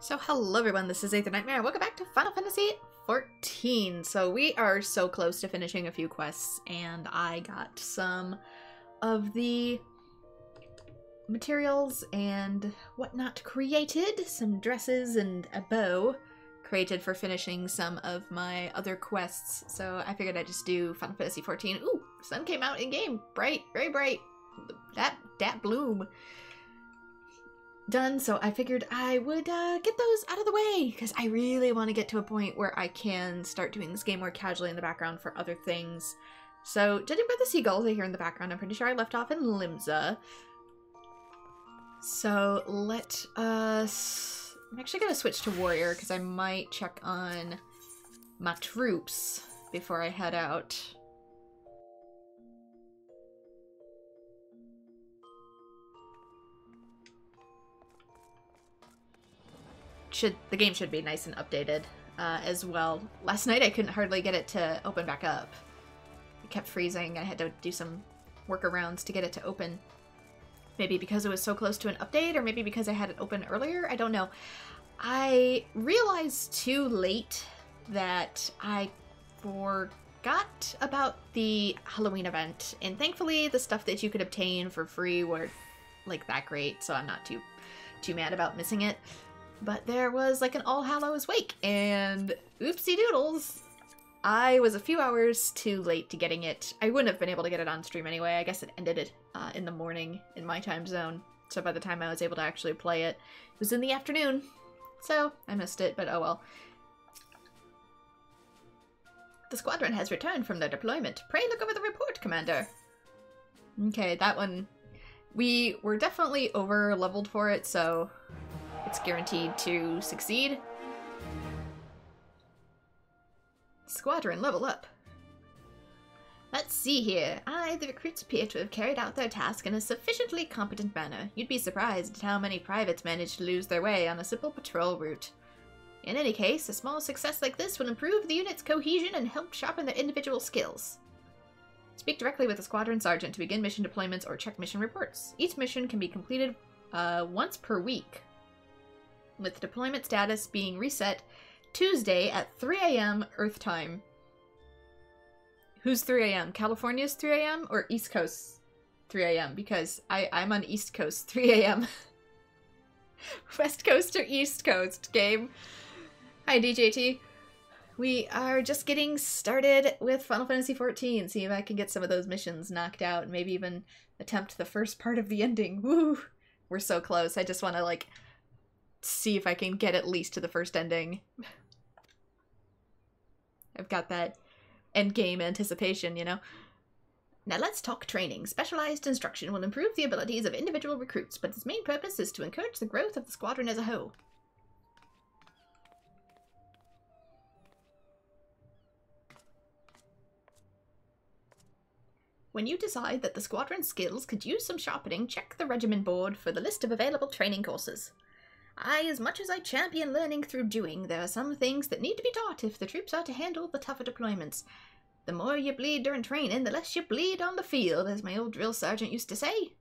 So hello everyone, this is AetherNightmare. Welcome back to Final Fantasy XIV. So we are so close to finishing a few quests, and I got some of the materials and whatnot created. Some dresses and a bow created for finishing some of my other quests. So I figured I'd just do Final Fantasy XIV. Ooh, sun came out in game. Bright, very bright. That bloom. Done, so I figured I would get those out of the way, because I really want to get to a point where I can start doing this game more casually in the background for other things. So, judging by the seagulls I hear in the background, I'm pretty sure I left off in Limsa. So, let us... I'm actually going to switch to Warrior, because I might check on my troops before I head out. The game should be nice and updated as well. Last night I couldn't hardly get it to open back up. It kept freezing. I had to do some workarounds to get it to open. Maybe because it was so close to an update, or maybe because I had it open earlier. I don't know. I realized too late that I forgot about the Halloween event, and thankfully the stuff that you could obtain for free were like that great, so I'm not too mad about missing it. But there was like an All Hallows Wake, and oopsie doodles, I was a few hours too late to getting it. I wouldn't have been able to get it on stream anyway. I guess it ended it in the morning in my time zone, so by the time I was able to actually play it, it was in the afternoon. So I missed it, but oh well. The squadron has returned from their deployment. Pray look over the report, Commander. Okay, that one, we were definitely over leveled for it, so it's guaranteed to succeed. Squadron, level up. Let's see here. The recruits appear to have carried out their task in a sufficiently competent manner. You'd be surprised at how many privates manage to lose their way on a simple patrol route. In any case, a small success like this will improve the unit's cohesion and help sharpen their individual skills. Speak directly with the squadron sergeant to begin mission deployments or check mission reports. Each mission can be completed once per week, with deployment status being reset Tuesday at 3 a.m. Earth time. Who's 3 a.m.? California's 3 a.m. or East Coast 3 a.m.? Because I'm on East Coast 3 a.m. West Coast or East Coast, game. Hi, DJT. We are just getting started with Final Fantasy XIV. See if I can get some of those missions knocked out and maybe even attempt the first part of the ending. Woo! We're so close. I just want to, like, see if I can get at least to the first ending. I've got that endgame anticipation, you know? Now let's talk training. Specialized instruction will improve the abilities of individual recruits, but its main purpose is to encourage the growth of the squadron as a whole. When you decide that the squadron's skills could use some sharpening, check the regiment board for the list of available training courses. As much as I champion learning through doing, there are some things that need to be taught if the troops are to handle the tougher deployments. The more you bleed during training, the less you bleed on the field, as my old drill sergeant used to say.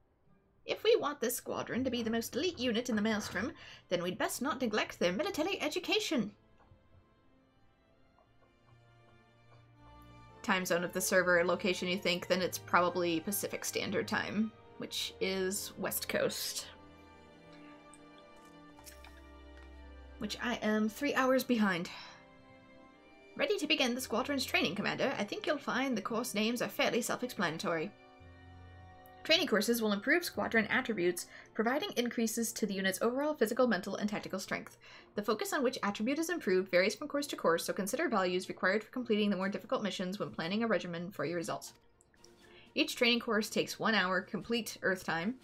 If we want this squadron to be the most elite unit in the Maelstrom, then we'd best not neglect their military education. Time zone of the server location, you think, then it's probably Pacific Standard Time, which is West Coast. Which I am 3 hours behind. Ready to begin the squadron's training, Commander. I think you'll find the course names are fairly self-explanatory. Training courses will improve squadron attributes, providing increases to the unit's overall physical, mental, and tactical strength. The focus on which attribute is improved varies from course to course, so consider values required for completing the more difficult missions when planning a regimen for your results. Each training course takes 1 hour complete Earth time.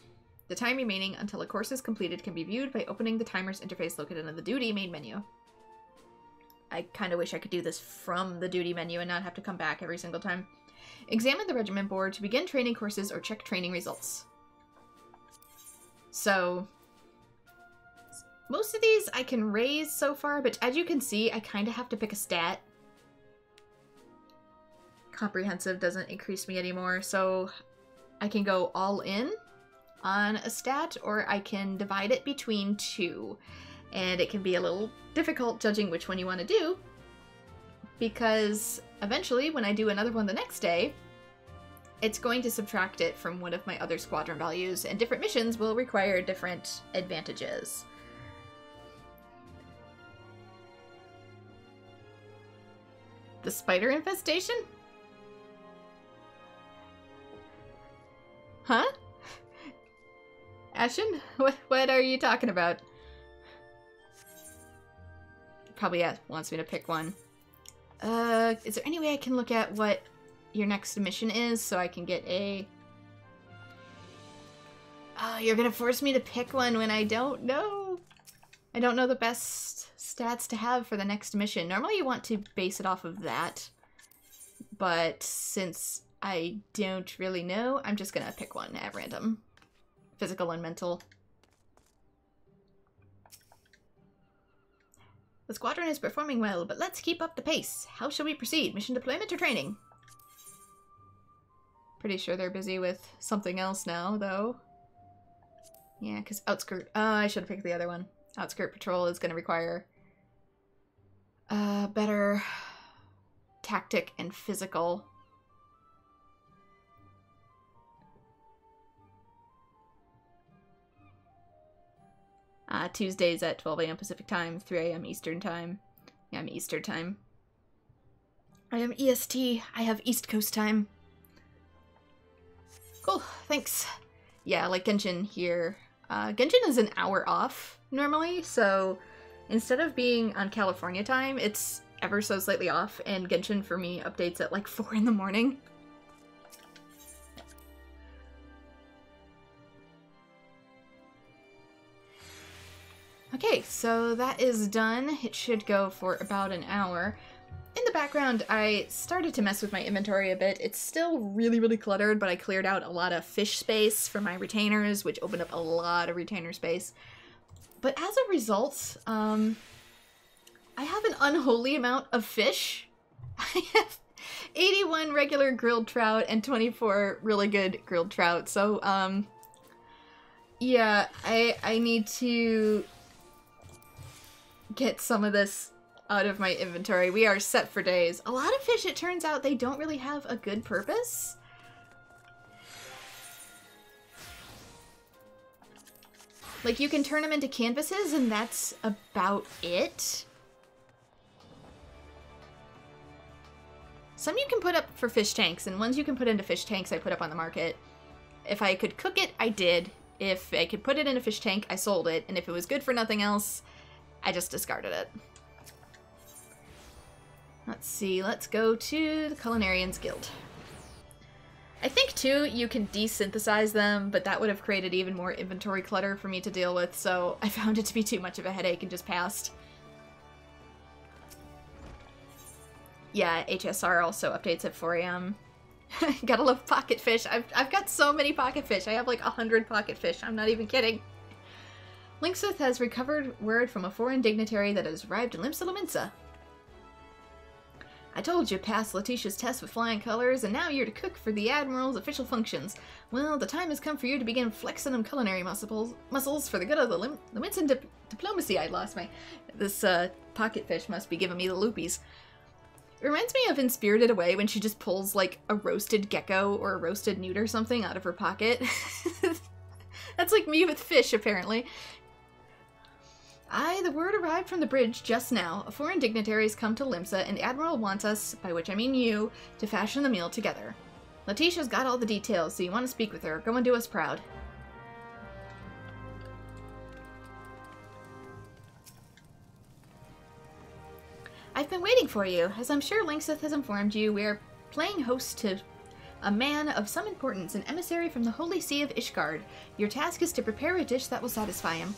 The time remaining until a course is completed can be viewed by opening the timer's interface located in the duty main menu. I kind of wish I could do this from the duty menu and not have to come back every single time. Examine the regiment board to begin training courses or check training results. So, most of these I can raise so far, but as you can see, I kind of have to pick a stat. Comprehensive doesn't increase me anymore, so I can go all in on a stat, or I can divide it between two. And it can be a little difficult judging which one you want to do, because eventually when I do another one the next day, it's going to subtract it from one of my other squadron values, and different missions will require different advantages. The spider infestation? Huh? Ashen? What are you talking about? Probably wants me to pick one. Is there any way I can look at what your next mission is so I can get a... Oh, you're gonna force me to pick one when I don't know. I don't know the best stats to have for the next mission. Normally you want to base it off of that, but since I don't really know, I'm just gonna pick one at random. Physical and mental. The squadron is performing well, but let's keep up the pace. How shall we proceed? Mission deployment or training? Pretty sure they're busy with something else now, though. Yeah, because outskirt... Oh, I should have picked the other one. Outskirt patrol is going to require better tactic and physical. Tuesdays at 12 a.m. Pacific Time, 3 a.m. Eastern Time. Yeah, I'm Eastern Time. I am EST. I have East Coast Time. Cool, thanks. Yeah, like Genshin here. Genshin is an hour off, normally, so instead of being on California time, it's ever so slightly off, and Genshin for me updates at like 4 in the morning. Okay, so that is done. It should go for about an hour. In the background, I started to mess with my inventory a bit. It's still really, really cluttered, but I cleared out a lot of fish space for my retainers, which opened up a lot of retainer space. But as a result, I have an unholy amount of fish. I have 81 regular grilled trout and 24 really good grilled trout. So, yeah, I need to get some of this out of my inventory. We are set for days. A lot of fish, it turns out, they don't really have a good purpose. Like, you can turn them into canvases, and that's about it. Some you can put up for fish tanks, and ones you can put into fish tanks I put up on the market. If I could cook it, I did. If I could put it in a fish tank, I sold it. And if it was good for nothing else, I just discarded it. Let's see, let's go to the Culinarians Guild. I think, too, you can desynthesize them, but that would have created even more inventory clutter for me to deal with, so I found it to be too much of a headache and just passed. Yeah, HSR also updates at 4 a.m. Gotta love pocket fish. I've got so many pocket fish. I have like 100 pocket fish. I'm not even kidding. Linksith has recovered word from a foreign dignitary that has arrived in Limsa Lominsa. I told you, passed Letitia's test with flying colors, and now you're to cook for the Admiral's official functions. Well, the time has come for you to begin flexing them culinary muscles for the good of the Lominsan diplomacy. I lost my... This pocket fish must be giving me the loopies. It reminds me of in Spirited Away when she just pulls, like, a roasted gecko or a roasted newt or something out of her pocket. That's like me with fish, apparently. Aye, the word arrived from the bridge just now. A foreign dignitary has come to Limsa, and the Admiral wants us, by which I mean you, to fashion the meal together. Letitia's got all the details, so you want to speak with her. Go and do us proud. I've been waiting for you. As I'm sure Linksith has informed you, we are playing host to a man of some importance, an emissary from the Holy See of Ishgard. Your task is to prepare a dish that will satisfy him.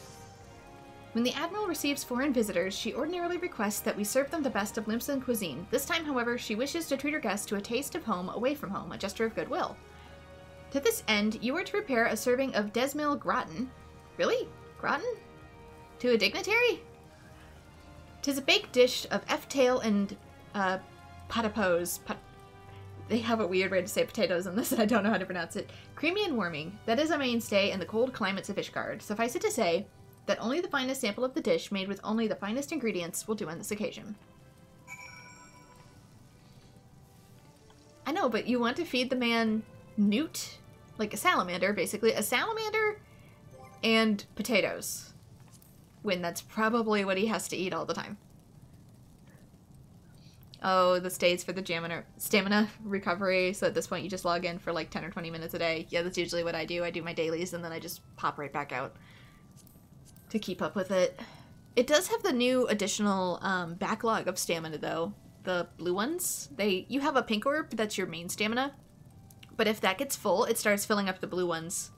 When the Admiral receives foreign visitors, she ordinarily requests that we serve them the best of Limsan cuisine. This time, however, she wishes to treat her guests to a taste of home away from home, a gesture of goodwill. To this end, you are to prepare a serving of Desmil gratin. Really? Gratin? To a dignitary? 'Tis a baked dish of F-tail and, patapos. They have a weird way to say potatoes in this, and I don't know how to pronounce it. Creamy and warming. That is a mainstay in the cold climates of Ishgard. Suffice it to say, that only the finest sample of the dish, made with only the finest ingredients, will do on this occasion. I know, but you want to feed the man newt? Like a salamander, basically. A salamander and potatoes. When that's probably what he has to eat all the time. Oh, the stays for the stamina recovery. So at this point you just log in for like 10 or 20 minutes a day. Yeah, that's usually what I do. I do my dailies and then I just pop right back out to keep up with it. It does have the new additional backlog of stamina though. The blue ones. You have a pink orb, that's your main stamina. But if that gets full, it starts filling up the blue ones.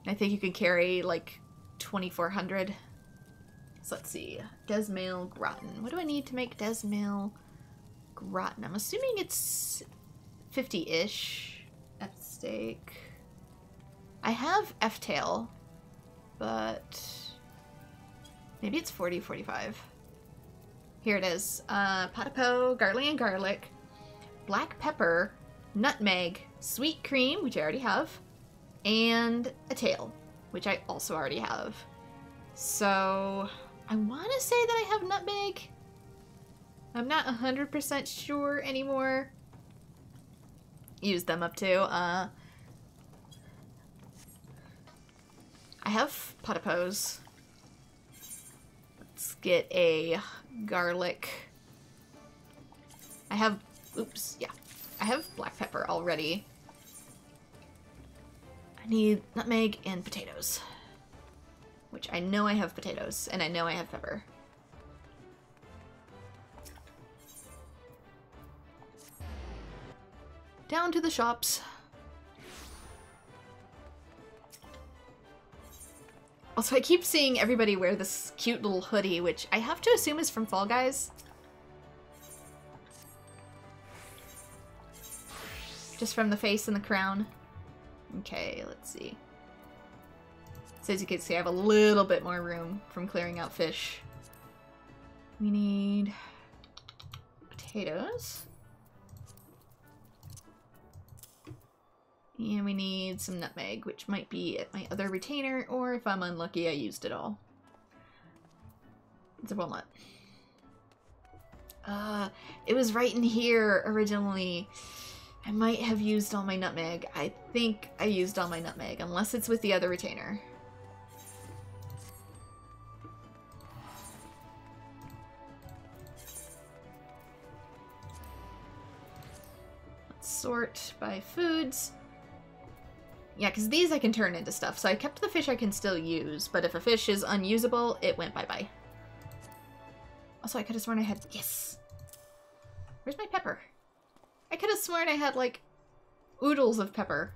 I think you can carry like 2,400. So let's see. Desmail gratin. What do I need to make Desmail gratin? I'm assuming it's 50-ish. F-steak. I have F-tail, but maybe it's 40, 45. Here it is. Pot of poe, garlic and garlic, black pepper, nutmeg, sweet cream, which I already have, and a tail, which I also already have. So I want to say that I have nutmeg. I'm not 100% sure anymore. Use them up too. I have pot of poes. Let's get a garlic. I have, oops, yeah. I have black pepper already. I need nutmeg and potatoes. Which I know I have potatoes, and I know I have pepper. Down to the shops. Also, I keep seeing everybody wear this cute little hoodie, which I have to assume is from Fall Guys. Just from the face and the crown. Okay, let's see. So as you can see, I have a little bit more room from clearing out fish. We need potatoes. And we need some nutmeg, which might be at my other retainer, or if I'm unlucky, I used it all. It's a walnut. It was right in here originally. I might have used all my nutmeg. I think I used all my nutmeg, unless it's with the other retainer. Let's sort by foods. Yeah, because these I can turn into stuff. So I kept the fish I can still use, but if a fish is unusable, it went bye-bye. Also, I could have sworn I had... Yes! Where's my pepper? I could have sworn I had, like, oodles of pepper.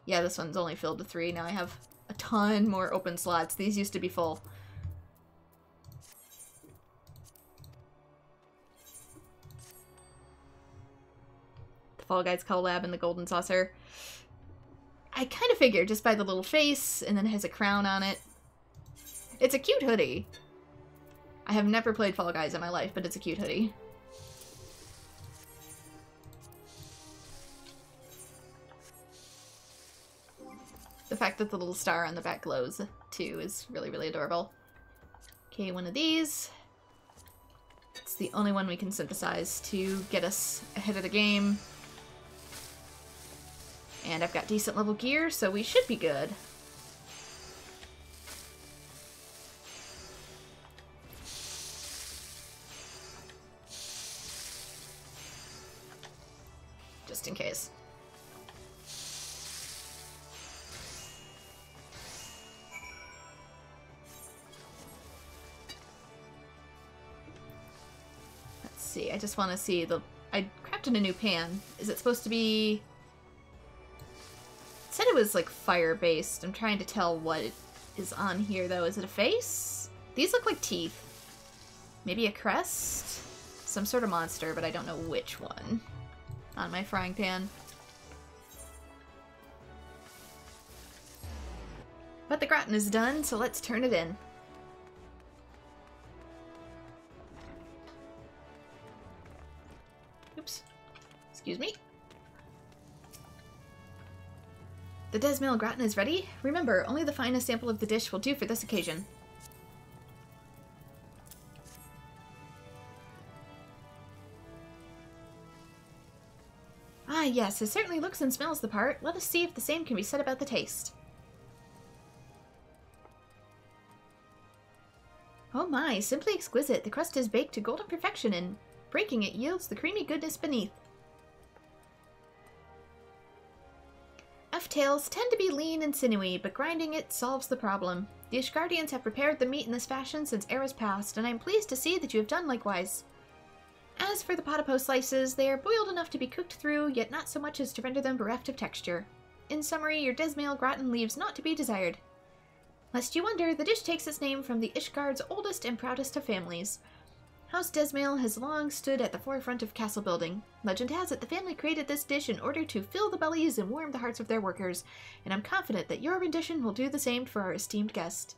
Yeah, this one's only filled to 3. Now I have a ton more open slots. These used to be full. Fall Guys collab and the golden saucer. I kind of figured just by the little face, and then it has a crown on it. It's a cute hoodie. I have never played Fall Guys in my life, but it's a cute hoodie. The fact that the little star on the back glows, too, is really, really adorable. Okay, one of these. It's the only one we can synthesize to get us ahead of the game. And I've got decent level gear, so we should be good. Just in case. Let's see, I just want to see the... I crafted a new pan. Is it supposed to be... It said it was like fire-based. I'm trying to tell what is on here though. Is it a face? These look like teeth. Maybe a crest? Some sort of monster, but I don't know which one. On my frying pan. But the gratin is done, so let's turn it in. Oops. Excuse me. The Desmail gratin is ready. Remember, only the finest sample of the dish will do for this occasion. Ah yes, it certainly looks and smells the part. Let us see if the same can be said about the taste. Oh my, simply exquisite. The crust is baked to golden perfection and breaking it yields the creamy goodness beneath. F-tails tend to be lean and sinewy, but grinding it solves the problem. The Ishgardians have prepared the meat in this fashion since eras past, and I am pleased to see that you have done likewise. As for the potapo slices, they are boiled enough to be cooked through, yet not so much as to render them bereft of texture. In summary, your Desmail gratin leaves naught to be desired. Lest you wonder, the dish takes its name from the Ishgard's oldest and proudest of families. House Desmail has long stood at the forefront of castle building. Legend has it the family created this dish in order to fill the bellies and warm the hearts of their workers, and I'm confident that your rendition will do the same for our esteemed guest.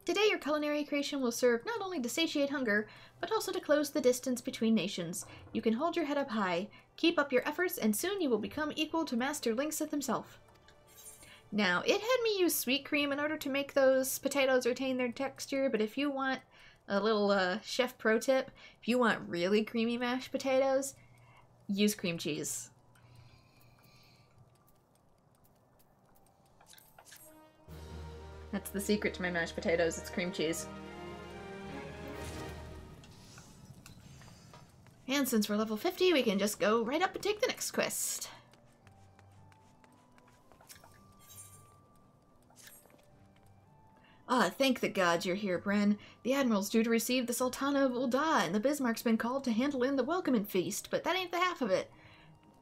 Today your culinary creation will serve not only to satiate hunger, but also to close the distance between nations. You can hold your head up high, keep up your efforts, and soon you will become equal to Master Linkseth himself. Now, it had me use sweet cream in order to make those potatoes retain their texture, but if you want a little chef pro tip, if you want really creamy mashed potatoes, use cream cheese. That's the secret to my mashed potatoes, it's cream cheese. And since we're level 50, we can just go right up and take the next quest. Ah, thank the gods you're here, Bren. The Admiral's due to receive the Sultana of Ul'dah, and the Bismarck's been called to handle in the welcoming feast, but that ain't the half of it.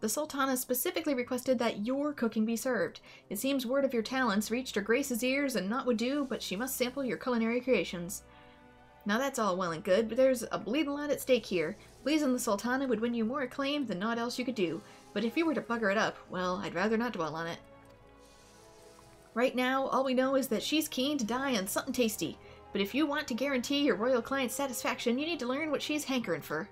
The Sultana specifically requested that your cooking be served. It seems word of your talents reached her grace's ears, and naught would do, but she must sample your culinary creations. Now that's all well and good, but there's a bleeding lot at stake here. Pleasing the Sultana would win you more acclaim than naught else you could do, but if you were to bugger it up, well, I'd rather not dwell on it. Right now, all we know is that she's keen to die on something tasty, but if you want to guarantee your royal client's satisfaction, you need to learn what she's hankering for.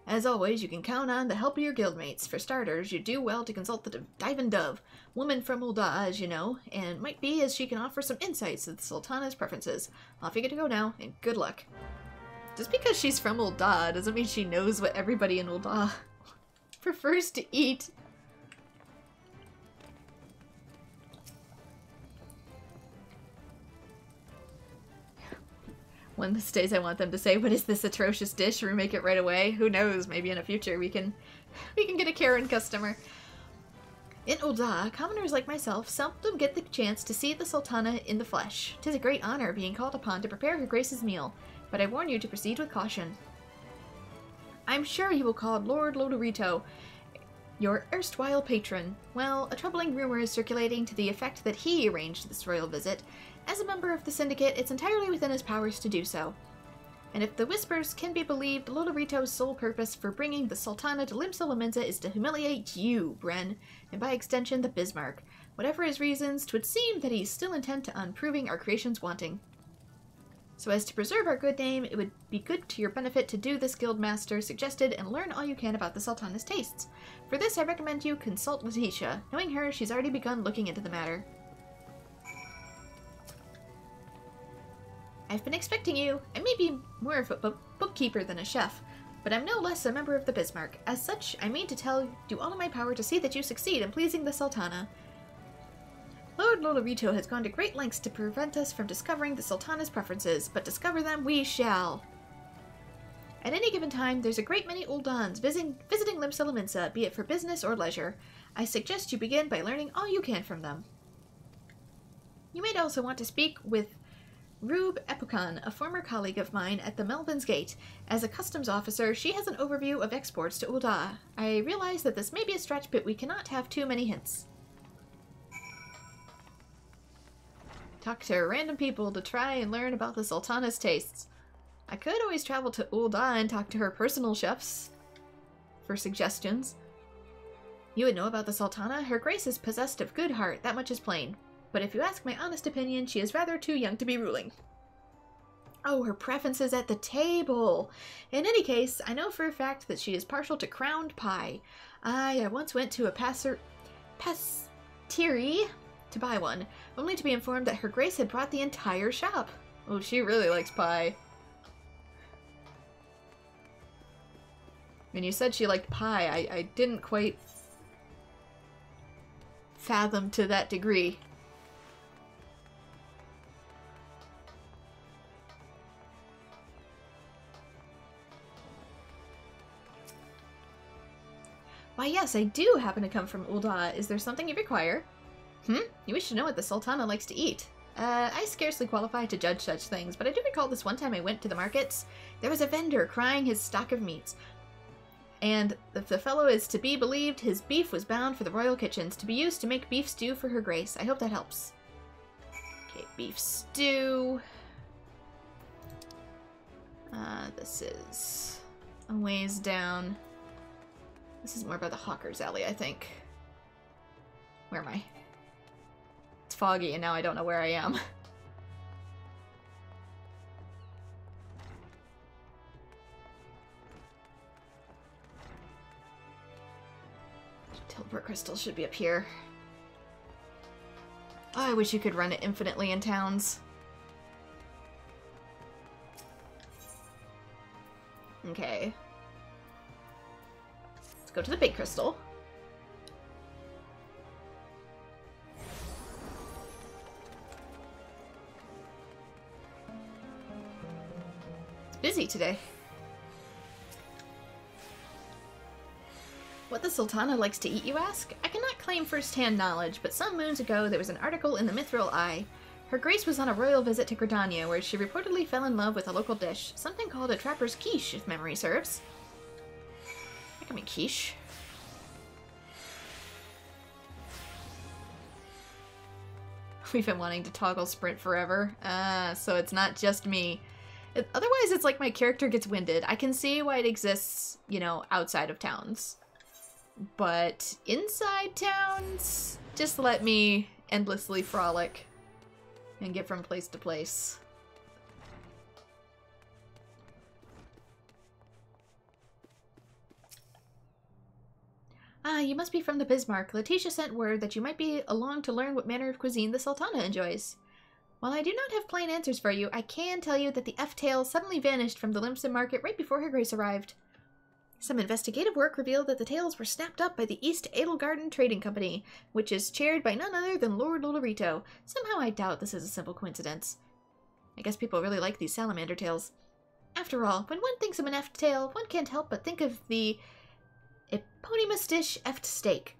As always, you can count on the help of your guildmates. For starters, you do well to consult the Diving Dove, woman from Ul'dah, as you know, and might be as she can offer some insights of the Sultana's preferences. Off you get to go now, and good luck. Just because she's from Ul'dah doesn't mean she knows what everybody in Ul'dah prefers to eat. One of these days I want them to say, what is this atrocious dish? Remake it right away. Who knows, maybe in the future we can get a Karen customer. In Ul'dah, commoners like myself seldom get the chance to see the Sultana in the flesh. 'Tis a great honor being called upon to prepare her grace's meal, but I warn you to proceed with caution. I'm sure you will call Lord Lodorito your erstwhile patron. Well, a troubling rumor is circulating to the effect that he arranged this royal visit. As a member of the Syndicate, it's entirely within his powers to do so. And if the whispers can be believed, Lodorito's sole purpose for bringing the Sultana to Limsa is to humiliate you, Bren, and by extension the Bismarck. Whatever his reasons, 'twould seem that he's still intent on proving our creations wanting. So as to preserve our good name, it would be good to your benefit to do this guildmaster suggested and learn all you can about the Sultana's tastes. For this, I recommend you consult Letitia. Knowing her, she's already begun looking into the matter. I've been expecting you. I may be more of a bookkeeper than a chef, but I'm no less a member of the Bismarck. As such, I mean to do all in my power to see that you succeed in pleasing the Sultana. Lord Lodorito has gone to great lengths to prevent us from discovering the Sultana's preferences, but discover them we shall. At any given time, there's a great many Uldans visiting Limsa, be it for business or leisure. I suggest you begin by learning all you can from them. You may also want to speak with Rube Epukan, a former colleague of mine at the Melvin's Gate. As a customs officer, she has an overview of exports to Ul'dah. I realize that this may be a stretch, but we cannot have too many hints. Talk to random people to try and learn about the Sultana's tastes. I could always travel to Ul'dah and talk to her personal chefs for suggestions. You would know about the Sultana. Her grace is possessed of good heart, that much is plain. But if you ask my honest opinion, she is rather too young to be ruling. Oh, her preferences at the table! In any case, I know for a fact that she is partial to crowned pie. I once went to a pastisserie Tiri to buy one, only to be informed that Her Grace had brought the entire shop. Oh, she really likes pie. When you said she liked pie, I didn't quite fathom to that degree. Why yes, I do happen to come from Ul'dah. Is there something you require? You wish to know what the Sultana likes to eat. I scarcely qualify to judge such things, but I do recall this one time I went to the markets. There was a vendor crying his stock of meats. And if the fellow is to be believed, his beef was bound for the royal kitchens to be used to make beef stew for Her Grace. I hope that helps. Okay, beef stew. This is a ways down. This is more by the Hawker's Alley, I think. Where am I? It's foggy and now I don't know where I am. Teleport crystal should be up here. Oh, I wish you could run it infinitely in towns. Okay. Let's go to the big crystal. It's busy today. What the Sultana likes to eat, you ask? I cannot claim first-hand knowledge, but some moons ago there was an article in the Mithril Eye. Her Grace was on a royal visit to Gridania, where she reportedly fell in love with a local dish, something called a trapper's quiche, if memory serves. I can make quiche. We've been wanting to toggle sprint forever, so it's not just me. Otherwise, it's like my character gets winded. I can see why it exists, you know, outside of towns. But inside towns, just let me endlessly frolic and get from place to place. Ah, you must be from the Bismarck. Letitia sent word that you might be along to learn what manner of cuisine the Sultana enjoys. While I do not have plain answers for you, I can tell you that the F-tail suddenly vanished from the Limson market right before Her Grace arrived. Some investigative work revealed that the tails were snapped up by the East Edelgarden Trading Company, which is chaired by none other than Lord Lolorito. Somehow I doubt this is a simple coincidence. I guess people really like these salamander tails. After all, when one thinks of an F-tail, one can't help but think of the eponymous dish Eft steak.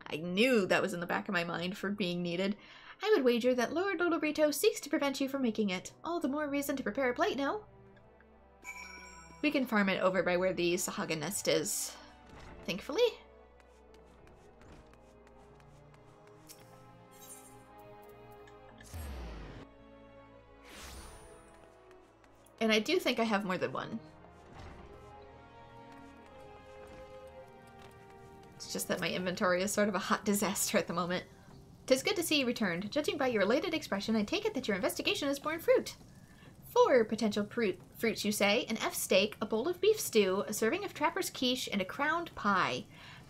I knew that was in the back of my mind for being needed. I would wager that Lord Lolorito seeks to prevent you from making it. All the more reason to prepare a plate, no? We can farm it over by where the Sahaga nest is, thankfully. And I do think I have more than one. It's just that my inventory is sort of a hot disaster at the moment. 'Tis good to see you returned. Judging by your elated expression, I take it that your investigation has borne fruit. 4 potential fruits, you say: an F steak, a bowl of beef stew, a serving of trapper's quiche, and a crowned pie.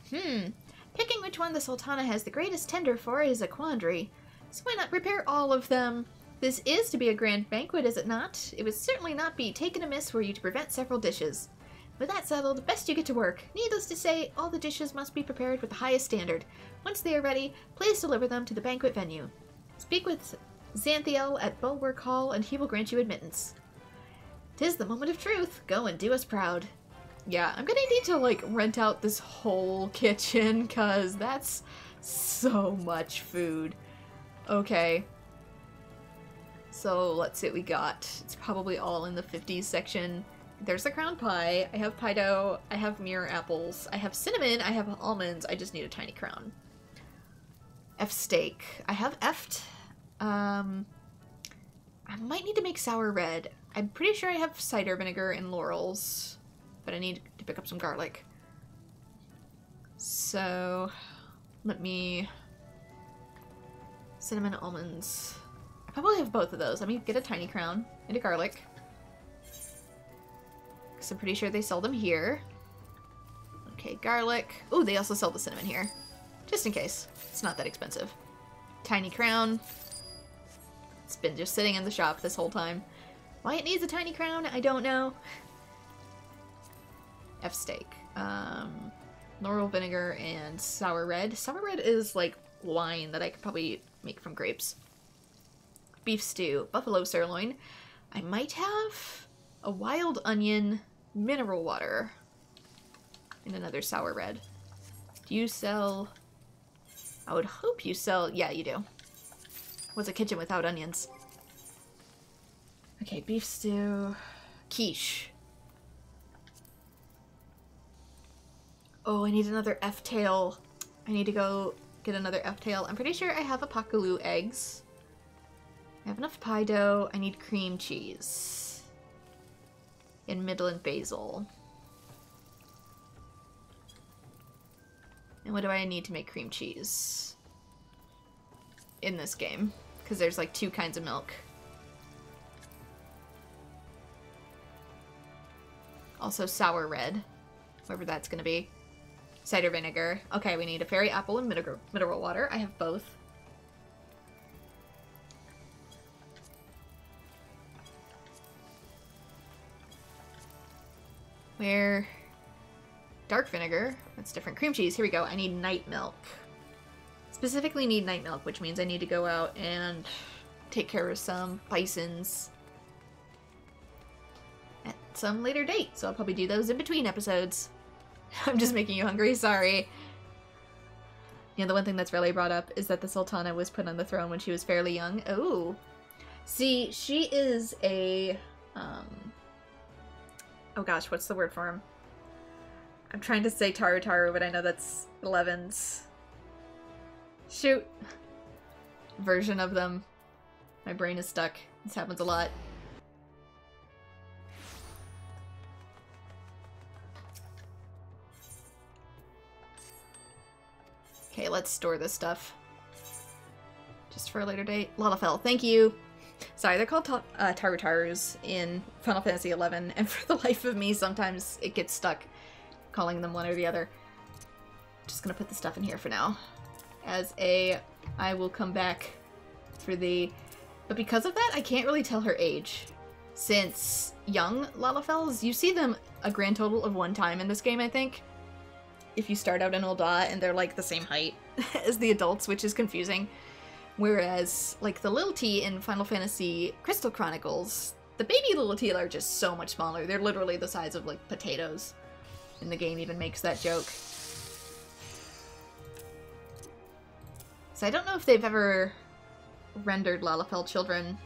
Picking which one the Sultana has the greatest tender for is a quandary. So why not prepare all of them? This is to be a grand banquet, is it not? It would certainly not be taken amiss were you to prevent several dishes. With that settled, best you get to work. Needless to say, all the dishes must be prepared with the highest standard. Once they are ready, please deliver them to the banquet venue. Speak with Xanthiel at Bulwark Hall, and he will grant you admittance. 'Tis the moment of truth. Go and do us proud. Yeah, I'm gonna need to, like, rent out this whole kitchen, cause that's so much food. Okay. So, let's see what we got. It's probably all in the 50s section. There's the crown pie. I have pie dough. I have mirror apples. I have cinnamon. I have almonds. I just need a tiny crown. F steak. I have Eft. I might need to make sour red. I'm pretty sure I have cider vinegar and laurels, but I need to pick up some garlic. So, let me... Cinnamon, almonds. I probably have both of those. Let me get a tiny crown and a garlic, because I'm pretty sure they sell them here. Okay, garlic. Ooh, they also sell the cinnamon here. Just in case. It's not that expensive. Tiny crown. It's been just sitting in the shop this whole time. Why it needs a tiny crown, I don't know. F-steak. Laurel vinegar and sour red. Sour red is like wine that I could probably make from grapes. Beef stew. Buffalo sirloin. I might have a wild onion mineral water. And another sour red. Do you sell... I would hope you sell... Yeah, you do. What's a kitchen without onions? Okay, beef stew. Quiche. Oh, I need another F-tail. I need to go get another F-tail. I'm pretty sure I have a Pacaloo eggs. I have enough pie dough. I need cream cheese. And Midland basil. And what do I need to make cream cheese? In this game. Because there's like 2 kinds of milk. Also sour red. Whatever that's gonna be. Cider vinegar. Okay, we need a fairy apple and mineral water. I have both. Where? Dark vinegar. That's different. Cream cheese. Here we go. I need night milk. Specifically need night milk, which means I need to go out and take care of some bisons at some later date. So I'll probably do those in between episodes. I'm just making you hungry, sorry. Yeah, the one thing that's really brought up is that the Sultana was put on the throne when she was fairly young. Oh. See, she is a, oh gosh, what's the word for him? I'm trying to say Taru Taru, but I know that's 11's. Shoot. Version of them. My brain is stuck. This happens a lot. Okay, let's store this stuff. Just for a later date. Lalafell, thank you! Sorry, they're called Taru Tarus in Final Fantasy XI, and for the life of me, sometimes it gets stuck calling them one or the other. Just gonna put the stuff in here for now. As a... I will come back for the... But because of that, I can't really tell her age. Since young Lalafells, you see them a grand total of 1 time in this game, I think. If you start out in Ul'dah and they're like the same height as the adults, which is confusing. Whereas, like the Lilty in Final Fantasy Crystal Chronicles, the baby Lilty are just so much smaller. They're literally the size of like potatoes. And the game even makes that joke. So I don't know if they've ever rendered Lalafell children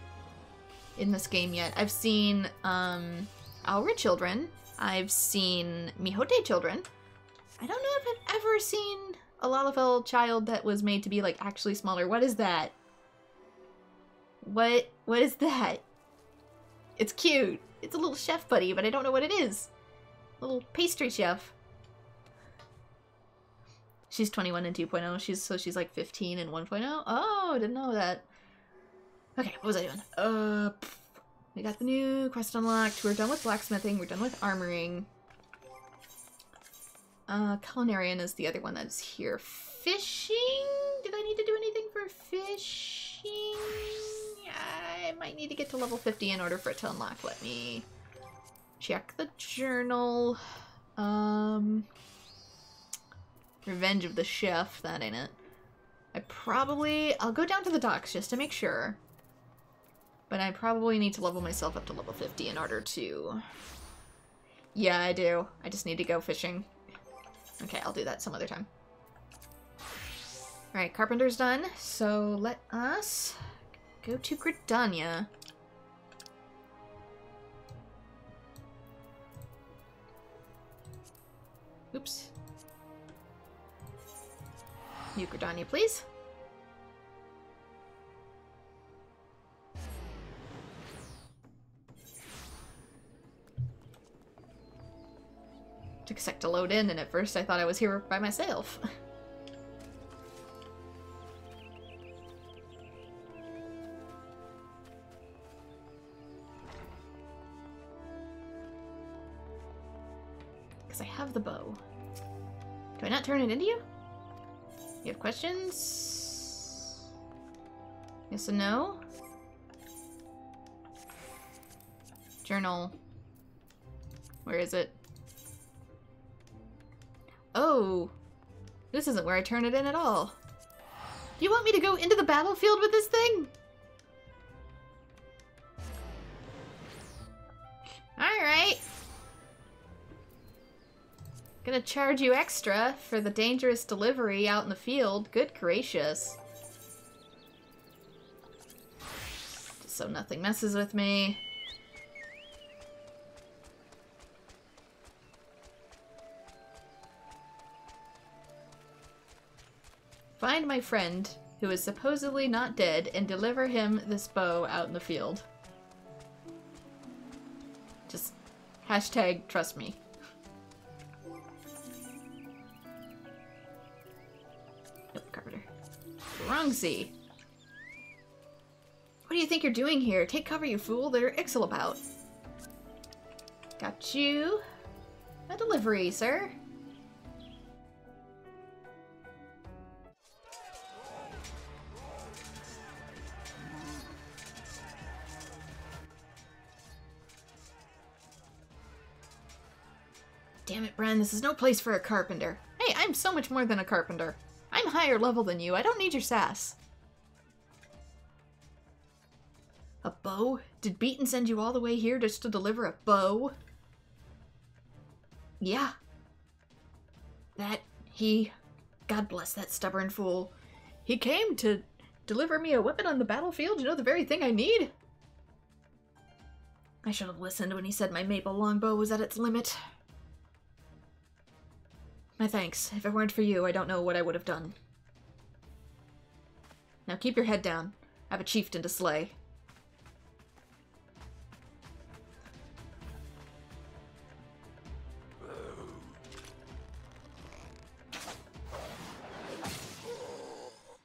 in this game yet. I've seen Aura children. I've seen Mihote children. I don't know if I've ever seen a Lalafell child that was made to be, like, actually smaller. What is that? What is that? It's cute. It's a little chef buddy, but I don't know what it is. Little pastry chef. She's 21 in 2.0. So she's like 15 in 1.0. Oh, didn't know that. Okay, what was I doing? We got the new quest unlocked. We're done with blacksmithing. We're done with armoring. Culinarian is the other one that's here. Fishing? Did I need to do anything for fishing? I might need to get to level 50 in order for it to unlock. Let me check the journal. Revenge of the Chef. That ain't it. I'll go down to the docks just to make sure. But I probably need to level myself up to level 50 in order to... Yeah, I do. I just need to go fishing. Okay, I'll do that some other time. Alright, Carpenter's done, so let us go to Gridania. Oops. New Gridania, please. Took a sec to load in, and at first I thought I was here by myself. Because I have the bow. Do I not turn it into you? You have questions? Yes and no? Journal. Where is it? Oh! This isn't where I turn it in at all. Do you want me to go into the battlefield with this thing? Alright. Gonna charge you extra for the dangerous delivery out in the field. Good gracious. Just so nothing messes with me. Find my friend, who is supposedly not dead, and deliver him this bow out in the field. Just hashtag trust me. Nope, Carpenter. Wrong Z. What do you think you're doing here? Take cover, you fool. They're Ixal about. Got you. A delivery, sir. Damn it, Bren, this is no place for a carpenter. Hey, I'm so much more than a carpenter. I'm higher level than you. I don't need your sass. A bow? Did Beaton send you all the way here just to deliver a bow? Yeah. God bless that stubborn fool. He came to deliver me a weapon on the battlefield, you know, the very thing I need. I should have listened when he said my maple longbow was at its limit. My thanks. If it weren't for you, I don't know what I would have done. Now keep your head down. I have a chieftain to slay.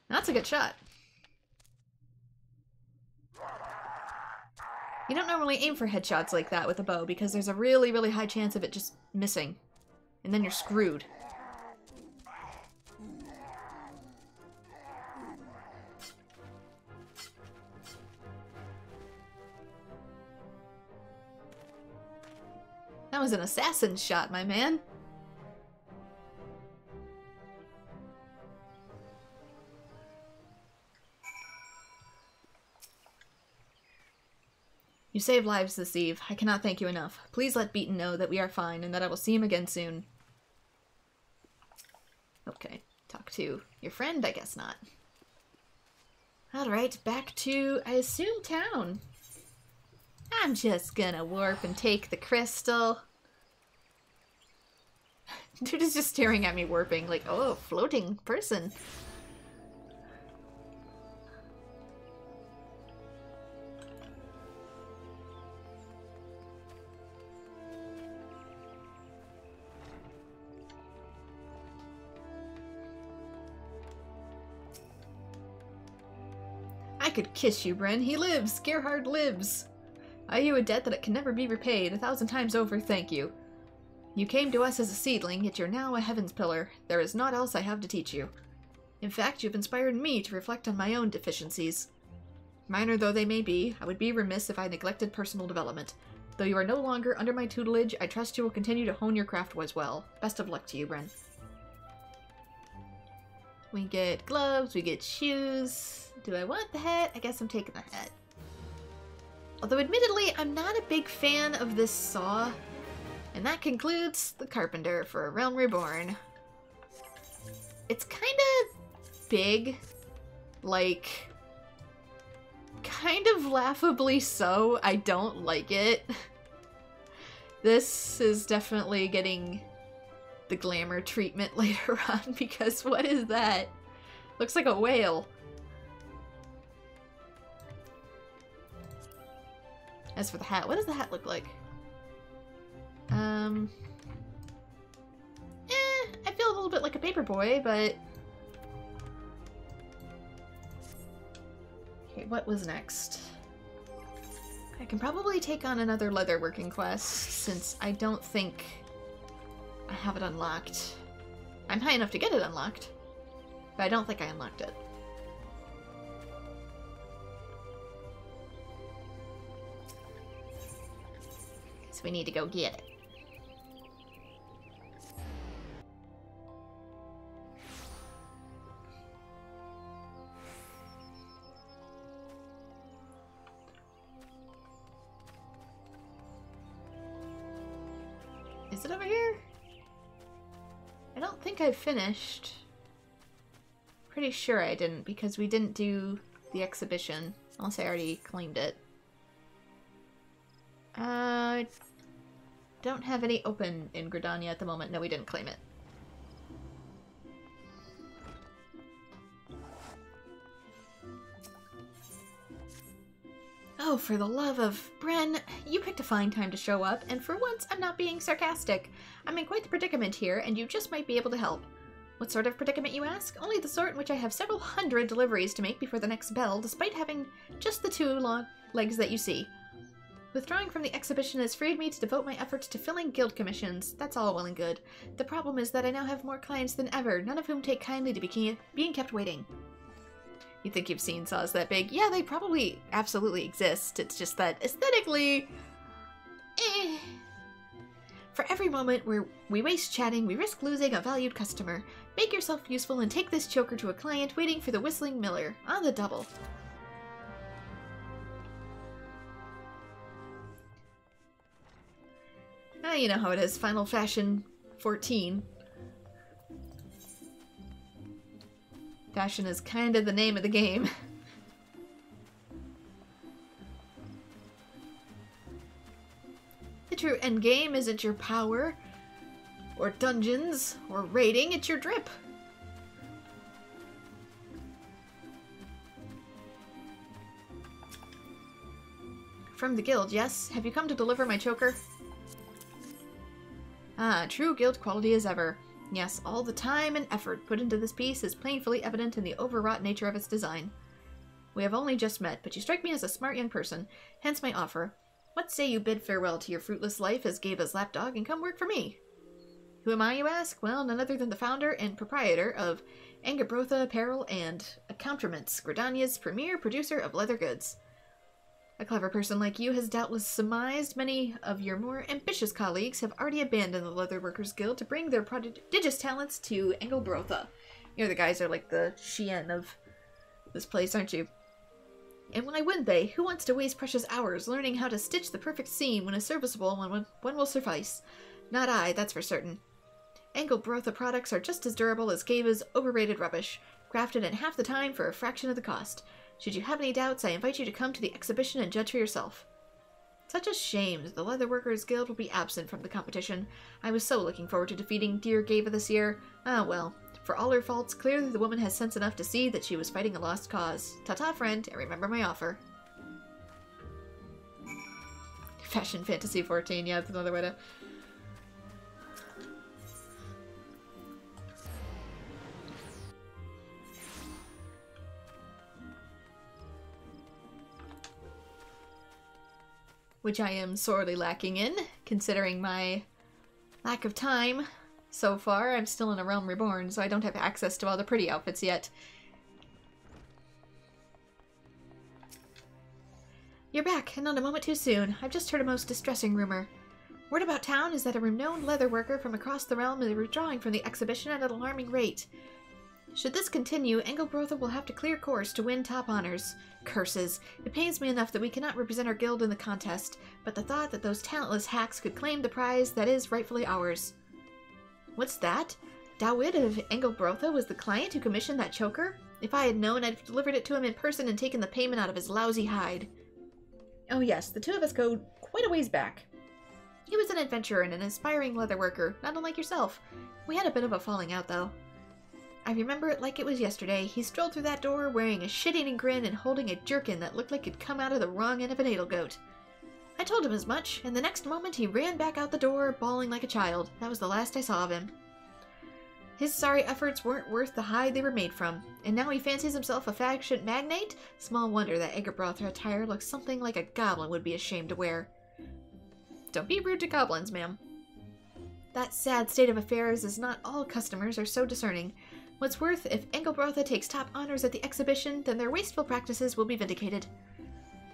That's a good shot. You don't normally aim for headshots like that with a bow because there's a really, really high chance of it just missing. And then you're screwed. That was an assassin's shot, my man. You saved lives this eve. I cannot thank you enough. Please let Beaton know that we are fine and that I will see him again soon. Okay. Talk to your friend? I guess not. Alright, back to, I assume, town. I'm just gonna warp and take the crystal. Dude is just staring at me warping, like, oh, floating person. I could kiss you, Bren. He lives. Gerhard lives. I owe you a debt that it can never be repaid. 1,000 times over, thank you. You came to us as a seedling, yet you're now a heaven's pillar. There is naught else I have to teach you. In fact, you've inspired me to reflect on my own deficiencies. Minor though they may be, I would be remiss if I neglected personal development. Though you are no longer under my tutelage, I trust you will continue to hone your craft as well. Best of luck to you, Bren. We get gloves, we get shoes. Do I want the hat? I guess I'm taking the hat. Although admittedly, I'm not a big fan of this saw. And that concludes the Carpenter for Realm Reborn. It's kind of big. Like, kind of laughably so. I don't like it. This is definitely getting the glamour treatment later on, because what is that? Looks like a whale. As for the hat, what does the hat look like? I feel a little bit like a paperboy, but... Okay, what was next? I can probably take on another leatherworking class, since I don't think I have it unlocked. I'm high enough to get it unlocked. But I don't think I unlocked it. So we need to go get it. Is it over here? I don't think I finished. Pretty sure I didn't, because we didn't do the exhibition. Unless I already claimed it. Don't have any open in Gridania at the moment. No, we didn't claim it. Oh, for the love of... Bren, you picked a fine time to show up, and for once, I'm not being sarcastic. I'm in quite the predicament here, and you just might be able to help. What sort of predicament, you ask? Only the sort in which I have several hundred deliveries to make before the next bell, despite having just the 2 long legs that you see. Withdrawing from the exhibition has freed me to devote my efforts to filling guild commissions. That's all well and good. The problem is that I now have more clients than ever, none of whom take kindly to being kept waiting. You think you've seen saws that big? Yeah, they probably absolutely exist. It's just that aesthetically... For every moment where we waste chatting, we risk losing a valued customer. Make yourself useful and take this choker to a client waiting for the Whistling Miller. On the double. Ah, you know how it is. Final Fashion 14. Fashion is kind of the name of the game. The true endgame isn't your power, or dungeons, or raiding, it's your drip. From the guild, yes. Have you come to deliver my choker? Ah, true guild quality as ever. Yes, all the time and effort put into this piece is painfully evident in the overwrought nature of its design. We have only just met, but you strike me as a smart young person, hence my offer. What say you bid farewell to your fruitless life as Gaba's lapdog and come work for me? Who am I, you ask? Well, none other than the founder and proprietor of Angabrotha Apparel and Accoutrements, Gridania's premier producer of leather goods. A clever person like you has doubtless surmised many of your more ambitious colleagues have already abandoned the Leatherworkers Guild to bring their prodigious talents to Angabrotha. You know, the guys are like the Shien of this place, aren't you? And why wouldn't they? Who wants to waste precious hours learning how to stitch the perfect seam when a serviceable one will suffice? Not I, that's for certain. Angabrotha products are just as durable as Gaba's overrated rubbish, crafted in half the time for a fraction of the cost. Should you have any doubts, I invite you to come to the exhibition and judge for yourself. Such a shame. The Leatherworkers Guild will be absent from the competition. I was so looking forward to defeating dear Gava this year. Ah, well. For all her faults, clearly the woman has sense enough to see that she was fighting a lost cause. Ta-ta, friend, and remember my offer. Fashion Fantasy 14, yeah, that's another way to... Which I am sorely lacking in, considering my lack of time. So far, I'm still in a realm reborn, so I don't have access to all the pretty outfits yet. You're back, and not a moment too soon. I've just heard a most distressing rumor. Word about town is that a renowned leather worker from across the realm is withdrawing from the exhibition at an alarming rate. Should this continue, Angabrotha will have to clear course to win top honors. Curses. It pains me enough that we cannot represent our guild in the contest, but the thought that those talentless hacks could claim the prize that is rightfully ours. What's that? Dawid of Angabrotha was the client who commissioned that choker? If I had known, I'd have delivered it to him in person and taken the payment out of his lousy hide. Oh yes, the two of us go quite a ways back. He was an adventurer and an inspiring leather worker, not unlike yourself. We had a bit of a falling out, though. I remember it like it was yesterday. He strolled through that door wearing a shit-eating grin and holding a jerkin that looked like it'd come out of the wrong end of an edelgoat. I told him as much, and the next moment he ran back out the door, bawling like a child. That was the last I saw of him. His sorry efforts weren't worth the hide they were made from, and now he fancies himself a fashion magnate? Small wonder that Angabrotha attire looks something like a goblin would be ashamed to wear. Don't be rude to goblins, ma'am. That sad state of affairs is not all customers are so discerning. What's worth, if Engelbrotha takes top honors at the exhibition, then their wasteful practices will be vindicated.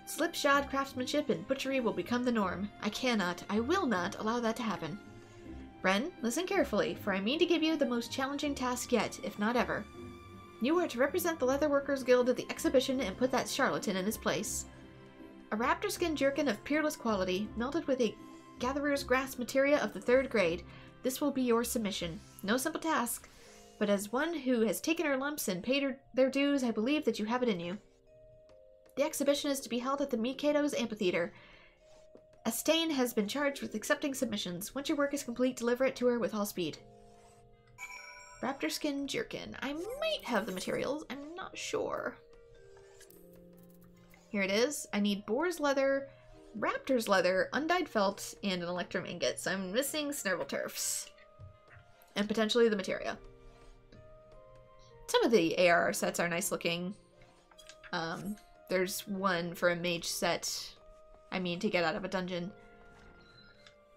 Slipshod craftsmanship and butchery will become the norm. I will not allow that to happen. Ren, listen carefully, for I mean to give you the most challenging task yet, if not ever. You are to represent the Leatherworkers Guild at the exhibition and put that charlatan in his place. A raptor skin jerkin of peerless quality, melted with a gatherer's grass materia of the 3rd grade. This will be your submission. No simple task, but as one who has taken her lumps and paid their dues, I believe that you have it in you. The exhibition is to be held at the Mikado's Amphitheater. Astain has been charged with accepting submissions. Once your work is complete, deliver it to her with all speed. Raptor skin jerkin. I might have the materials. I'm not sure. Here it is. I need boar's leather, raptor's leather, undyed felt, and an electrum ingot. So I'm missing snurble turfs. And potentially the materia. Some of the ARR sets are nice looking. There's one for a mage set I mean to get out of a dungeon.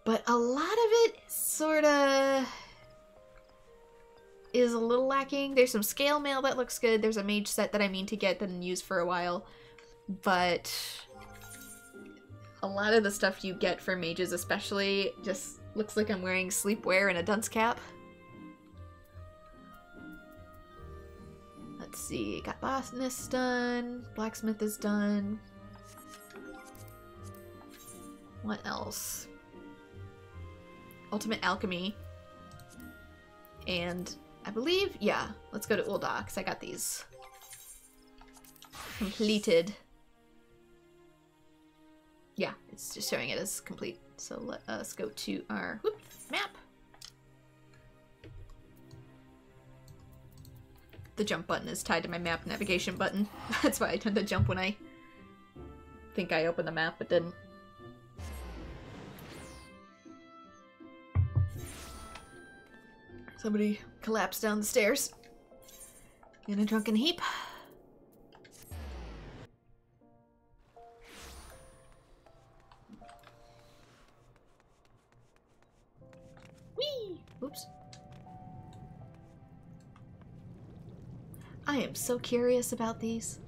But a lot of it sorta is a little lacking. There's some scale mail that looks good. There's a mage set that I mean to get and use for a while. But a lot of the stuff you get for mages especially just looks like I'm wearing sleepwear and a dunce cap. Let's see, got botanist done, blacksmith is done. What else? Ultimate alchemy. And I believe, yeah, let's go to Ulda, because I got these completed. Yeah, it's just showing it as complete. So let us go to our map. The jump button is tied to my map navigation button. That's why I tend to jump when I think I opened the map, but didn't. Somebody collapsed down the stairs in a drunken heap. Whee! Oops. I am so curious about these.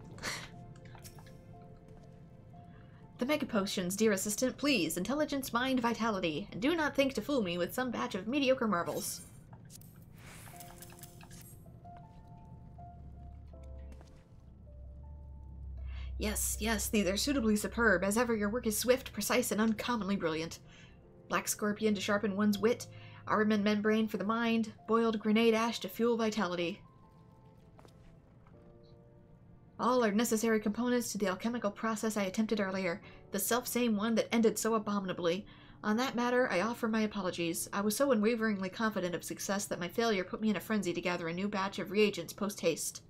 The Mega Potions, dear assistant, please, intelligence, mind, vitality, and do not think to fool me with some batch of mediocre marbles. Yes, yes, these are suitably superb. As ever, your work is swift, precise, and uncommonly brilliant. Black Scorpion to sharpen one's wit, Armament Membrane for the mind, boiled grenade ash to fuel vitality. All are necessary components to the alchemical process I attempted earlier, the self-same one that ended so abominably. On that matter, I offer my apologies. I was so unwaveringly confident of success that my failure put me in a frenzy to gather a new batch of reagents post-haste.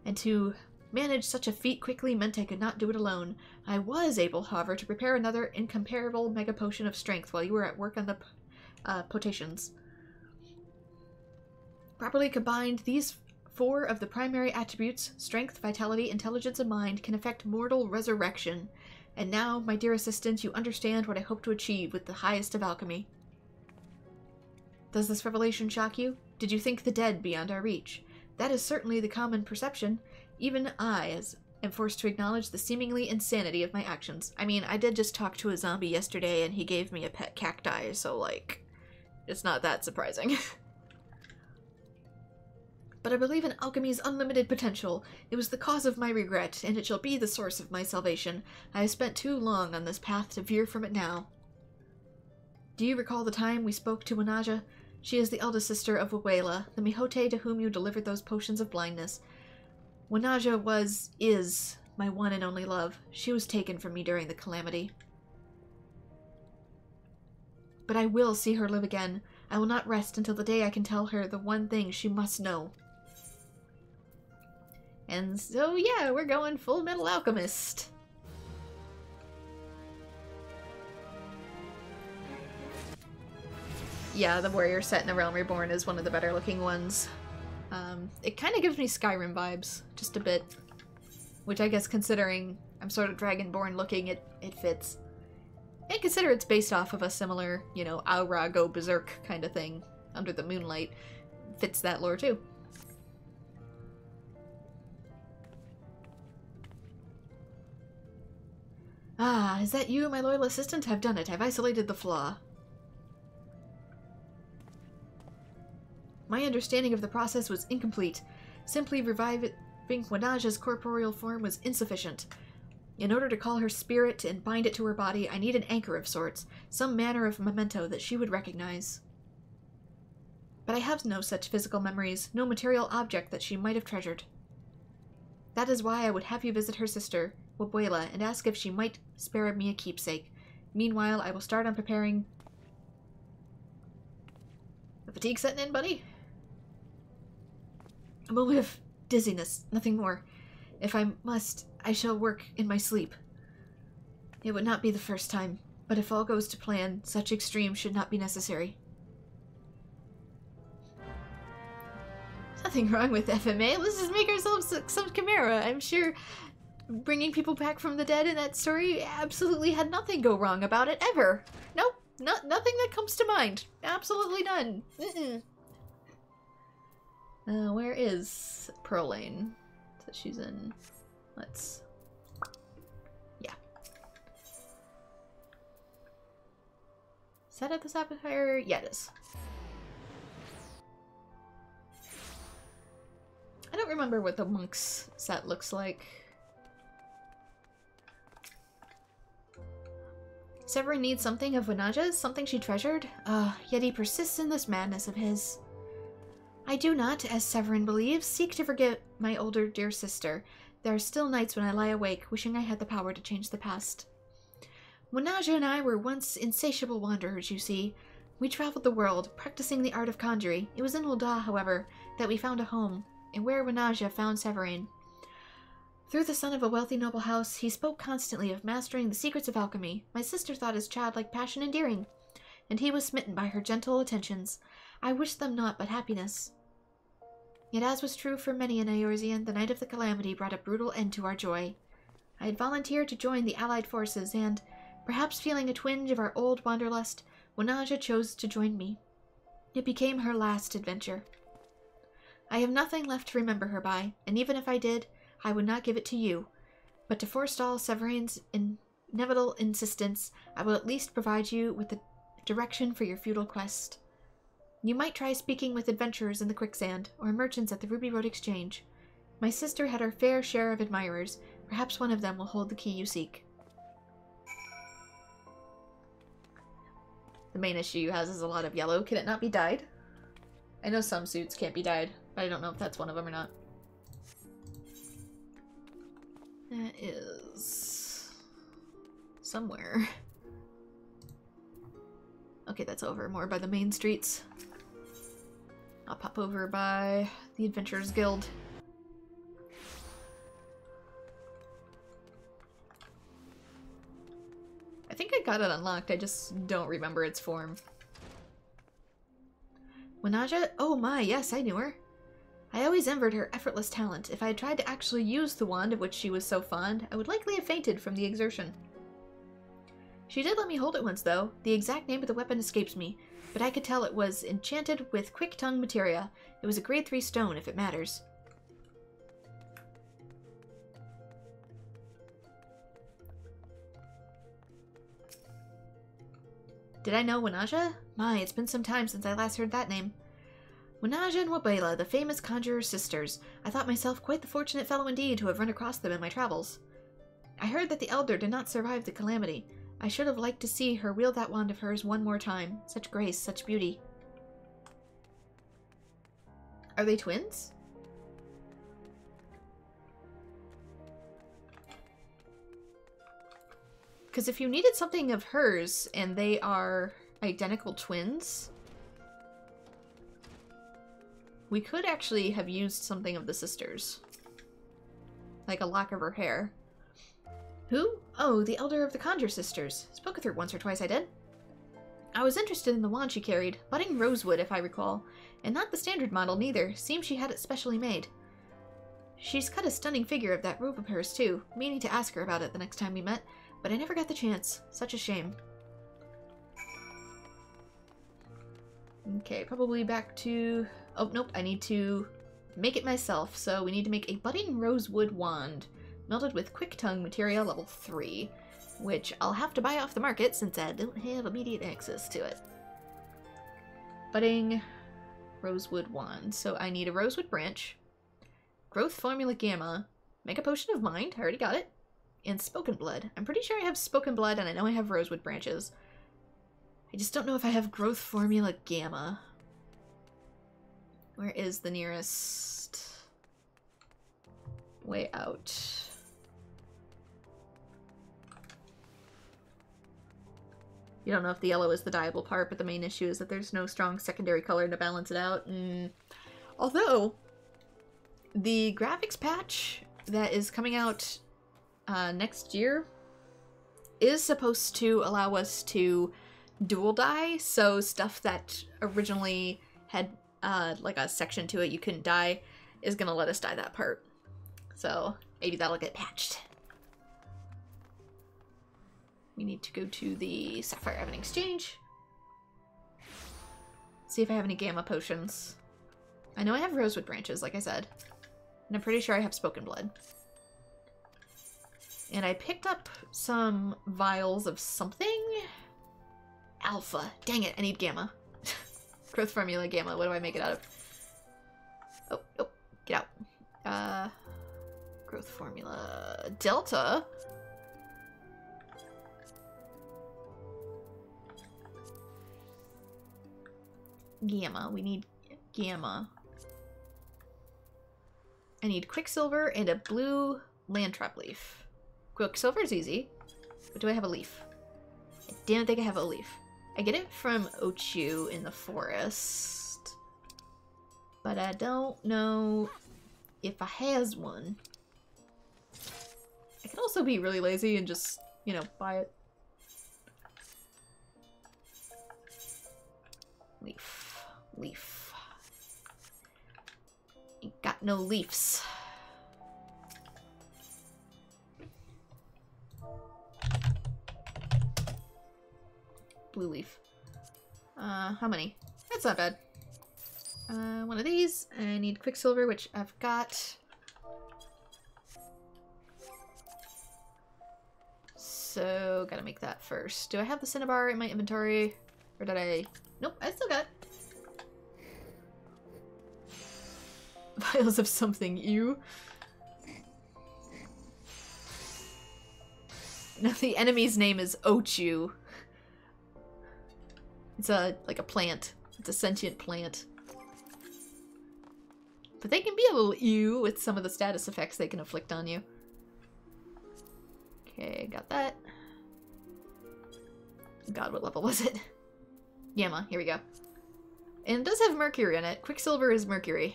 And to manage such a feat quickly meant I could not do it alone. I was able, however, to prepare another incomparable mega potion of strength while you were at work on the potations. Properly combined, these 4 of the primary attributes, strength, vitality, intelligence, and mind, can effect mortal resurrection. And now, my dear assistant, you understand what I hope to achieve with the highest of alchemy. Does this revelation shock you? Did you think the dead beyond our reach? That is certainly the common perception. Even I am forced to acknowledge the seemingly insanity of my actions. I mean, I did just talk to a zombie yesterday and he gave me a pet cacti, so like, it's not that surprising. But I believe in alchemy's unlimited potential. It was the cause of my regret, and it shall be the source of my salvation. I have spent too long on this path to veer from it now. Do you recall the time we spoke to Wanaja? She is the eldest sister of Wawela, the Mihote to whom you delivered those potions of blindness. Wanaja is my one and only love. She was taken from me during the calamity. But I will see her live again. I will not rest until the day I can tell her the one thing she must know. And so, yeah, we're going Full Metal Alchemist. Yeah, the warrior set in the Realm Reborn is one of the better looking ones. It kind of gives me Skyrim vibes, just a bit. Which I guess considering I'm sort of Dragonborn looking, it fits. And consider it's based off of a similar, you know, Aura go berserk kind of thing under the moonlight. fits that lore too. Ah, is that you, my loyal assistant? I've done it. I've isolated the flaw. My understanding of the process was incomplete. Simply reviving Wanaja's corporeal form was insufficient. In order to call her spirit and bind it to her body, I need an anchor of sorts, some manner of memento that she would recognize. But I have no such physical memories, no material object that she might have treasured. That is why I would have you visit her sister, Wabuela, and ask if she might spare me a keepsake. Meanwhile, I will start on preparing... The fatigue setting in, buddy? A moment of dizziness, nothing more. If I must, I shall work in my sleep. It would not be the first time, but if all goes to plan, such extremes should not be necessary. Nothing wrong with FMA. Let's just make ourselves some chimera. I'm sure bringing people back from the dead in that story absolutely had nothing go wrong about it, ever. Nope, nothing that comes to mind. Absolutely none. Where is Pearl Lane? That she's in. Let's... Yeah. Is that at the Sapphire? Yeah, it is. I don't remember what the monk's set looks like. Severin needs something of Wanaja's, something she treasured. Yeti persists in this madness of his. I do not, as Severin believes, seek to forget my older dear sister. There are still nights when I lie awake, wishing I had the power to change the past. Wanaja and I were once insatiable wanderers, you see. We traveled the world, practicing the art of conjuring. It was in Ul'dah, however, that we found a home, and where Wanaja found Severin. Through the son of a wealthy noble house, he spoke constantly of mastering the secrets of alchemy. My sister thought his childlike passion endearing, and he was smitten by her gentle attentions. I wished them naught but happiness. Yet as was true for many an Eorzean, the night of the calamity brought a brutal end to our joy. I had volunteered to join the allied forces, and, perhaps feeling a twinge of our old wanderlust, Wanaja chose to join me. It became her last adventure. I have nothing left to remember her by, and even if I did, I would not give it to you. But to forestall Severin's inevitable insistence, I will at least provide you with the direction for your futile quest. You might try speaking with adventurers in the quicksand, or merchants at the Ruby Road Exchange. My sister had her fair share of admirers. Perhaps one of them will hold the key you seek. The main issue has a lot of yellow. Can it not be dyed? I know some suits can't be dyed, but I don't know if that's one of them or not. That is... somewhere. Okay, that's over. More by the main streets. I'll pop over by the Adventurers Guild. I think I got it unlocked, I just don't remember its form. Wanaja? Oh my, yes, I knew her. I always envied her effortless talent. If I had tried to actually use the wand of which she was so fond, I would likely have fainted from the exertion. She did let me hold it once, though. The exact name of the weapon escapes me, but I could tell it was enchanted with quick-tongue materia. It was a grade 3 stone, if it matters. Did I know Wanaja? My, it's been some time since I last heard that name. Wanaja and Wabela, the famous conjurer sisters. I thought myself quite the fortunate fellow indeed to have run across them in my travels. I heard that the elder did not survive the calamity. I should have liked to see her wield that wand of hers one more time. Such grace, such beauty. Are they twins? Because if you needed something of hers and they are identical twins, we could actually have used something of the sisters. Like a lock of her hair. Who? Oh, the elder of the Conjure Sisters. Spoke with her once or twice, I did. I was interested in the wand she carried, budding rosewood if I recall, and not the standard model neither. Seems she had it specially made. She's cut a stunning figure of that robe of hers too, meaning to ask her about it the next time we met, but I never got the chance. Such a shame. Okay, probably back to Oh, nope, I need to make it myself. So we need to make a budding rosewood wand, melted with quick tongue material level 3, which I'll have to buy off the market since I don't have immediate access to it. Budding rosewood wand. So I need a rosewood branch, growth formula gamma, make a potion of mind, I already got it, and spoken blood. I'm pretty sure I have spoken blood and I know I have rosewood branches. I just don't know if I have growth formula gamma. Where is the nearest way out? You don't know if the yellow is the dyeable part, but the main issue is that there's no strong secondary color to balance it out. Although, the graphics patch that is coming out next year is supposed to allow us to dual dye, so stuff that originally had like a section to it you couldn't dye is gonna let us dye that part. So maybe that'll get patched. We need to go to the Sapphire Heaven Exchange. See if I have any gamma potions. I know I have rosewood branches, like I said. And I'm pretty sure I have spoken blood. And I picked up some vials of something. Alpha. Dang it, I need gamma. Growth formula gamma. What do I make it out of? Oh, oh, get out. Growth formula delta. Gamma. We need gamma. I need quicksilver and a blue land trap leaf. Quicksilver is easy, but do I have a leaf? I didn't think I have a leaf. I get it from Ochu in the forest, but I don't know if I has one. I could also be really lazy and just, you know, buy it. Leaf. Leaf. Ain't got no leaves. Blue leaf. How many? That's not bad. One of these. I need quicksilver, which I've got. So, gotta make that first. Do I have the cinnabar in my inventory? Or did I... Nope, I still got vials of something, ew. Now the enemy's name is Ochu. It's like a plant. It's a sentient plant. But they can be a little ew with some of the status effects they can inflict on you. Okay, got that. God, what level was it? Gamma, here we go. And it does have mercury in it. Quicksilver is mercury.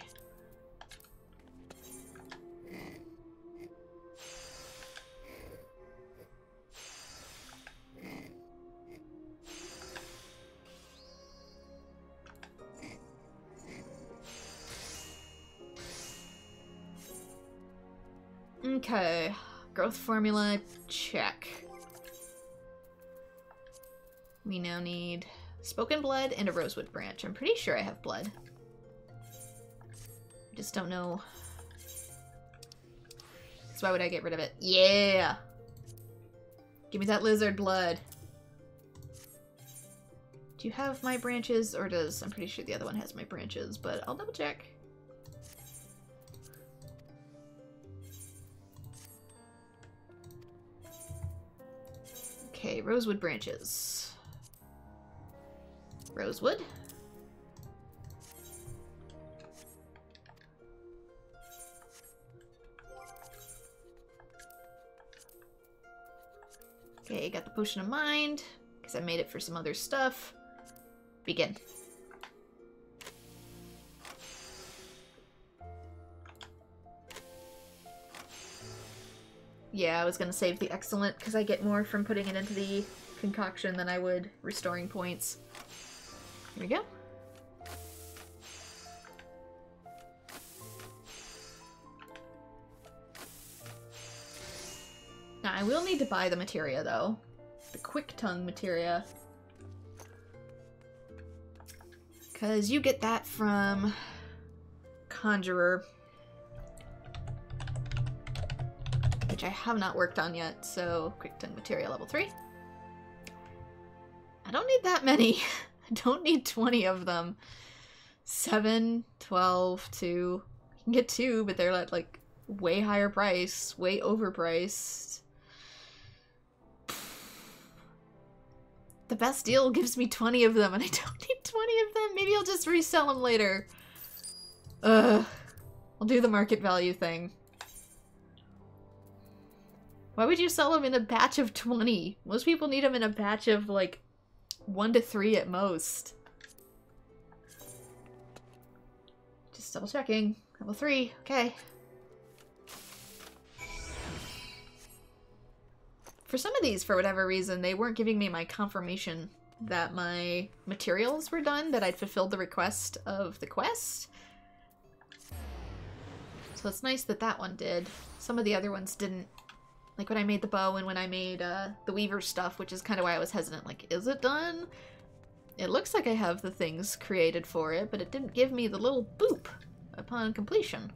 Okay, growth formula, check. We now need spoken blood and a rosewood branch. I'm pretty sure I have blood. I just don't know. So why would I get rid of it? Yeah! Give me that lizard blood. Do you have my branches, or does... I'm pretty sure the other one has my branches, but I'll double check. Okay, rosewood branches. Rosewood. Okay, got the potion of mind, because I made it for some other stuff. Begin. Yeah, I was gonna save the excellent, because I get more from putting it into the concoction than I would restoring points. Here we go. Now, I will need to buy the materia, though. The quick tongue materia. Because you get that from Conjurer, which I have not worked on yet, so quick tongue material level 3. I don't need that many. I don't need 20 of them. 7, 12, 2. You can get 2, but they're at like way higher price, way overpriced. The best deal gives me 20 of them, and I don't need 20 of them. Maybe I'll just resell them later. I'll do the market value thing. Why would you sell them in a batch of 20? Most people need them in a batch of like 1 to 3 at most. Just double checking. Level 3, okay. For some of these, for whatever reason, they weren't giving me my confirmation that my materials were done, that I'd fulfilled the request of the quest. So it's nice that that one did. Some of the other ones didn't. Like when I made the bow and when I made the weaver stuff, which is kind of why I was hesitant. Like, is it done? It looks like I have the things created for it, but it didn't give me the little boop upon completion.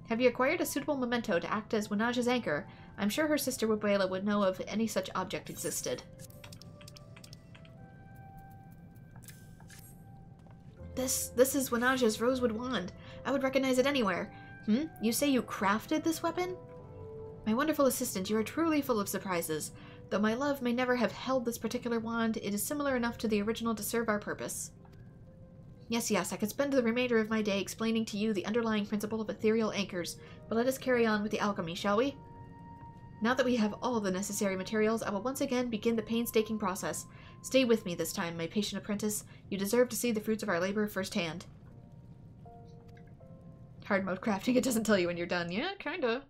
Have you acquired a suitable memento to act as Winaja's anchor? I'm sure her sister Wabuela would know if any such object existed. This is Winaja's rosewood wand. I would recognize it anywhere. You say you crafted this weapon? My wonderful assistant, you are truly full of surprises. Though my love may never have held this particular wand, it is similar enough to the original to serve our purpose. Yes, I could spend the remainder of my day explaining to you the underlying principle of ethereal anchors, but let us carry on with the alchemy, shall we? Now that we have all the necessary materials, I will once again begin the painstaking process. Stay with me this time, my patient apprentice. You deserve to see the fruits of our labor firsthand. Hard mode crafting, it doesn't tell you when you're done. Yeah, kinda.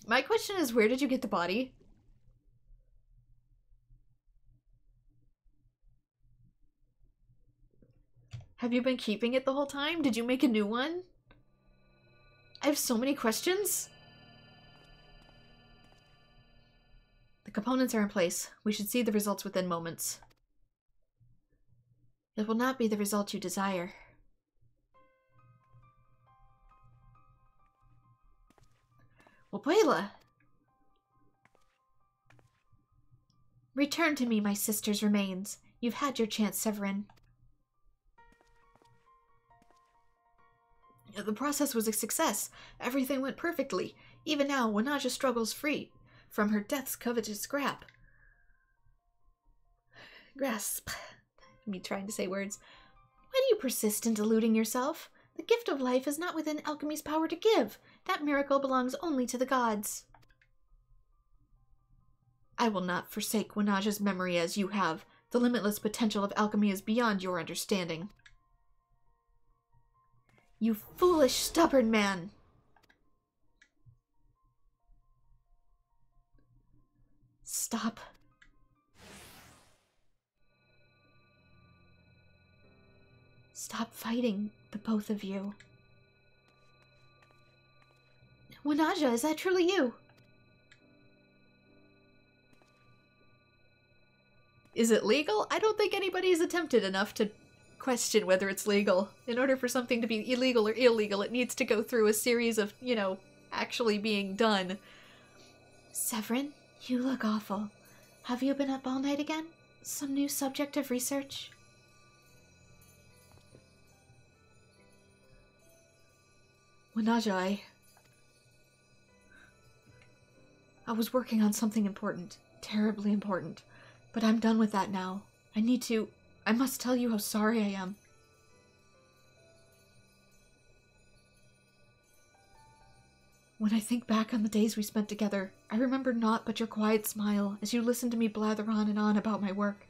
My question is, where did you get the body? Have you been keeping it the whole time? Did you make a new one? I have so many questions. The components are in place. We should see the results within moments. It will not be the result you desire. Wabuela! Return to me, my sister's remains. You've had your chance, Severin. The process was a success. Everything went perfectly. Even now, Winaja struggles free from her death's coveted scrap. Grasp. Me trying to say words. Why do you persist in deluding yourself? The gift of life is not within alchemy's power to give. That miracle belongs only to the gods. I will not forsake Winaja's memory as you have. The limitless potential of alchemy is beyond your understanding. You foolish, stubborn man! Stop. Stop fighting, the both of you. Winaja, is that truly you? Is it legal? I don't think anybody's attempted enough to question whether it's legal. In order for something to be illegal or illegal, it needs to go through a series of, you know, actually being done. Severin, you look awful. Have you been up all night again? Some new subject of research? Winaja, I was working on something important. Terribly important. But I'm done with that now. I must tell you how sorry I am. When I think back on the days we spent together, I remember naught but your quiet smile as you listened to me blather on and on about my work.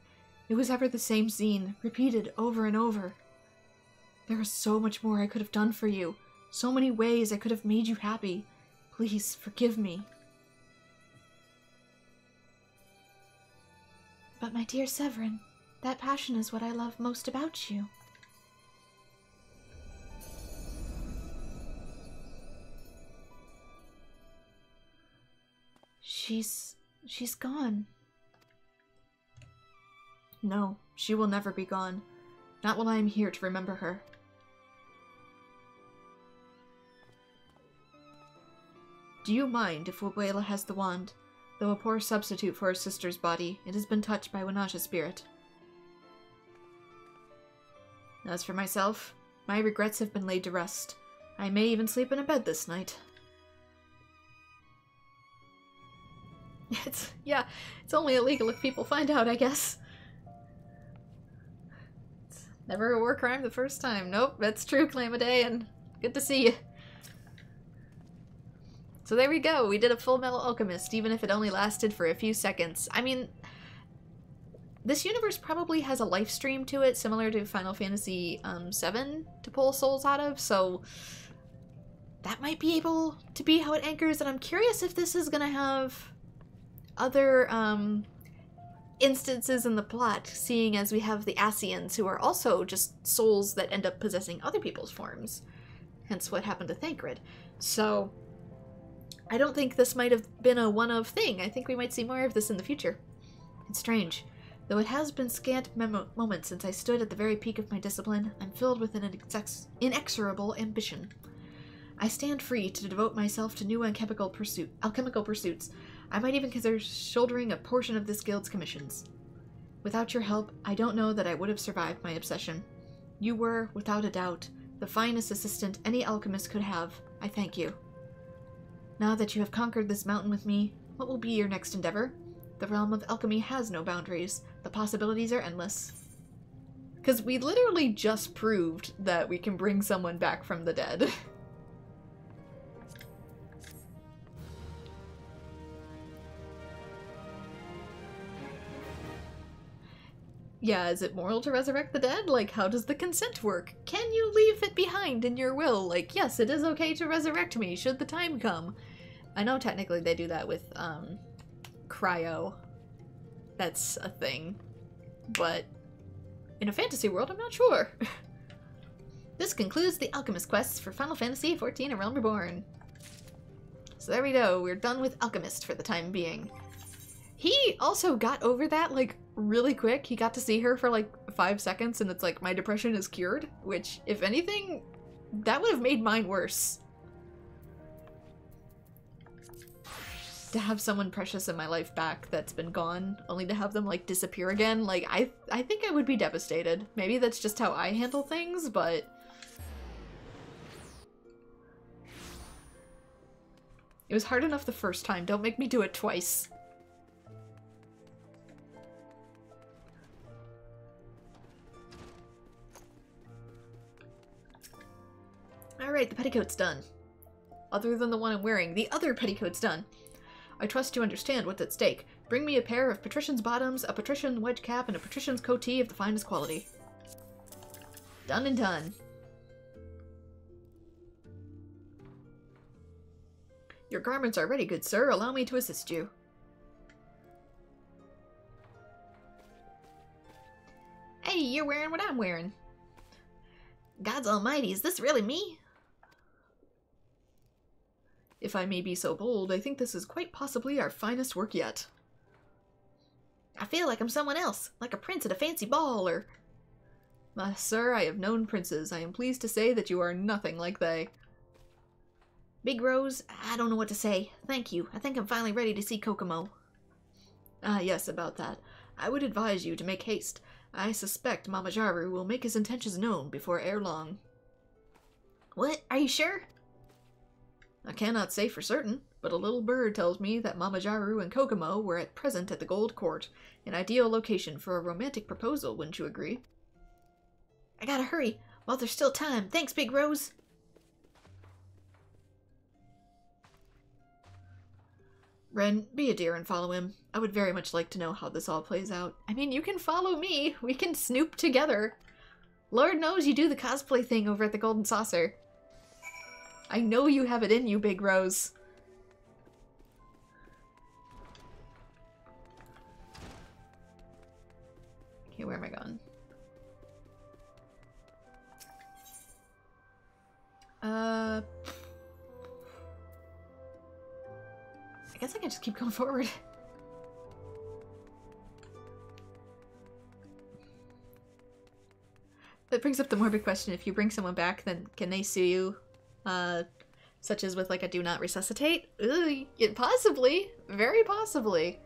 It was ever the same scene, repeated over and over. There is so much more I could have done for you, so many ways I could have made you happy. Please, forgive me. But my dear Severin, that passion is what I love most about you. She's gone. No, she will never be gone. Not while I am here to remember her. Do you mind if Abuela has the wand? Though a poor substitute for her sister's body, it has been touched by Wanaja's spirit. As for myself, my regrets have been laid to rest. I may even sleep in a bed this night. It's only illegal if people find out, I guess. It's never a war crime the first time. Nope, that's true, Clamaday, and good to see you. So there we go, we did a Full Metal Alchemist, even if it only lasted for a few seconds. I mean, this universe probably has a life stream to it, similar to Final Fantasy XIV to pull souls out of, so that might be able to be how it anchors, and I'm curious if this is gonna have other instances in the plot, seeing as we have the Asians, who are also just souls that end up possessing other people's forms. Hence what happened to Thancred. So I don't think this might have been a one-of thing. I think we might see more of this in the future. It's strange. Though it has been scant moments since I stood at the very peak of my discipline, I'm filled with an inexorable ambition. I stand free to devote myself to new alchemical pursuits. I might even consider shouldering a portion of this guild's commissions. Without your help, I don't know that I would have survived my obsession. You were, without a doubt, the finest assistant any alchemist could have. I thank you. Now that you have conquered this mountain with me, what will be your next endeavor? The realm of alchemy has no boundaries. The possibilities are endless. Because we literally just proved that we can bring someone back from the dead. Yeah, is it moral to resurrect the dead? Like, how does the consent work? Can you leave it behind in your will? Like, yes, it is okay to resurrect me, should the time come. I know technically they do that with, cryo. That's a thing. But in a fantasy world, I'm not sure. This concludes the Alchemist quests for Final Fantasy XIV: A Realm Reborn. So there we go, we're done with Alchemist for the time being. He also got over that, like, really quick. He got to see her for, like, 5 seconds, and it's like, my depression is cured, which, if anything, that would have made mine worse. To have someone precious in my life back that's been gone, only to have them, like, disappear again, like, I think I would be devastated. Maybe that's just how I handle things, but it was hard enough the first time. Don't make me do it twice. Alright, the petticoat's done. Other than the one I'm wearing, the other petticoat's done. I trust you understand what's at stake. Bring me a pair of patrician's bottoms, a patrician wedge cap, and a patrician's coatee of the finest quality. Done and done. Your garments are ready, good sir. Allow me to assist you. Hey, you're wearing what I'm wearing. Gods almighty, is this really me? If I may be so bold, I think this is quite possibly our finest work yet. I feel like I'm someone else, like a prince at a fancy ball, or... Sir, I have known princes. I am pleased to say that you are nothing like they. Big Rose, I don't know what to say. Thank you. I think I'm finally ready to see Kokomo. Ah, yes, about that. I would advise you to make haste. I suspect Mamajaru will make his intentions known before ere long. What? Are you sure? I cannot say for certain, but a little bird tells me that Mamajaru and Kokomo were at present at the Gold Court, an ideal location for a romantic proposal, wouldn't you agree? I gotta hurry, while there's still time. Thanks, Big Rose! Ren, be a dear and follow him. I would very much like to know how this all plays out. I mean, you can follow me. We can snoop together. Lord knows you do the cosplay thing over at the Golden Saucer. I know you have it in you, Big Rose. Okay, where am I going? I guess I can just keep going forward. That brings up the morbid question, if you bring someone back, then can they sue you? Such as with, like, a do not resuscitate? Ugh, possibly. Very possibly.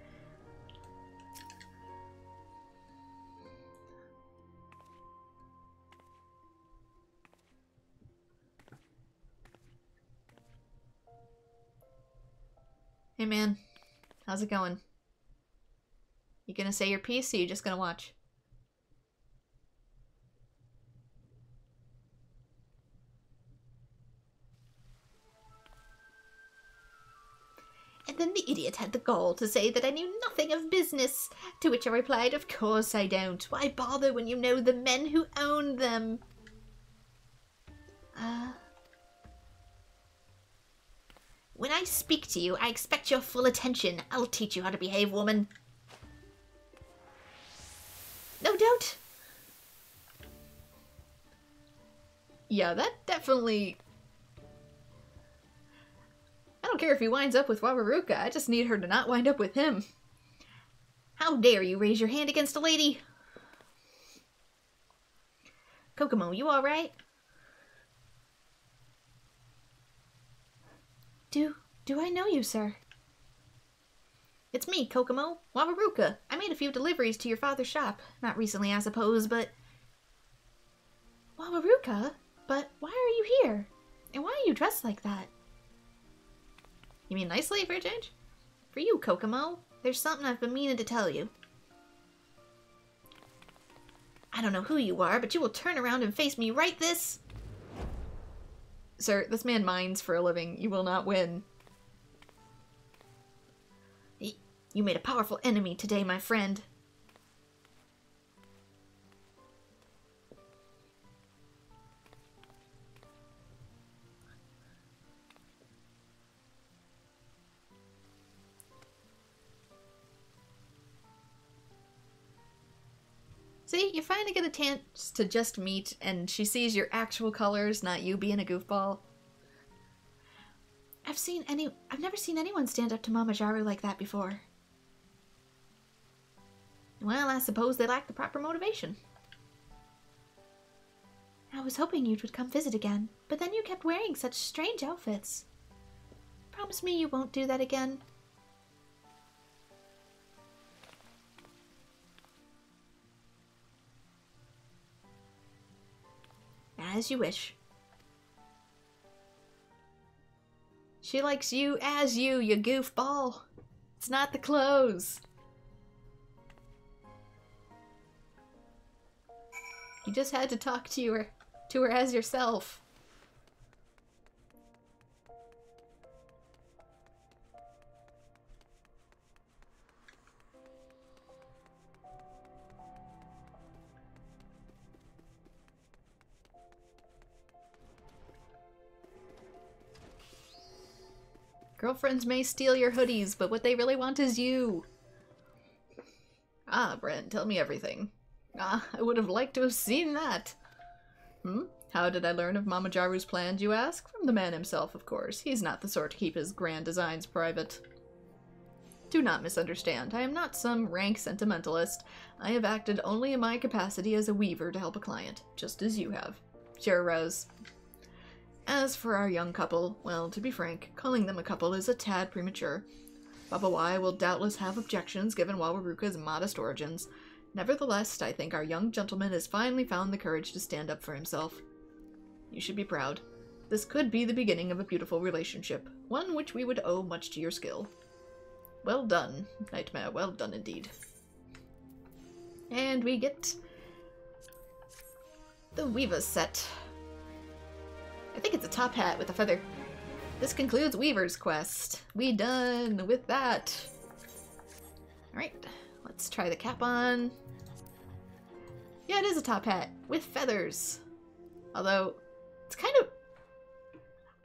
Hey man, how's it going? You gonna say your piece, or you just gonna watch? And then the idiot had the gall to say that I knew nothing of business, to which I replied, of course I don't. Why bother when you know the men who own them? When I speak to you, I expect your full attention. I'll teach you how to behave, woman. No, don't! Yeah, that definitely... I don't care if he winds up with Wawaruka, I just need her to not wind up with him. How dare you raise your hand against a lady? Kokomo, you alright? Do I know you, sir? It's me, Kokomo, Wawaruka. I made a few deliveries to your father's shop. Not recently, I suppose, but... Wawaruka? But why are you here? And why are you dressed like that? You mean nicely for a change? For you, Kokomo, there's something I've been meaning to tell you. I don't know who you are, but you will turn around and face me right this... Sir, this man mines for a living. You will not win. You made a powerful enemy today, my friend. See, you finally get a chance to just meet, and she sees your actual colors, not you being a goofball. I've never seen anyone stand up to Mama Jaru like that before. Well, I suppose they lack the proper motivation. I was hoping you would come visit again, but then you kept wearing such strange outfits. Promise me you won't do that again. As you wish. She likes you as you goofball. It's not the clothes. You just had to talk to her as yourself. Girlfriends may steal your hoodies, but what they really want is you. Ah, Brent, tell me everything. Ah, I would have liked to have seen that. How did I learn of Mama Jaru's plans, you ask? From the man himself, of course. He's not the sort to keep his grand designs private. Do not misunderstand. I am not some rank sentimentalist. I have acted only in my capacity as a weaver to help a client, just as you have. Sure, Rose. As for our young couple, well, to be frank, calling them a couple is a tad premature. Baba Y will doubtless have objections given Wawaruka's modest origins. Nevertheless, I think our young gentleman has finally found the courage to stand up for himself. You should be proud. This could be the beginning of a beautiful relationship, one which we would owe much to your skill. Well done, Nightmare, well done indeed. And we get the Weaver's set. I think it's a top hat with a feather. This concludes Weaver's quest. We done with that. Alright, let's try the cap on. Yeah, it is a top hat with feathers. Although, it's kind of...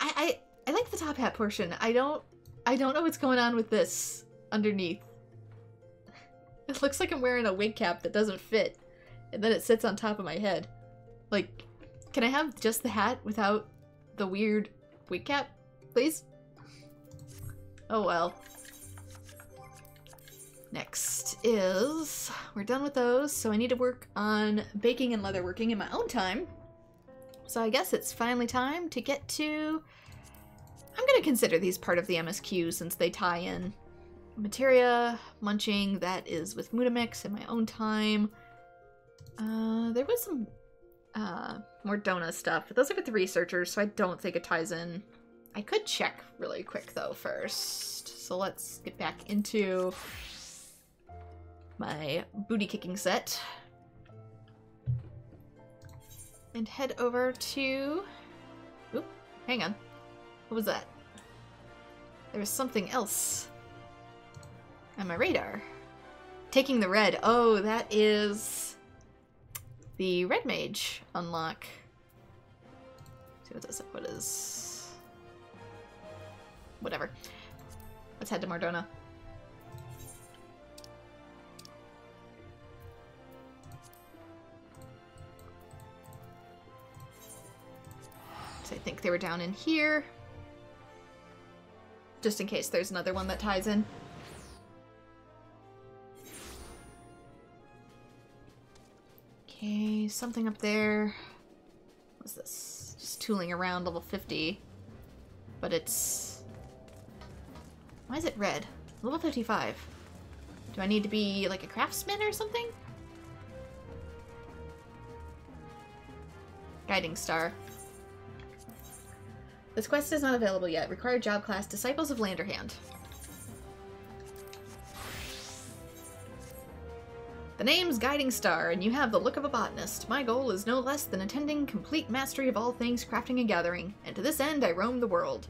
I like the top hat portion. I don't know what's going on with this underneath. It looks like I'm wearing a wig cap that doesn't fit, and then it sits on top of my head. Like, can I have just the hat without the weird wig cap, please? Oh well. Next is, we're done with those, so I need to work on baking and leatherworking in my own time. So I guess it's finally time to get to, I'm going to consider these part of the MSQ since they tie in. Materia, munching, that is with Mudamix in my own time. There was some more Dona stuff, but those are with the researchers, so I don't think it ties in. I could check really quick though first. So let's get back into my booty kicking set and head over to, oop, hang on, what was that? There was something else on my radar. Taking the red, oh, that is the red mage unlock. Let's see what this, what is, whatever. Let's head to Mardona. So I think they were down in here. Just in case there's another one that ties in. Okay, something up there. What's this? Just tooling around level 50. But it's... Why is it red? Level 55. Do I need to be like a craftsman or something? Guiding Star. This quest is not available yet. Required job class, Disciples of Landerhand. The name's Guiding Star, and you have the look of a botanist. My goal is no less than attending complete mastery of all things crafting and gathering, and to this end I roam the world.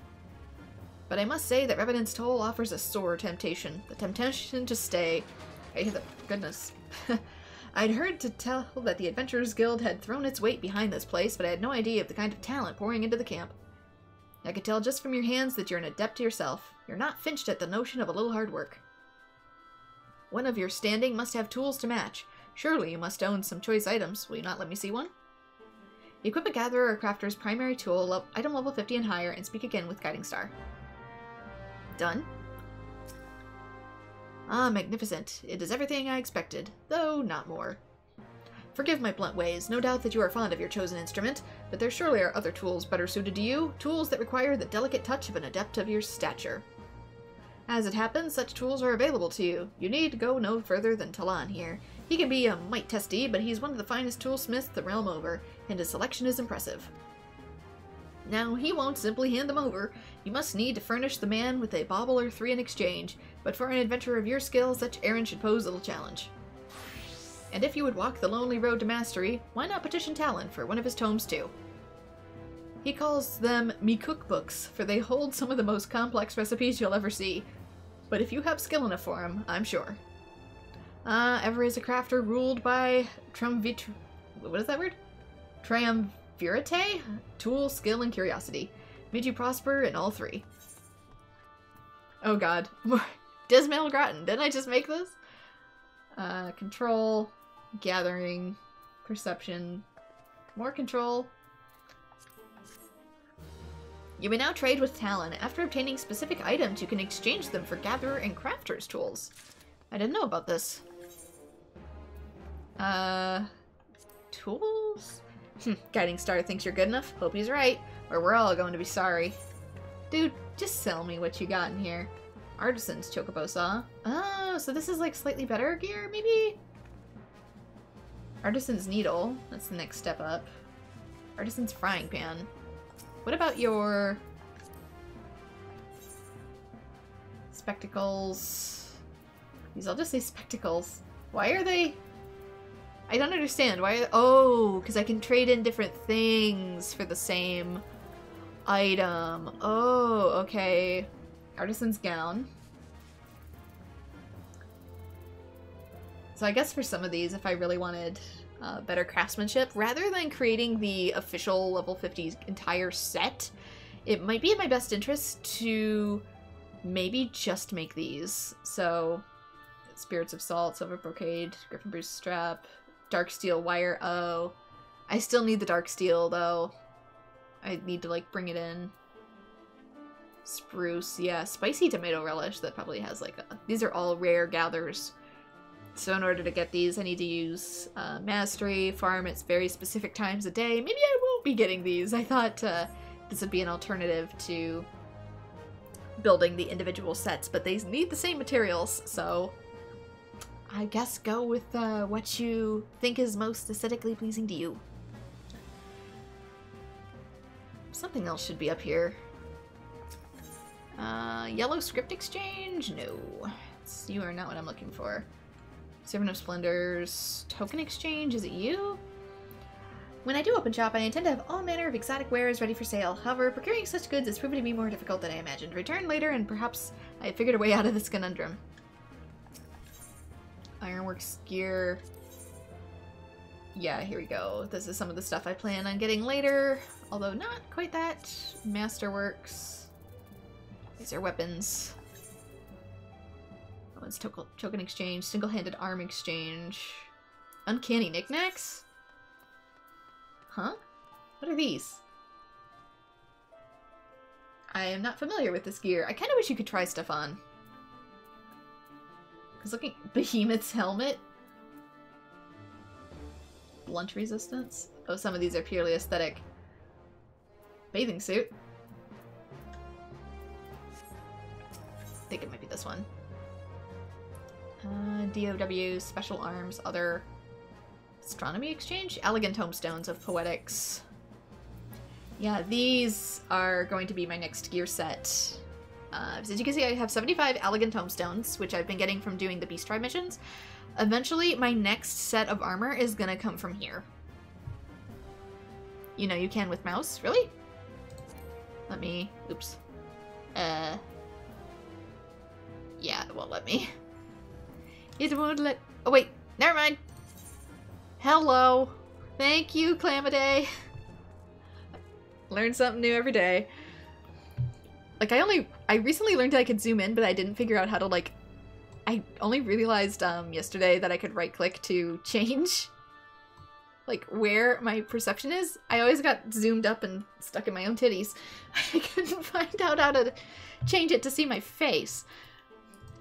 But I must say that Revenant's Toll offers a sore temptation. The temptation to stay. Goodness. I'd heard to tell that the Adventurers Guild had thrown its weight behind this place, but I had no idea of the kind of talent pouring into the camp. I could tell just from your hands that you're an adept yourself. You're not flinched at the notion of a little hard work. One of your standing must have tools to match. Surely you must own some choice items. Will you not let me see one? Equip a gatherer or crafter's primary tool, item level 50 and higher, and speak again with Guiding Star. Done. Ah, magnificent. It is everything I expected, though not more. Forgive my blunt ways. No doubt that you are fond of your chosen instrument, but there surely are other tools better suited to you, tools that require the delicate touch of an adept of your stature. As it happens, such tools are available to you. You need go no further than Talon here. He can be a mite testy, but he's one of the finest toolsmiths the realm over, and his selection is impressive. Now, he won't simply hand them over. You must need to furnish the man with a bauble or 3 in exchange, but for an adventurer of your skill, such errand should pose little challenge. And if you would walk the lonely road to mastery, why not petition Talon for one of his tomes too? He calls them me cookbooks, for they hold some of the most complex recipes you'll ever see. But if you have skill enough for him, I'm sure. Ever is a crafter ruled by what is that word? Triumvirate? Tool, skill, and curiosity. May you prosper in all 3. Oh god. Dismal Groton, didn't I just make this? Control, gathering, perception, more control. You may now trade with Talon. After obtaining specific items, you can exchange them for gatherer and crafter's tools. I didn't know about this. Tools? Guiding Star thinks you're good enough? Hope he's right, or we're all going to be sorry. Dude, just sell me what you got in here. Artisan's Chocobo Saw. Oh, so this is like slightly better gear, maybe? Artisan's Needle. That's the next step up. Artisan's Frying Pan. What about your spectacles? These, I'll just say spectacles. Why are they... I don't understand. Why are... Oh, because I can trade in different things for the same item. Oh, okay. Artisan's Gown. So I guess for some of these, if I really wanted better craftsmanship, rather than creating the official level 50 entire set, it might be in my best interest to maybe just make these. So, Spirits of Salt, Silver Brocade, Griffin Bruce Strap, Dark Steel Wire. Oh, I still need the Dark Steel though. I need to like bring it in. Spruce, yeah. Spicy tomato relish that probably has like a... These are all rare gathers. So in order to get these, I need to use Mastery, farm at very specific times a day. Maybe I won't be getting these. I thought this would be an alternative to building the individual sets, but they need the same materials, so I guess go with what you think is most aesthetically pleasing to you. Something else should be up here. Yellow script exchange? No. You are not what I'm looking for. Servant of Splendors. Token exchange? Is it you? When I do open shop, I intend to have all manner of exotic wares ready for sale. However, procuring such goods has proven to be more difficult than I imagined. Return later and perhaps I have figured a way out of this conundrum. Ironworks gear. Yeah, here we go. This is some of the stuff I plan on getting later, although not quite that. Masterworks. These are weapons. That one's token exchange, single-handed arm exchange. Uncanny knickknacks? Huh? What are these? I am not familiar with this gear. I kind of wish you could try stuff on. Because looking... Behemoth's helmet? Blunt resistance? Oh, some of these are purely aesthetic. Bathing suit? I think it might be this one. DOW, special arms, other... Astronomy exchange? Elegant tomestones of poetics. Yeah, these are going to be my next gear set. As you can see, I have 75 elegant tomestones, which I've been getting from doing the Beast Tribe missions. Eventually, my next set of armor is gonna come from here. You know you can with mouse. Really? Let me... Oops. Yeah, it won't let me. It won't let... Oh, wait. Never mind. Hello. Thank you, Clamiday. Learn something new every day. Like, I recently learned I could zoom in, but I didn't figure out how to, like... I only realized, yesterday that I could right-click to change, like, where my perception is. I always got zoomed up and stuck in my own titties. I couldn't find out how to change it to see my face.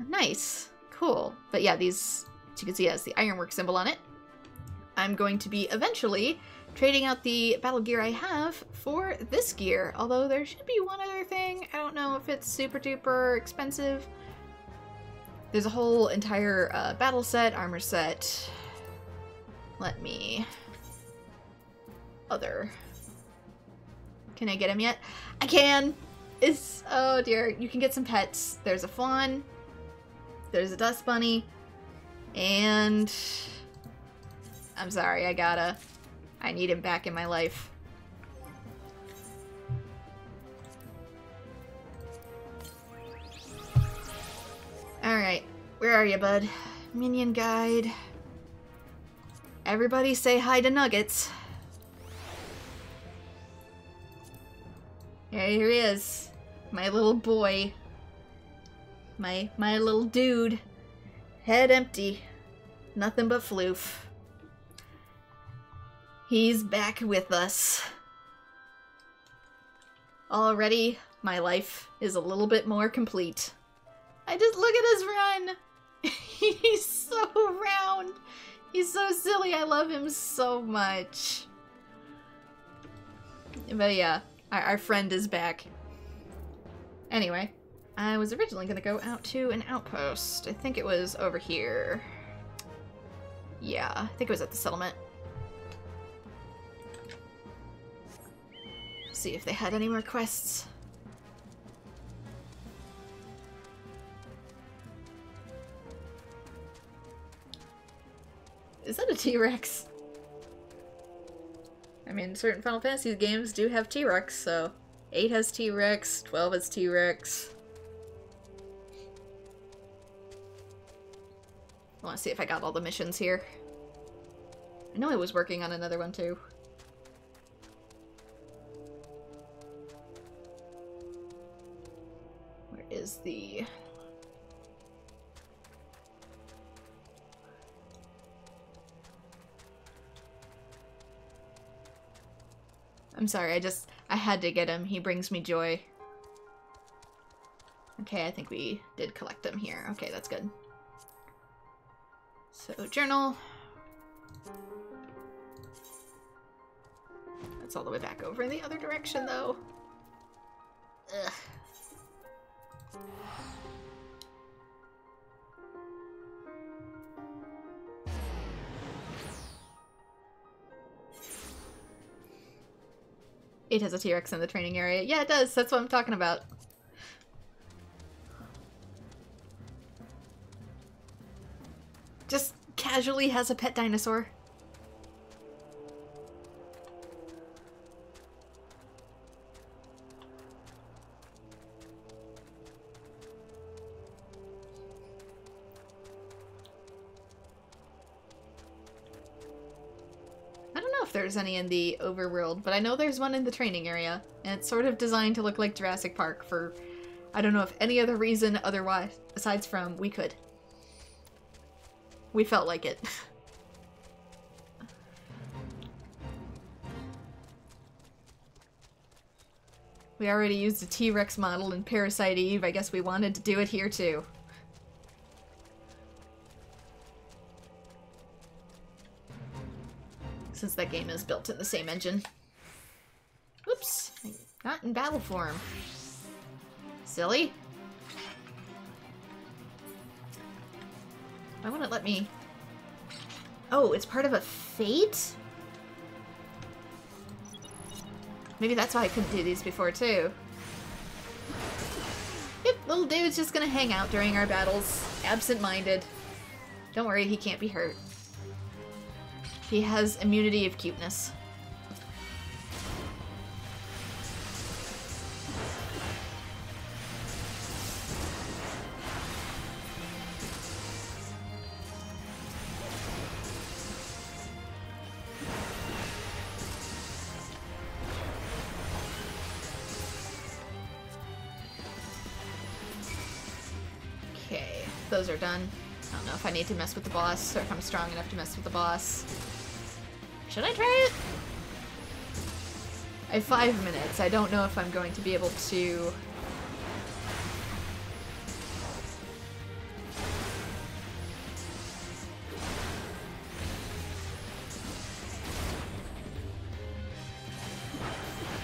Nice. Cool. But yeah, these, as you can see, has the ironwork symbol on it. I'm going to be eventually trading out the battle gear I have for this gear, although there should be one other thing. I don't know if it's super duper expensive. There's a whole entire battle set, armor set. Let me... Other. Can I get him yet? I can! It's... Oh dear. You can get some pets. There's a fawn. There's a dust bunny. And... I'm sorry, I need him back in my life. Alright, where are you, bud? Minion guide. Everybody say hi to Nuggets. Here he is. My little boy. My little dude. Head empty. Nothing but floof. He's back with us. Already, my life is a little bit more complete. I just look at his run. He's so round. He's so silly. I love him so much. But yeah, our friend is back. Anyway, I was originally going to go out to an outpost. I think it was over here. Yeah, I think it was at the settlement. See if they had any more quests. Is that a T-Rex? I mean, certain Final Fantasy games do have T-Rex, so 8 has T-Rex, 12 has T-Rex. I want to see if I got all the missions here. I know I was working on another one too. Where is the... I'm sorry, I had to get him. He brings me joy. Okay, I think we did collect them here. Okay, that's good. So, journal. That's all the way back over in the other direction, though. Ugh. It has a T-Rex in the training area. Yeah, it does. That's what I'm talking about. Just casually has a pet dinosaur. I don't know if there's any in the overworld, but I know there's one in the training area, and it's sort of designed to look like Jurassic Park for I don't know if any other reason otherwise, aside from we could. We felt like it. We already used a T-Rex model in Parasite Eve. I guess we wanted to do it here too. Since that game is built in the same engine. Oops. Not in battle form. Silly. Why wouldn't it let me... Oh, it's part of a fate? Maybe that's why I couldn't do these before, too. Yep, little dude's just gonna hang out during our battles, absent-minded. Don't worry, he can't be hurt. He has immunity of cuteness. Those are done. I don't know if I need to mess with the boss or if I'm strong enough to mess with the boss. Should I try it? I have 5 minutes. I don't know if I'm going to be able to...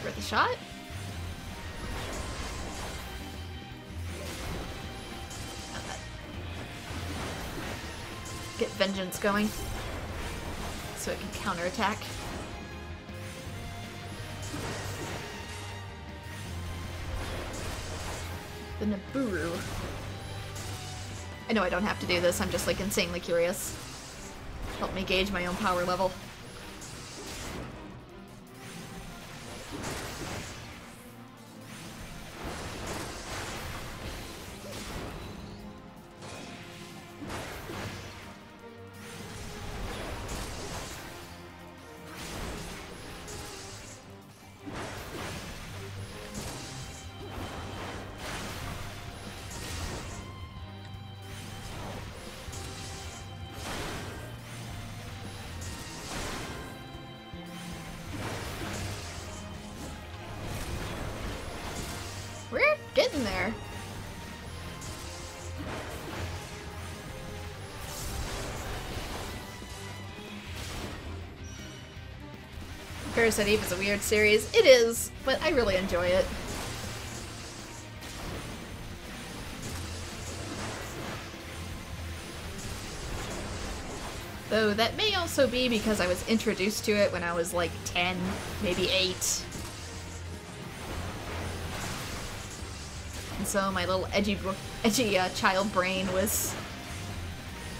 Worth a shot? Get vengeance going so it can counterattack. The Nibiru. I know I don't have to do this, I'm just like insanely curious. Help me gauge my own power level. We're getting there. Parasite Eve is a weird series. It is, but I really enjoy it. Though that may also be because I was introduced to it when I was like 10, maybe 8. And so my little edgy child brain was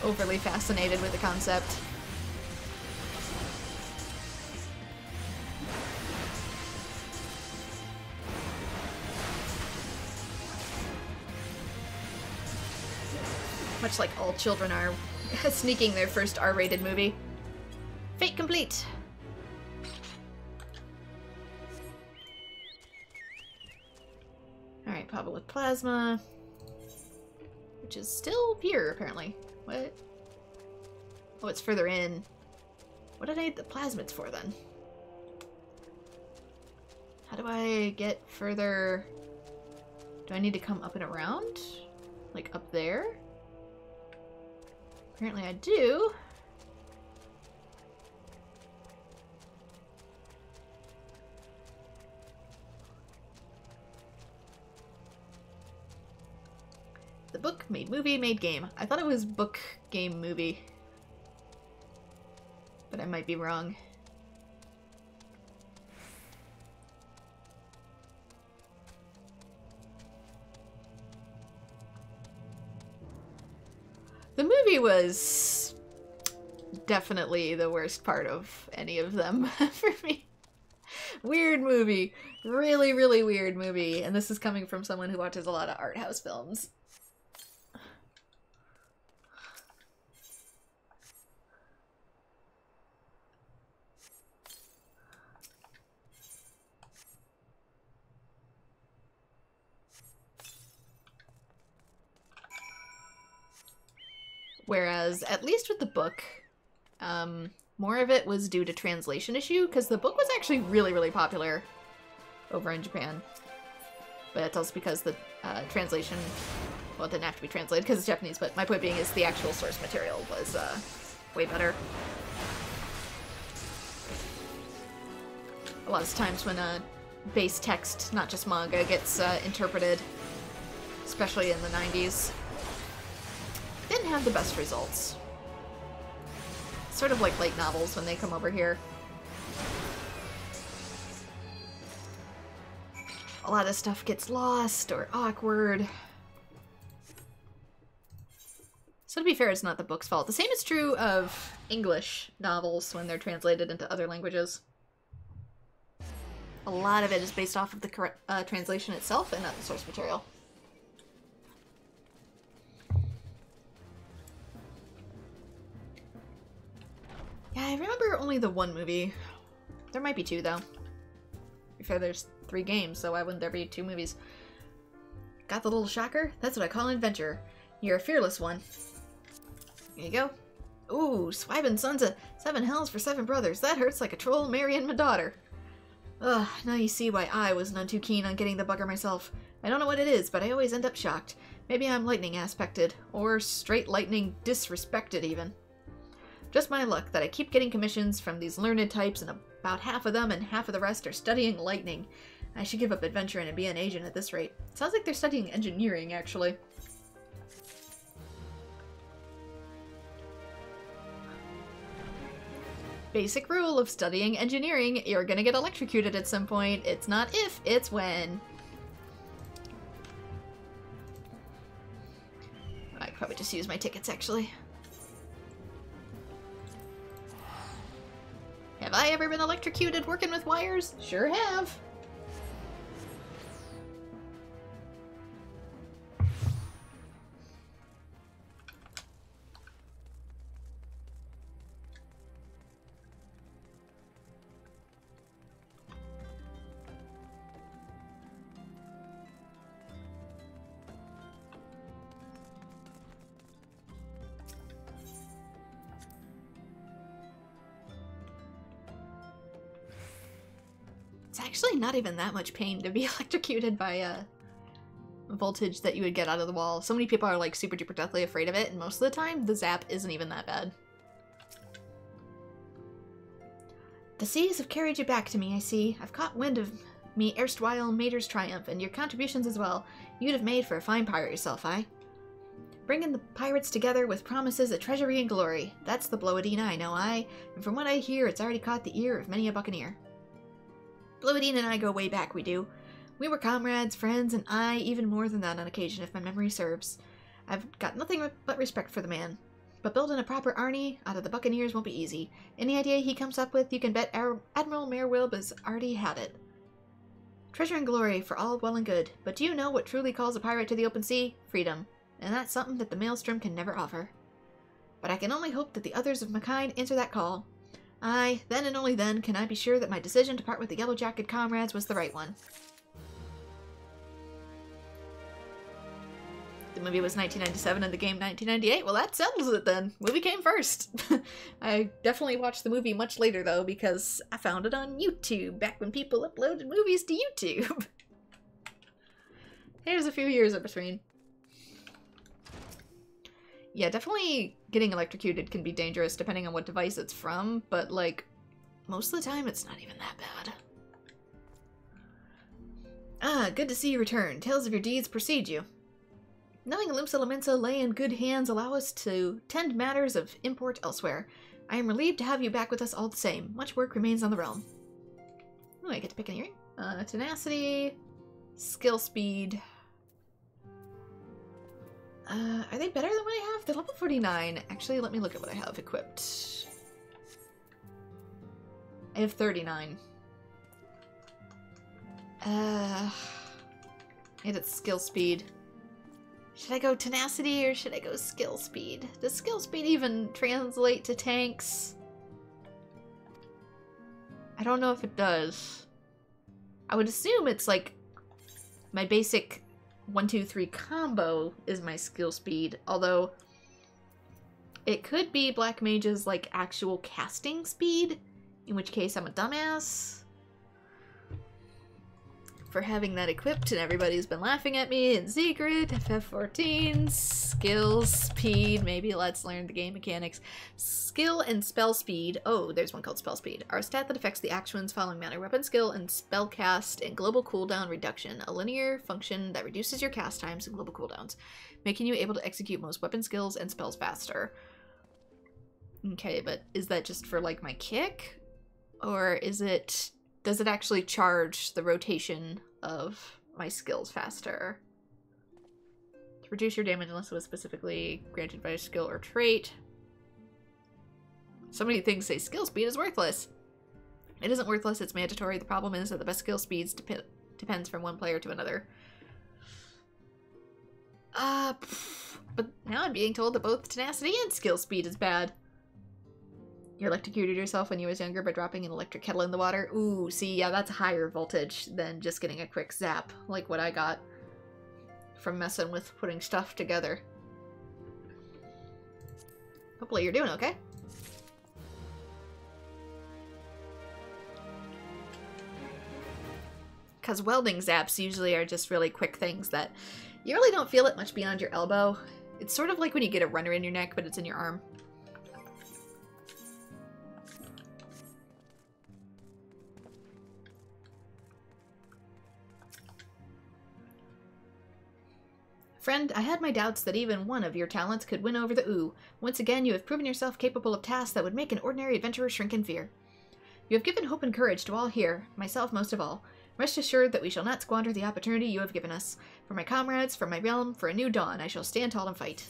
overly fascinated with the concept. Much like all children are sneaking their first R-rated movie. Fate complete! Alright, Papa with plasma. Which is still pure, apparently. What? Oh, it's further in. What did I need the plasmids for, then? How do I get further... Do I need to come up and around? Like up there? Apparently I do. The book made movie, made game. I thought it was book, game, movie. But I might be wrong. The movie was definitely the worst part of any of them for me. Weird movie. Really, really weird movie. And this is coming from someone who watches a lot of art house films. Whereas, at least with the book, more of it was due to translation issue, because the book was actually really, really popular over in Japan. But it's also because the translation, well, it didn't have to be translated because it's Japanese, but my point being is the actual source material was way better. A lot of times when base text, not just manga, gets interpreted, especially in the 90s, didn't have the best results. Sort of like light novels when they come over here. A lot of stuff gets lost or awkward. So to be fair, it's not the book's fault. The same is true of English novels when they're translated into other languages. A lot of it is based off of the correct translation itself and not the source material. Yeah, I remember only the one movie. There might be two, though. To be fair, there's 3 games, so why wouldn't there be 2 movies? Got the little shocker? That's what I call an adventure. You're a fearless one. Here you go. Ooh, swiping sons of 7 hells for 7 brothers. That hurts like a troll marrying my daughter. Ugh, now you see why I was none too keen on getting the bugger myself. I don't know what it is, but I always end up shocked. Maybe I'm lightning aspected, or straight lightning disrespected even. Just my luck that I keep getting commissions from these learned types, and about half of them and half of the rest are studying lightning. I should give up adventuring and be an agent at this rate. Sounds like they're studying engineering, actually. Basic rule of studying engineering, you're gonna get electrocuted at some point. It's not if, it's when. I could probably just use my tickets, actually. Have I ever been electrocuted working with wires? Sure have. It's actually not even that much pain to be electrocuted by voltage that you would get out of the wall. So many people are like super duper deathly afraid of it, and most of the time the zap isn't even that bad. The seas have carried you back to me, I see. I've caught wind of me erstwhile mater's triumph, and your contributions as well. You'd have made for a fine pirate yourself, aye? Bringing the pirates together with promises of treasury and glory. That's the Blowadine I know, aye? And from what I hear, it's already caught the ear of many a buccaneer. Blowadine and I go way back, we do. We were comrades, friends, and I even more than that on occasion, if my memory serves. I've got nothing but respect for the man. But building a proper army out of the buccaneers won't be easy. Any idea he comes up with, you can bet Admiral Merwilb has already had it. Treasure and glory for all well and good, but do you know what truly calls a pirate to the open sea? Freedom. And that's something that the Maelstrom can never offer. But I can only hope that the others of my kind answer that call. Aye, then and only then can I be sure that my decision to part with the yellow-jacket comrades was the right one. The movie was 1997 and the game 1998. Well, that settles it then. Movie came first. I definitely watched the movie much later, though, because I found it on YouTube back when people uploaded movies to YouTube. There's a few years in between. Yeah, definitely getting electrocuted can be dangerous depending on what device it's from, but like, most of the time it's not even that bad. Ah, good to see you return. Tales of your deeds precede you. Knowing Olympsa Lamensa lay in good hands allow us to tend matters of import elsewhere. I am relieved to have you back with us all the same. Much work remains on the realm. Oh, I get to pick an earring. Tenacity, skill speed. Are they better than what I have? They're level 49. Actually, let me look at what I have equipped. I have 39. And it's skill speed. Should I go tenacity or should I go skill speed? Does skill speed even translate to tanks? I don't know if it does. I would assume it's like my basic 1, 2, 3 combo is my skill speed, although it could be Black Mage's like actual casting speed, in which case I'm a dumbass for having that equipped and everybody's been laughing at me in secret. FF14, skill, speed, maybe let's learn the game mechanics. Skill and spell speed, oh, there's one called spell speed, are a stat that affects the actions following mana, weapon skill, and spell cast and global cooldown reduction, a linear function that reduces your cast times and global cooldowns, making you able to execute most weapon skills and spells faster. Okay, but is that just for like my kick? Or is it... does it actually charge the rotation of my skills faster? To reduce your damage unless it was specifically granted by a skill or trait. So many things say skill speed is worthless. It isn't worthless, it's mandatory. The problem is that the best skill speeds depends from one player to another. But now I'm being told that both tenacity and skill speed is bad. You electrocuted yourself when you was younger by dropping an electric kettle in the water. Ooh, see, yeah, that's a higher voltage than just getting a quick zap, like what I got from messing with putting stuff together. Hopefully you're doing okay. Because welding zaps usually are just really quick things that you really don't feel it much beyond your elbow. It's sort of like when you get a runner in your neck, but it's in your arm. Friend, I had my doubts that even one of your talents could win over the ooh. Once again, you have proven yourself capable of tasks that would make an ordinary adventurer shrink in fear. You have given hope and courage to all here, myself most of all. Rest assured that we shall not squander the opportunity you have given us. For my comrades, for my realm, for a new dawn, I shall stand tall and fight.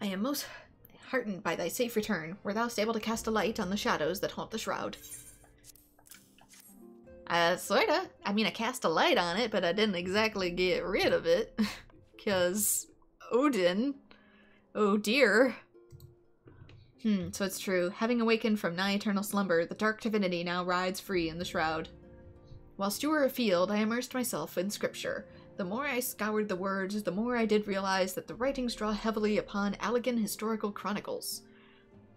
I am most heartened by thy safe return. Were thou able to cast a light on the shadows that haunt the shroud? Sorta. I mean, I cast a light on it, but I didn't exactly get rid of it. Because Odin. Oh dear. So it's true. Having awakened from nigh eternal slumber, the dark divinity now rides free in the shroud. Whilst you were afield, I immersed myself in scripture. The more I scoured the words, the more I did realize that the writings draw heavily upon Allegan historical chronicles.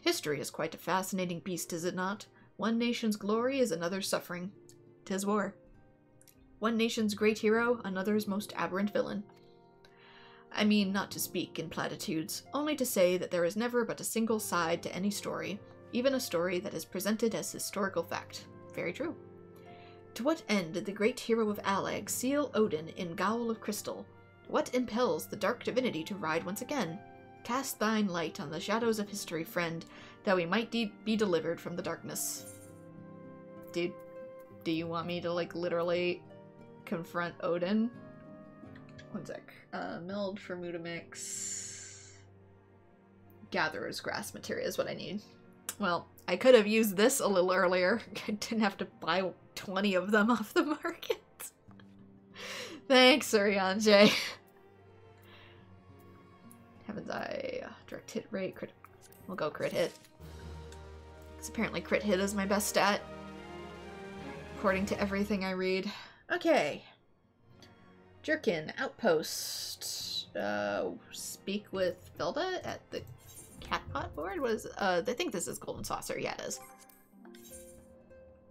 History is quite a fascinating beast, is it not? One nation's glory is another's suffering. 'Tis war. One nation's great hero, another's most aberrant villain. I mean not to speak in platitudes, only to say that there is never but a single side to any story, even a story that is presented as historical fact. Very true. To what end did the great hero of Allag seal Odin in Gowl of Crystal? What impels the dark divinity to ride once again? Cast thine light on the shadows of history, friend, that we might be delivered from the darkness. Dude. Do you want me to, like, literally confront Odin? One sec. Milled for Mutamix. Gatherer's grass material is what I need. Well, I could have used this a little earlier. I didn't have to buy 20 of them off the market. Thanks, Urianje. Heavens, direct hit rate, crit. We'll go crit hit. Because apparently crit hit is my best stat. According to everything I read. Okay. Jerkin, outpost. Speak with Velda at the Catpot board? What is I think this is Golden Saucer. Yeah, it is.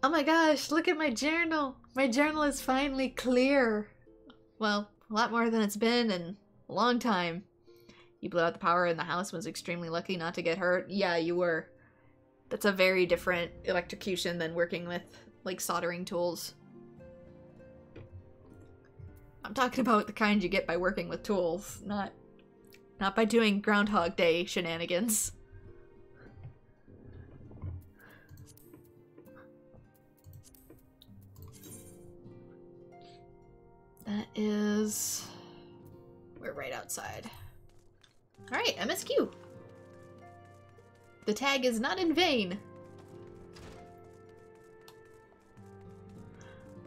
Oh my gosh, look at my journal. My journal is finally clear. Well, a lot more than it's been in a long time. You blew out the power in the house and was extremely lucky not to get hurt. Yeah, you were. That's a very different electrocution than working with, like, soldering tools. I'm talking about the kind you get by working with tools, not by doing Groundhog Day shenanigans. That is... We're right outside. Alright, MSQ. The tag is not in vain.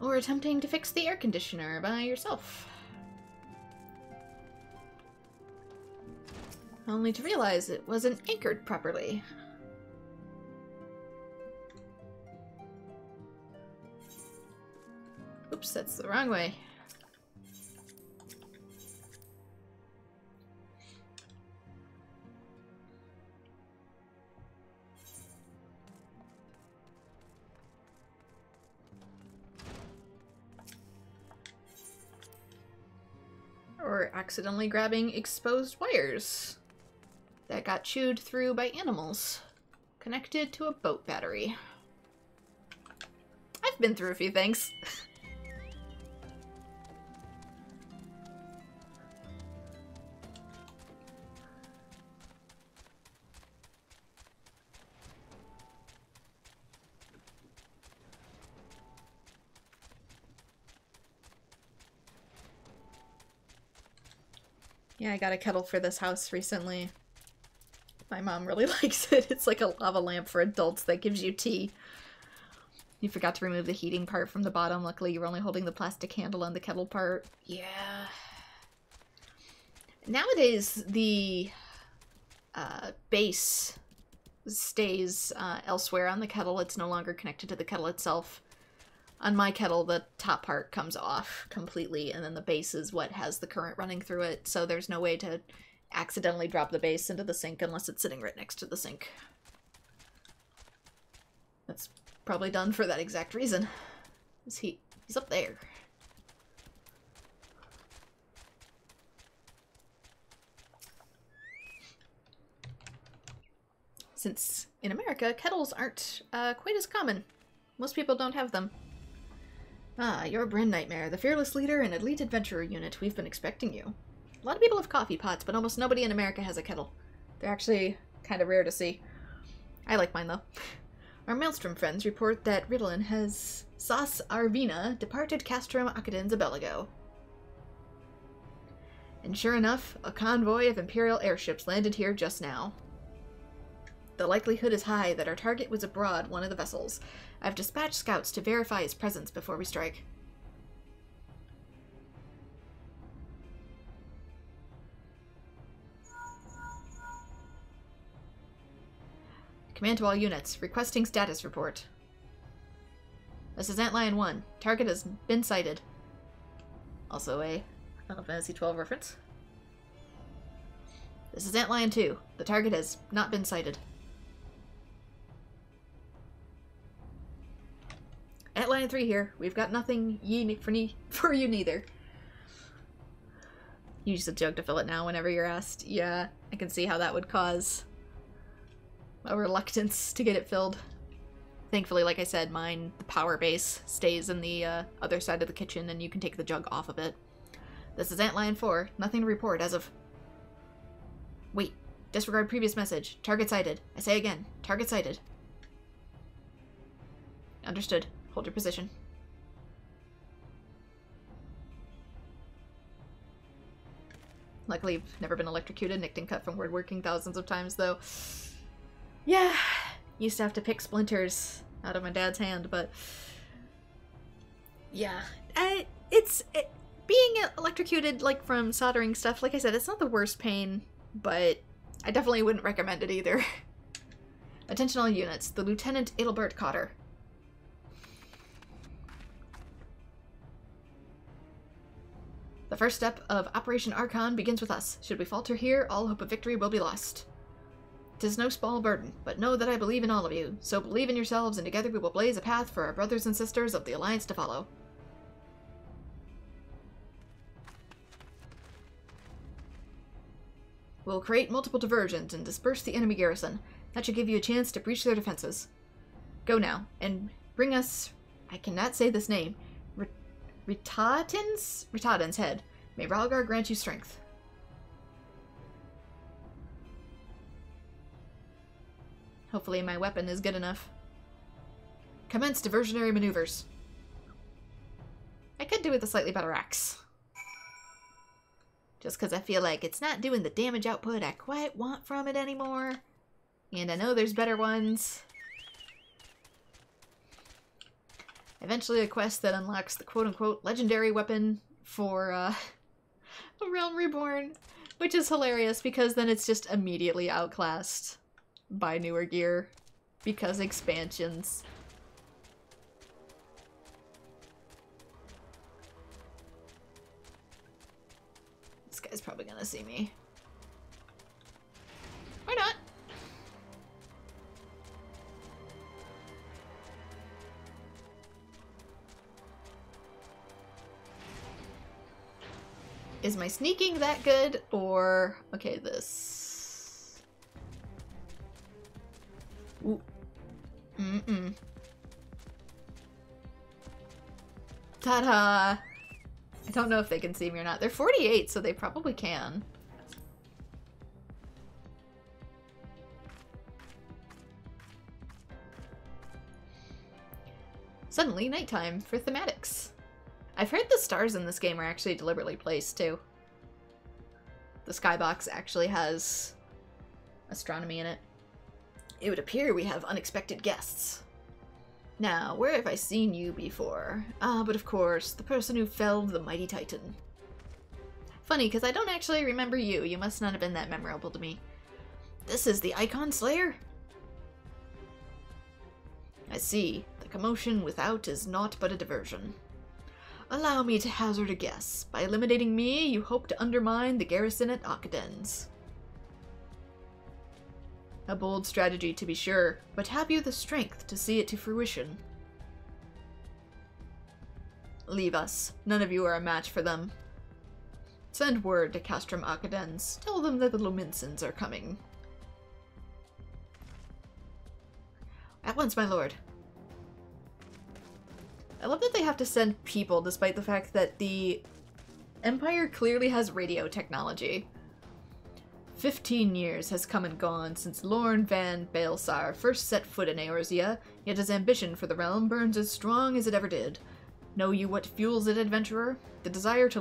Or attempting to fix the air conditioner by yourself. Only to realize it wasn't anchored properly. Oops, that's the wrong way. Or accidentally grabbing exposed wires that got chewed through by animals connected to a boat battery. I've been through a few things. Yeah, I got a kettle for this house recently. My mom really likes it. It's like a lava lamp for adults that gives you tea. You forgot to remove the heating part from the bottom. Luckily, you were only holding the plastic handle on the kettle part. Yeah. Nowadays, the base stays elsewhere on the kettle. It's no longer connected to the kettle itself. On my kettle, the top part comes off completely, and then the base is what has the current running through it, so there's no way to accidentally drop the base into the sink unless it's sitting right next to the sink. That's probably done for that exact reason. He's up there. Since in America, kettles aren't quite as common. Most people don't have them. Ah, you're Brand Nightmare, the fearless leader and elite adventurer unit. We've been expecting you. A lot of people have coffee pots, but almost nobody in America has a kettle. They're actually kind of rare to see. I like mine, though. Our Maelstrom friends report that Ritalin has Sas Arvina departed Castrum Acadens a Belago. And sure enough, a convoy of Imperial airships landed here just now. The likelihood is high that our target was aboard one of the vessels. I've dispatched scouts to verify his presence before we strike. Command to all units, requesting status report. This is Antlion 1. Target has been sighted. Also a Final Fantasy XII reference. This is Antlion 2. The target has not been sighted. Antlion 3 here. We've got nothing for you neither. Use the joke to fill it now whenever you're asked. Yeah, I can see how that would cause a reluctance to get it filled. Thankfully, like I said, the power base stays in the other side of the kitchen and you can take the jug off of it. This is Antlion 4. Nothing to report as of... Wait. Disregard previous message. Target sighted. I say again. Target sighted. Understood. Hold your position. Luckily, I've never been electrocuted, nicked and cut from woodworking thousands of times, though. Yeah, used to have to pick splinters out of my dad's hand, but... Yeah, being electrocuted, like, from soldering stuff, like I said, it's not the worst pain, but I definitely wouldn't recommend it either. Attention all units, the Lieutenant Adelbert Cotter. The first step of Operation Archon begins with us. Should we falter here, all hope of victory will be lost. 'Tis no small burden, but know that I believe in all of you. So believe in yourselves, and together we will blaze a path for our brothers and sisters of the Alliance to follow. We'll create multiple diversions and disperse the enemy garrison. That should give you a chance to breach their defenses. Go now, and bring us... I cannot say this name. Ritadin's head. May Ralgar grant you strength. Hopefully my weapon is good enough. Commence diversionary maneuvers. I could do with a slightly better axe. Just because I feel like it's not doing the damage output I quite want from it anymore. And I know there's better ones. Eventually a quest that unlocks the quote-unquote legendary weapon for A Realm Reborn. Which is hilarious because then it's just immediately outclassed by newer gear. Because expansions. This guy's probably gonna see me. Why not? Is my sneaking that good, or... Okay, this... Ooh. Ta-da! I don't know if they can see me or not. They're 48, so they probably can. Suddenly, nighttime for thematics. I've heard the stars in this game are actually deliberately placed, too. The skybox actually has astronomy in it. It would appear we have unexpected guests. Now, where have I seen you before? Ah, but of course, the person who felled the mighty titan. Funny, because I don't actually remember you. You must not have been that memorable to me. This is the Icon Slayer? I see. The commotion without is naught but a diversion. Allow me to hazard a guess. By eliminating me, you hope to undermine the garrison at Akadens. A bold strategy, to be sure, but have you the strength to see it to fruition? Leave us. None of you are a match for them. Send word to Castrum Akadens. Tell them that the Luminsons are coming. At once, my lord. I love that they have to send people despite the fact that the Empire clearly has radio technology. 15 years has come and gone since Lorn van Baelsar first set foot in Eorzea, yet his ambition for the realm burns as strong as it ever did. Know you what fuels it, adventurer? The desire to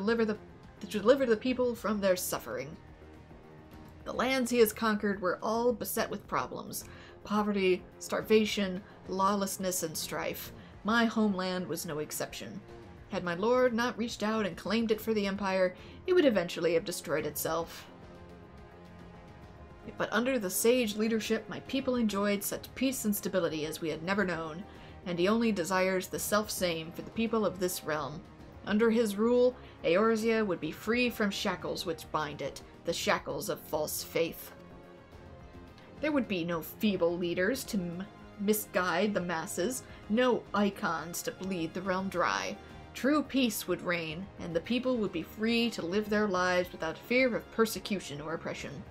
deliver the people from their suffering. The lands he has conquered were all beset with problems. Poverty, starvation, lawlessness, and strife. My homeland was no exception. Had my lord not reached out and claimed it for the Empire, it would eventually have destroyed itself. But under the sage leadership, my people enjoyed such peace and stability as we had never known, and he only desires the self-same for the people of this realm. Under his rule, Eorzea would be free from shackles which bind it, the shackles of false faith. There would be no feeble leaders to misguide the masses, no icons to bleed the realm dry. True peace would reign, and the people would be free to live their lives without fear of persecution or oppression.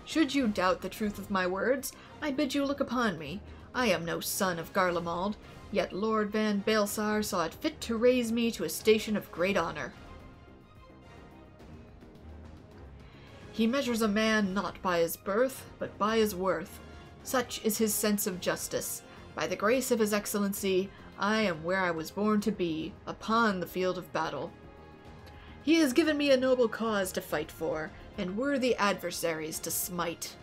Should you doubt the truth of my words, I bid you look upon me. I am no son of Garlemald, yet Lord van Baelsar saw it fit to raise me to a station of great honor. He measures a man not by his birth, but by his worth. Such is his sense of justice. By the grace of his excellency, I am where I was born to be, upon the field of battle. He has given me a noble cause to fight for, and worthy adversaries to smite.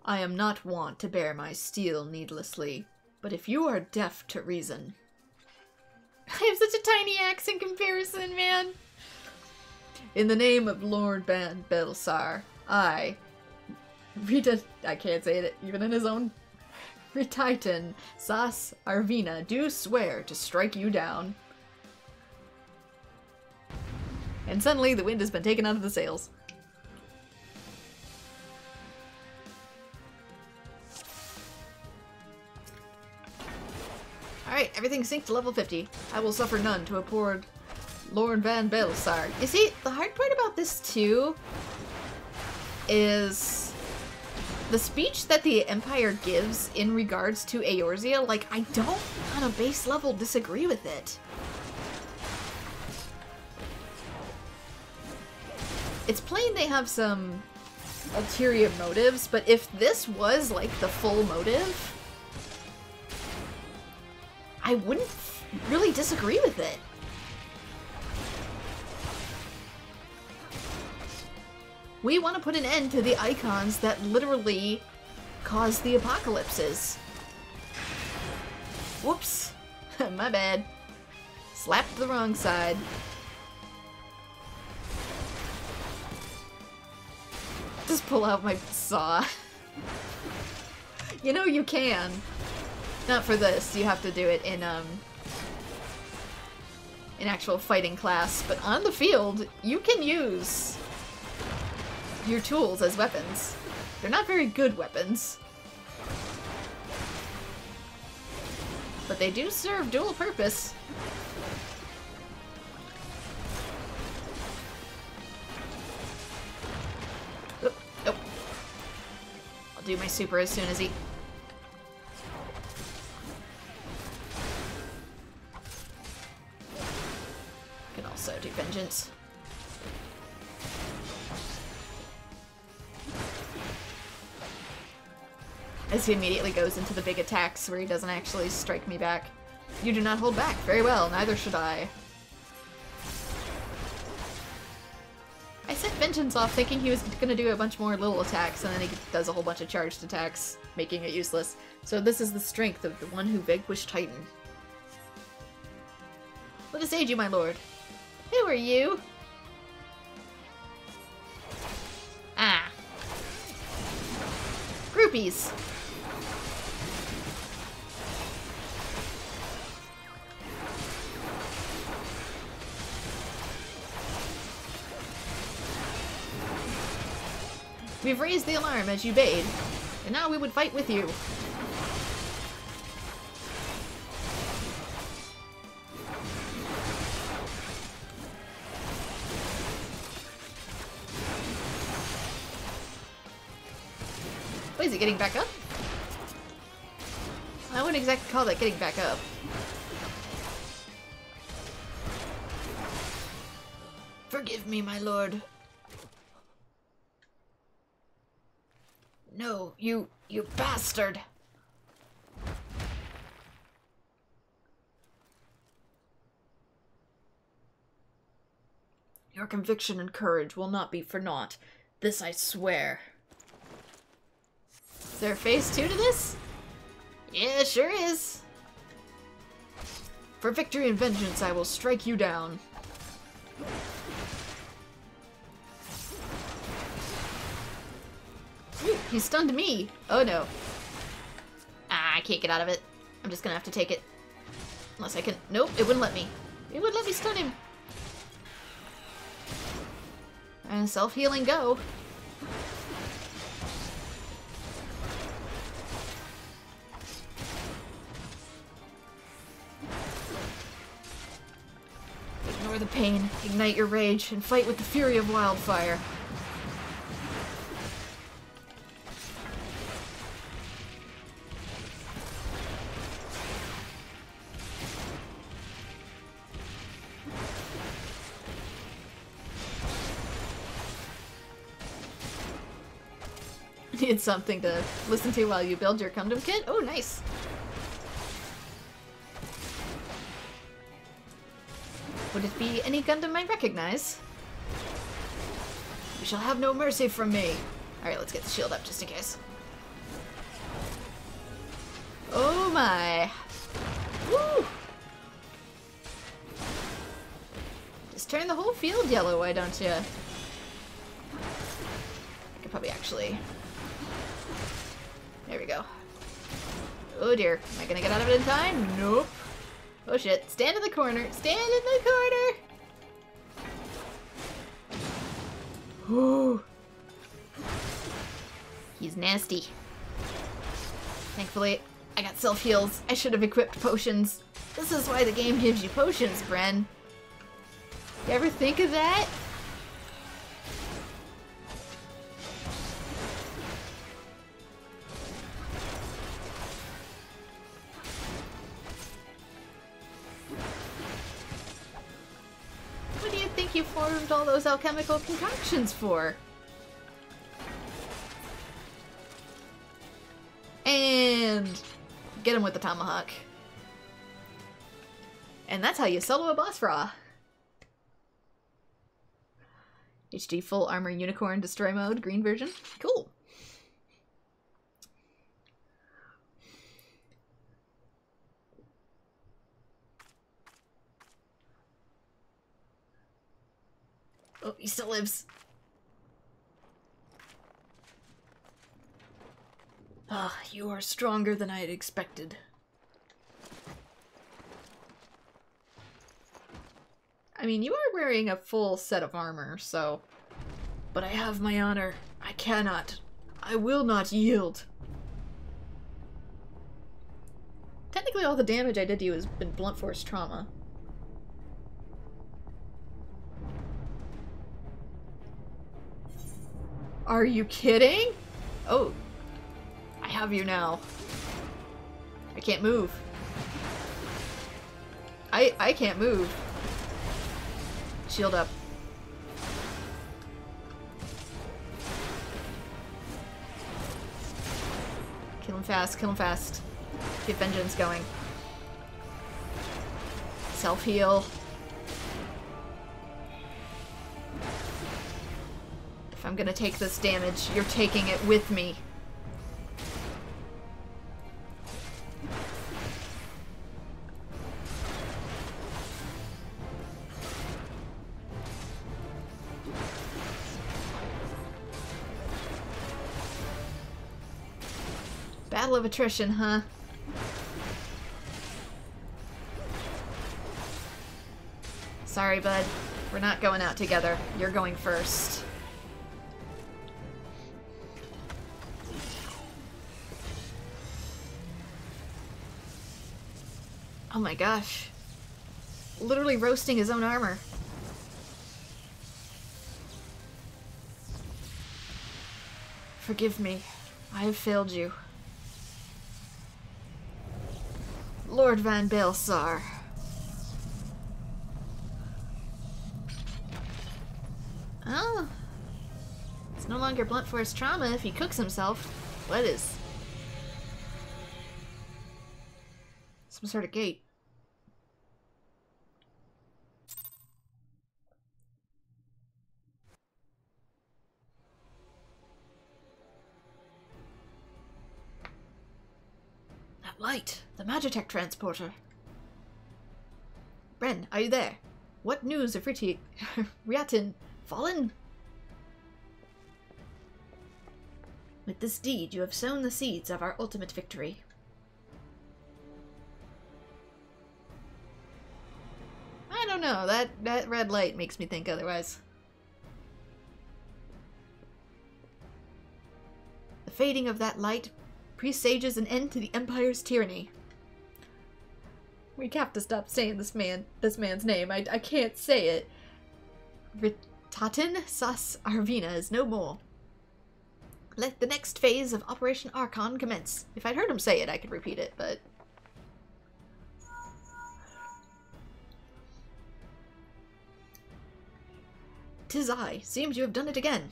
I am not wont to bear my steel needlessly, but if you are deaf to reason... I have such a tiny axe in comparison, man! In the name of Lord van Baelsar, I can't say it even in his own every Titan, Sas Arvina, do swear to strike you down. And suddenly the wind has been taken out of the sails. Alright, everything synced to level 50. I will suffer none to afford Lord Van Belsar. You see, the hard part about this too is the speech that the Empire gives in regards to Eorzea. Like, I don't on a base level disagree with it. It's plain they have some ulterior motives, but if this was like the full motive, I wouldn't really disagree with it. We want to put an end to the icons that literally cause the apocalypses. Whoops. My bad. Slapped the wrong side. Just pull out my saw. You know you can. Not for this, you have to do it in actual fighting class, but on the field, you can use your tools as weapons. They're not very good weapons, but they do serve dual purpose. Oop, nope. I'll do my super as soon as he... Can also do vengeance. As he immediately goes into the big attacks where he doesn't actually strike me back. You do not hold back. Very well, neither should I. I set Vengeance off thinking he was going to do a bunch more little attacks, and then he does a whole bunch of charged attacks, making it useless. So this is the strength of the one who vanquished Titan. Let us aid you, my lord. Who are you? Ah. Groupies. We've raised the alarm as you bade, and now we would fight with you. Wait, is it getting back up? I wouldn't exactly call that getting back up. Forgive me, my lord. No, you bastard! Your conviction and courage will not be for naught. This I swear. Is there a phase 2 to this? Yeah, sure is. For victory and vengeance, I will strike you down. He stunned me! Oh no. Ah, I can't get out of it. I'm just gonna have to take it. Unless I can... Nope, it wouldn't let me. It wouldn't let me stun him. And self-healing go. Ignore the pain, ignite your rage, and fight with the fury of wildfire. Need something to listen to while you build your Gundam kit? Oh, nice! Would it be any Gundam I recognize? You shall have no mercy from me! Alright, let's get the shield up just in case. Oh my! Woo! Just turn the whole field yellow, why don't you? I could probably actually... There we go. Oh dear. Am I gonna get out of it in time? Nope. Oh shit. Stand in the corner. Stand in the corner! Ooh. He's nasty. Thankfully, I got self-heals. I should have equipped potions. This is why the game gives you potions, Bren. You ever think of that? What do you think you formed all those alchemical concoctions for? And get him with the tomahawk. And that's how you solo a boss raw. HD full armor unicorn destroy mode, green version. Cool. Oh, he still lives. Ah, you are stronger than I had expected. I mean, you are wearing a full set of armor, so... But I have my honor. I cannot. I will not yield. Technically, all the damage I did to you has been blunt force trauma. Are you kidding? Oh. I have you now. I can't move. I can't move. Shield up. Kill him fast, kill him fast. Get vengeance going. Self-heal. If I'm gonna take this damage, you're taking it with me. Battle of attrition, huh? Sorry, bud. We're not going out together. You're going first. Oh my gosh. Literally roasting his own armor. Forgive me. I have failed you. Lord Van Baelsar. Oh. It's no longer blunt force trauma if he cooks himself. What is? Some sort of gate. That light! The Magitech transporter! Bren, are you there? What news of Riatin fallen? With this deed, you have sown the seeds of our ultimate victory. I don't know, that red light makes me think otherwise. The fading of that light presages an end to the Empire's tyranny. We have to stop saying this man's name. I can't say it. Ritatin Sas Arvina is no more. Let the next phase of Operation Archon commence. If I'd heard him say it, I could repeat it, but... "'Tis I. Seems you have done it again.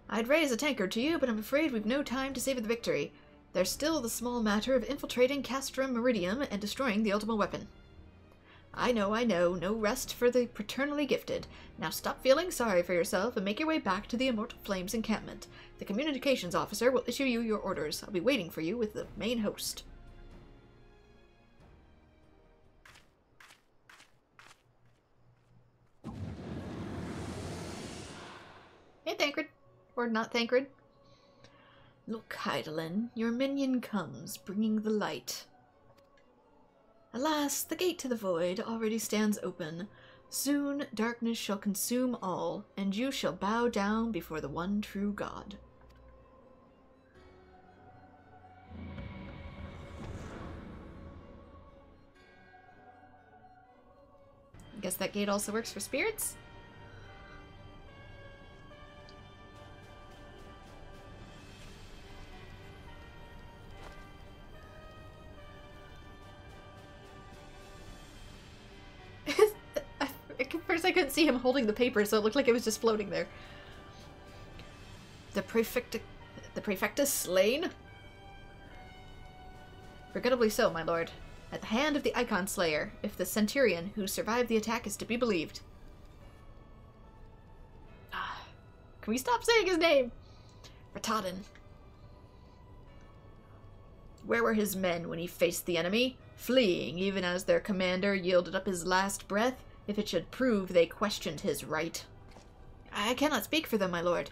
I'd raise a tankard to you, but I'm afraid we've no time to savor the victory. There's still the small matter of infiltrating Castrum Meridium and destroying the Ultima weapon. I know, no rest for the paternally gifted. Now stop feeling sorry for yourself and make your way back to the Immortal Flames encampment. The communications officer will issue you your orders. I'll be waiting for you with the main host." Hey, Thancred. Or not Thancred. Look, Hydaelyn, your minion comes, bringing the light. Alas, the gate to the void already stands open. Soon darkness shall consume all, and you shall bow down before the one true God. Guess that gate also works for spirits? At first I couldn't see him holding the paper, so it looked like it was just floating there. The Prefectus slain? Regrettably so, my lord. At the hand of the Icon Slayer, if the Centurion who survived the attack is to be believed. Can we stop saying his name? Ratadin. Where were his men when he faced the enemy? Fleeing, even as their commander yielded up his last breath, if it should prove they questioned his right. I cannot speak for them, my lord.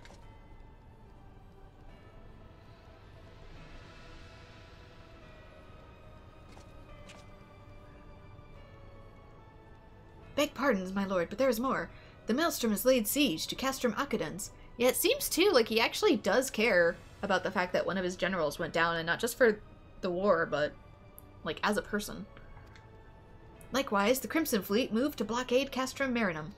Beg pardons, my lord, but there is more. The Maelstrom has laid siege to Castrum Acadens. Yeah, it seems too like he actually does care about the fact that one of his generals went down, and not just for the war, but like as a person. Likewise, the Crimson Fleet moved to blockade Castrum Marinum.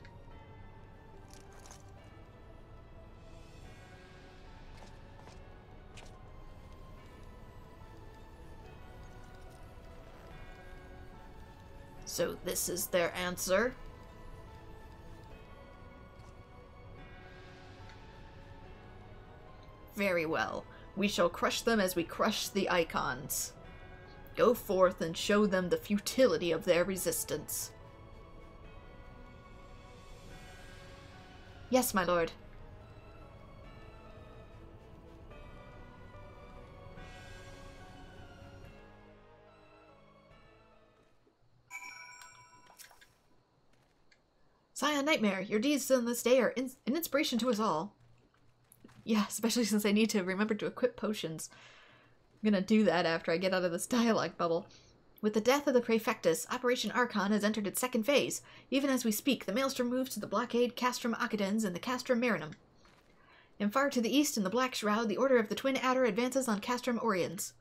So this is their answer? Very well. We shall crush them as we crush the Icons. Go forth and show them the futility of their resistance. Yes, my lord. Scion Nightmare, your deeds on this day are an inspiration to us all. Yeah, especially since I need to remember to equip potions. I'm gonna do that after I get out of this dialogue bubble. With the death of the Prefectus, Operation Archon has entered its second phase. Even as we speak, the Maelstrom moves to the blockade Castrum Acadens and the Castrum Marinum. And far to the east in the Black Shroud, the Order of the Twin Adder advances on Castrum Oriens.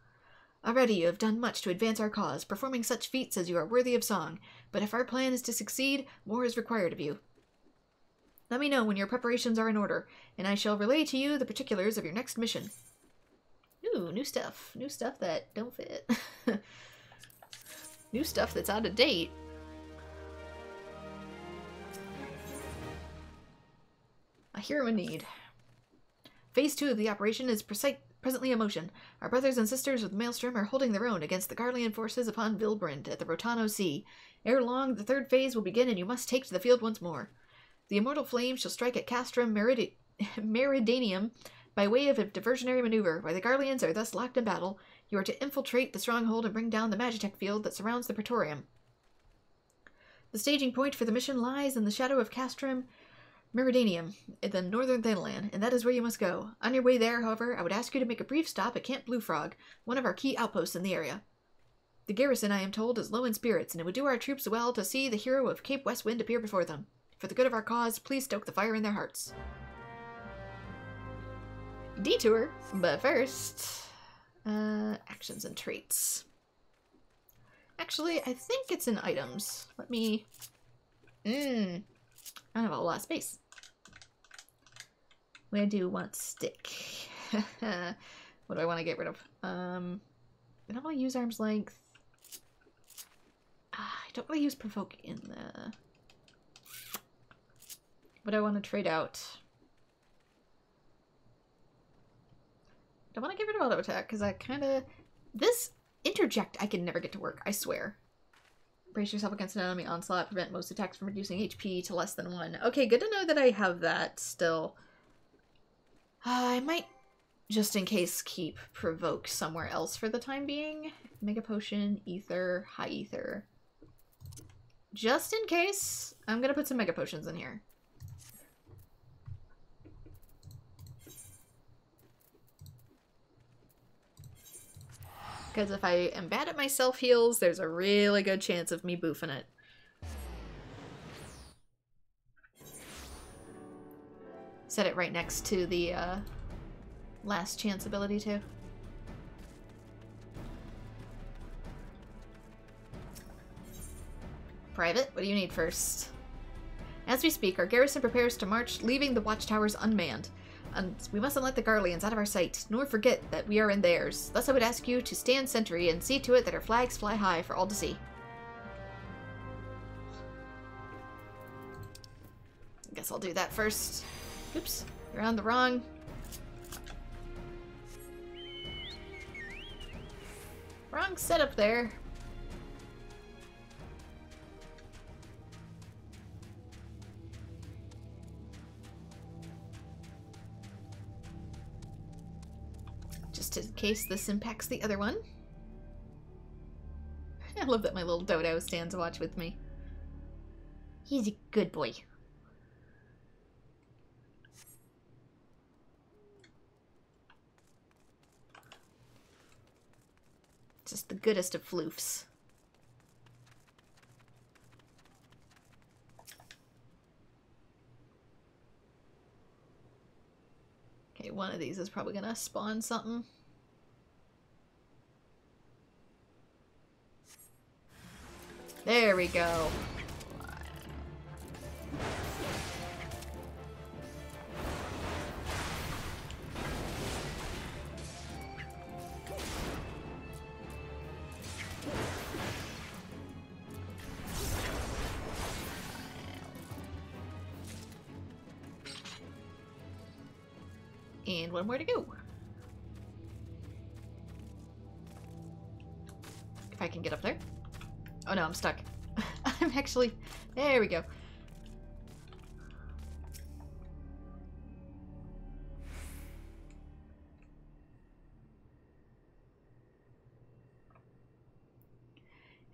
Already you have done much to advance our cause, performing such feats as you are worthy of song, but if our plan is to succeed, more is required of you. Let me know when your preparations are in order, and I shall relay to you the particulars of your next mission. Ooh, new stuff. New stuff that don't fit. New stuff that's out of date. A hero in need. Phase 2 of the operation is presently in motion. Our brothers and sisters of the Maelstrom are holding their own against the Garlean forces upon Vilbrand at the Rotano Sea. Ere long, the third phase will begin and you must take to the field once more. The immortal flame shall strike at Castrum Meridanium by way of a diversionary maneuver. While the Garleans are thus locked in battle, you are to infiltrate the stronghold and bring down the Magitech field that surrounds the Praetorium. The staging point for the mission lies in the shadow of Castrum Meridanium, in the northern Thanalan, and that is where you must go. On your way there, however, I would ask you to make a brief stop at Camp Blue Frog, one of our key outposts in the area. The garrison, I am told, is low in spirits, and it would do our troops well to see the hero of Cape Westwind appear before them. For the good of our cause, please stoke the fire in their hearts. Detour, but first, actions and traits. Actually, I think it's in items. Let me... I don't have a lot of space. Where do you want stick? What do I want to get rid of? I don't want to use arm's length. I don't want to use provoke in the... What I want to trade out. I want to get rid of auto attack because I kind of... This interject I can never get to work, I swear. Brace yourself against an enemy onslaught. Prevent most attacks from reducing HP to less than 1. Okay, good to know that I have that still. I might, just in case, keep provoke somewhere else for the time being. Mega Potion, Ether, High Ether. Just in case, I'm going to put some Mega Potions in here. Because if I am bad at my self-heals, there's a really good chance of me boofing it. Set it right next to the last chance ability too. Private, what do you need first? As we speak, our garrison prepares to march, leaving the watchtowers unmanned. And we mustn't let the Garleans out of our sight, nor forget that we are in theirs. Thus I would ask you to stand sentry and see to it that our flags fly high for all to see. I guess I'll do that first. Oops, you're on the wrong. Wrong setup there. Just in case this impacts the other one. I love that my little dodo stands to watch with me. He's a good boy. Just the goodest of floofs. Okay, one of these is probably gonna spawn something. There we go. And one more to go. If I can get up there. Oh no, I'm stuck. I'm actually... There we go.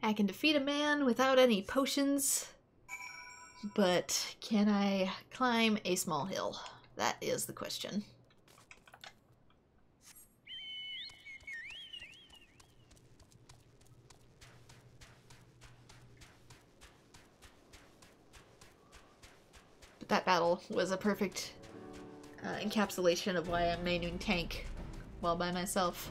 I can defeat a man without any potions, but can I climb a small hill? That is the question. That battle was a perfect encapsulation of why I'm maining tank while by myself.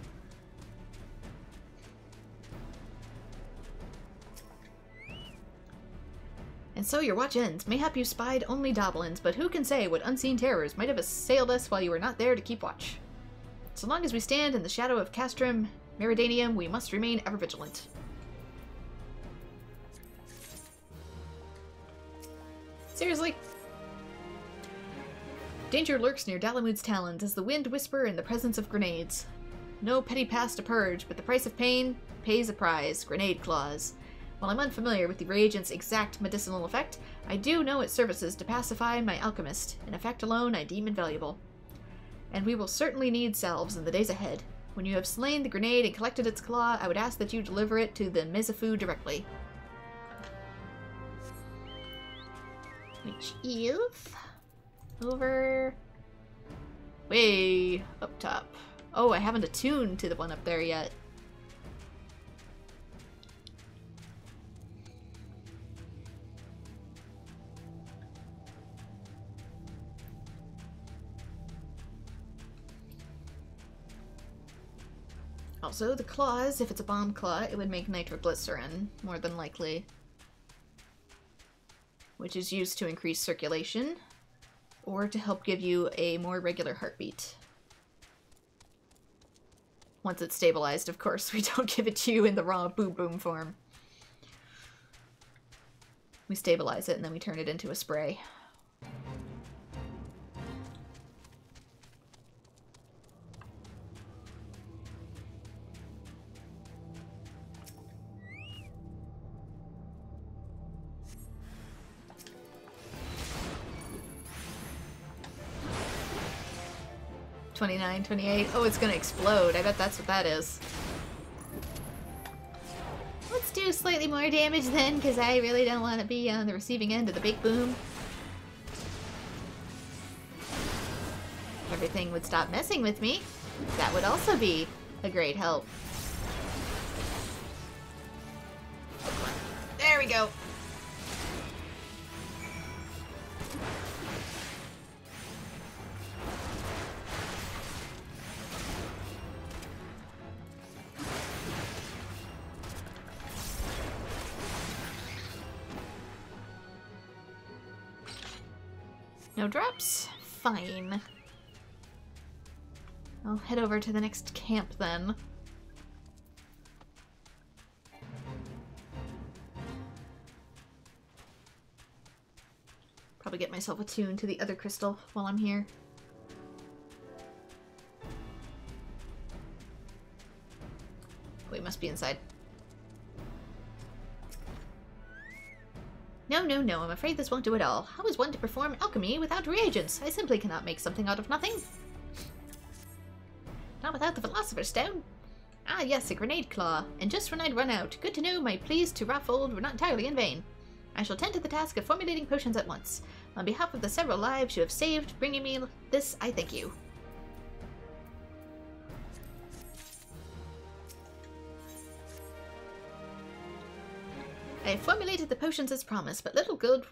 And so your watch ends. Mayhap you spied only goblins, but who can say what unseen terrors might have assailed us while you were not there to keep watch. So long as we stand in the shadow of Castrum Meridanium, we must remain ever vigilant. Seriously? Danger lurks near Dalamud's talons as the wind whisper in the presence of grenades. No petty past to purge, but the price of pain pays a prize, grenade claws. While I'm unfamiliar with the reagent's exact medicinal effect, I do know its services to pacify my Alchemist, an effect alone I deem invaluable. And we will certainly need salves in the days ahead. When you have slain the grenade and collected its claw, I would ask that you deliver it to the Mezafu directly. Which is... over... way up top. Oh, I haven't attuned to the one up there yet. Also, the claws, if it's a bomb claw, it would make nitroglycerin, more than likely. Which is used to increase circulation, or to help give you a more regular heartbeat. Once it's stabilized, of course, we don't give it to you in the raw boom-boom form. We stabilize it and then we turn it into a spray. $29, $28. Oh, it's gonna explode. I bet that's what that is. Let's do slightly more damage then, because I really don't want to be on the receiving end of the big boom. Everything would stop messing with me. That would also be a great help. There we go. No drops? Fine. I'll head over to the next camp then. Probably get myself attuned to the other crystal while I'm here. We must be inside. No, no, no, I'm afraid this won't do at all. How is one to perform alchemy without reagents? I simply cannot make something out of nothing. Not without the Philosopher's Stone. Ah yes, a grenade claw. And just when I'd run out. Good to know my pleas to Raffold were not entirely in vain. I shall tend to the task of formulating potions at once. On behalf of the several lives you have saved, bringing me this, I thank you. I have formulated the potions as promised, but little good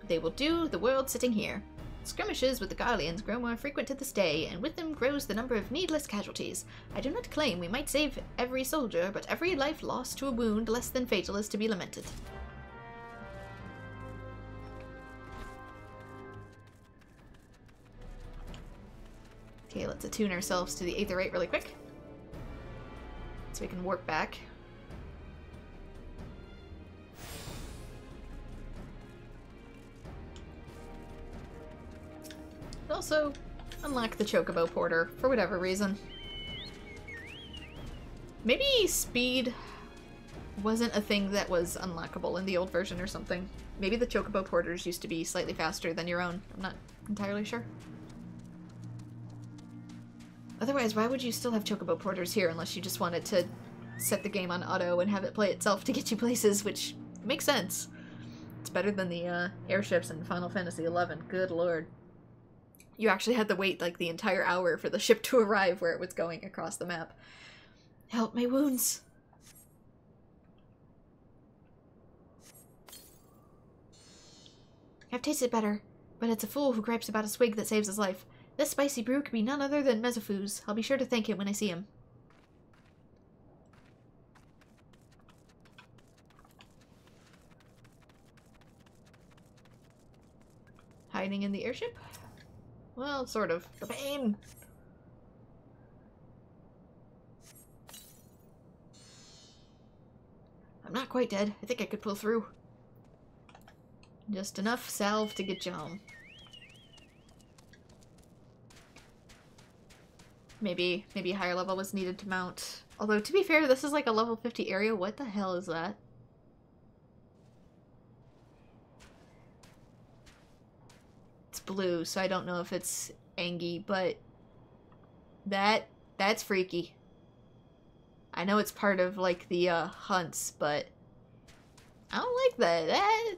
they will do the world sitting here. Skirmishes with the Garleans grow more frequent to this day, and with them grows the number of needless casualties. I do not claim we might save every soldier, but every life lost to a wound less than fatal is to be lamented. Okay, let's attune ourselves to the Aetherite really quick, so we can warp back. Also, unlock the Chocobo Porter, for whatever reason. Maybe speed wasn't a thing that was unlockable in the old version or something. Maybe the Chocobo Porters used to be slightly faster than your own. I'm not entirely sure. Otherwise, why would you still have Chocobo Porters here unless you just wanted to set the game on auto and have it play itself to get you places, which makes sense. It's better than the airships in Final Fantasy XI. Good lord. You actually had to wait like the entire hour for the ship to arrive where it was going across the map. Help my wounds. I've tasted better, but it's a fool who gripes about a swig that saves his life. This spicy brew could be none other than Mesofu's. I'll be sure to thank him when I see him. Hiding in the airship? Well, sort of. The pain! I'm not quite dead. I think I could pull through. Just enough salve to get you home. Maybe a higher level was needed to mount. Although, to be fair, this is like a level 50 area. What the hell is that? It's blue, so I don't know if it's Angie, but that's freaky. I know it's part of like the hunts, but I don't like that.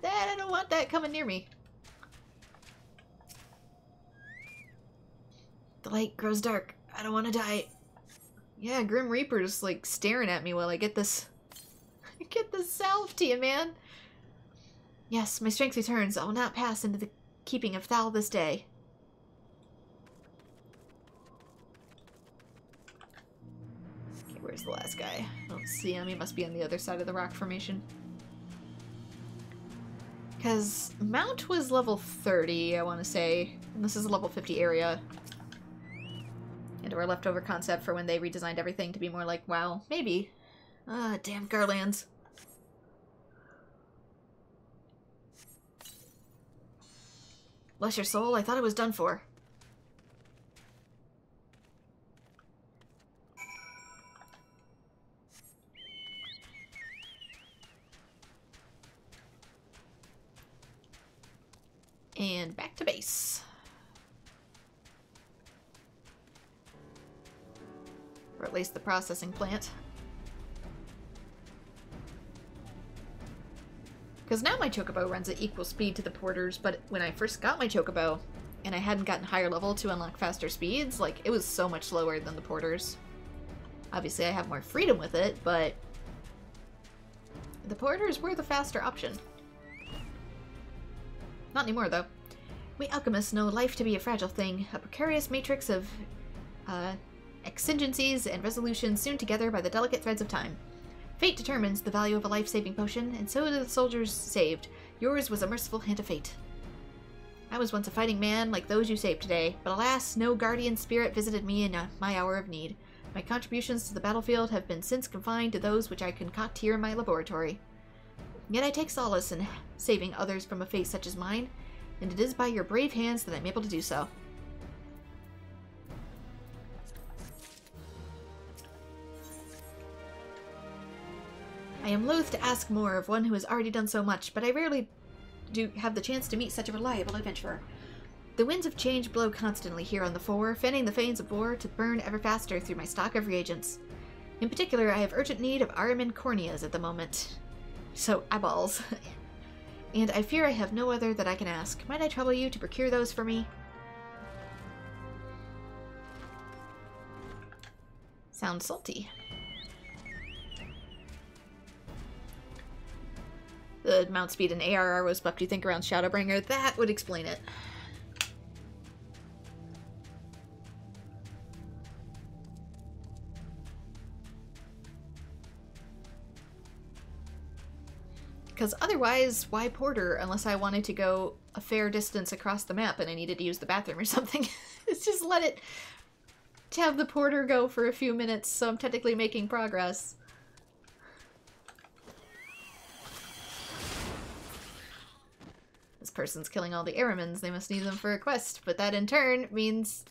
I don't want that coming near me. The light grows dark. I don't want to die. Yeah, Grim Reaper's like staring at me while I get this salve to you, man. Yes, my strength returns. I will not pass into the keeping of Thal this day. Okay, where's the last guy? I don't see him. He must be on the other side of the rock formation. Because Mount was level 30, I want to say. And this is a level 50 area. And our leftover concept for when they redesigned everything to be more like WoW. Maybe. Ah, damn Garlands. Bless your soul, I thought it was done for. And back to base. Or at least the processing plant. Because now my Chocobo runs at equal speed to the Porters, but when I first got my Chocobo, and I hadn't gotten higher level to unlock faster speeds, like, it was so much slower than the Porters. Obviously I have more freedom with it, but The porters were the faster option. Not anymore, though. We alchemists know life to be a fragile thing, a precarious matrix of exigencies and resolutions sewn together by the delicate threads of time. Fate determines the value of a life-saving potion, and so do the soldiers saved. Yours was a merciful hand of fate. I was once a fighting man like those you saved today, but alas, no guardian spirit visited me in my hour of need. My contributions to the battlefield have been since confined to those which I concoct here in my laboratory. Yet I take solace in saving others from a fate such as mine, and it is by your brave hands that I'm able to do so. I am loath to ask more of one who has already done so much, but I rarely do have the chance to meet such a reliable adventurer. The winds of change blow constantly here on the Four, fanning the fanes of war to burn ever faster through my stock of reagents. In particular, I have urgent need of Araman corneas at the moment. So, eyeballs. And I fear I have no other that I can ask. Might I trouble you to procure those for me? Sounds salty. The mount speed and ARR was buffed, you think, around Shadowbringer? That would explain it. Because otherwise, why Porter unless I wanted to go a fair distance across the map and I needed to use the bathroom or something? It's just let it... to have the Porter go for a few minutes so I'm technically making progress. This person's killing all the Aramans, they must need them for a quest, but that in turn means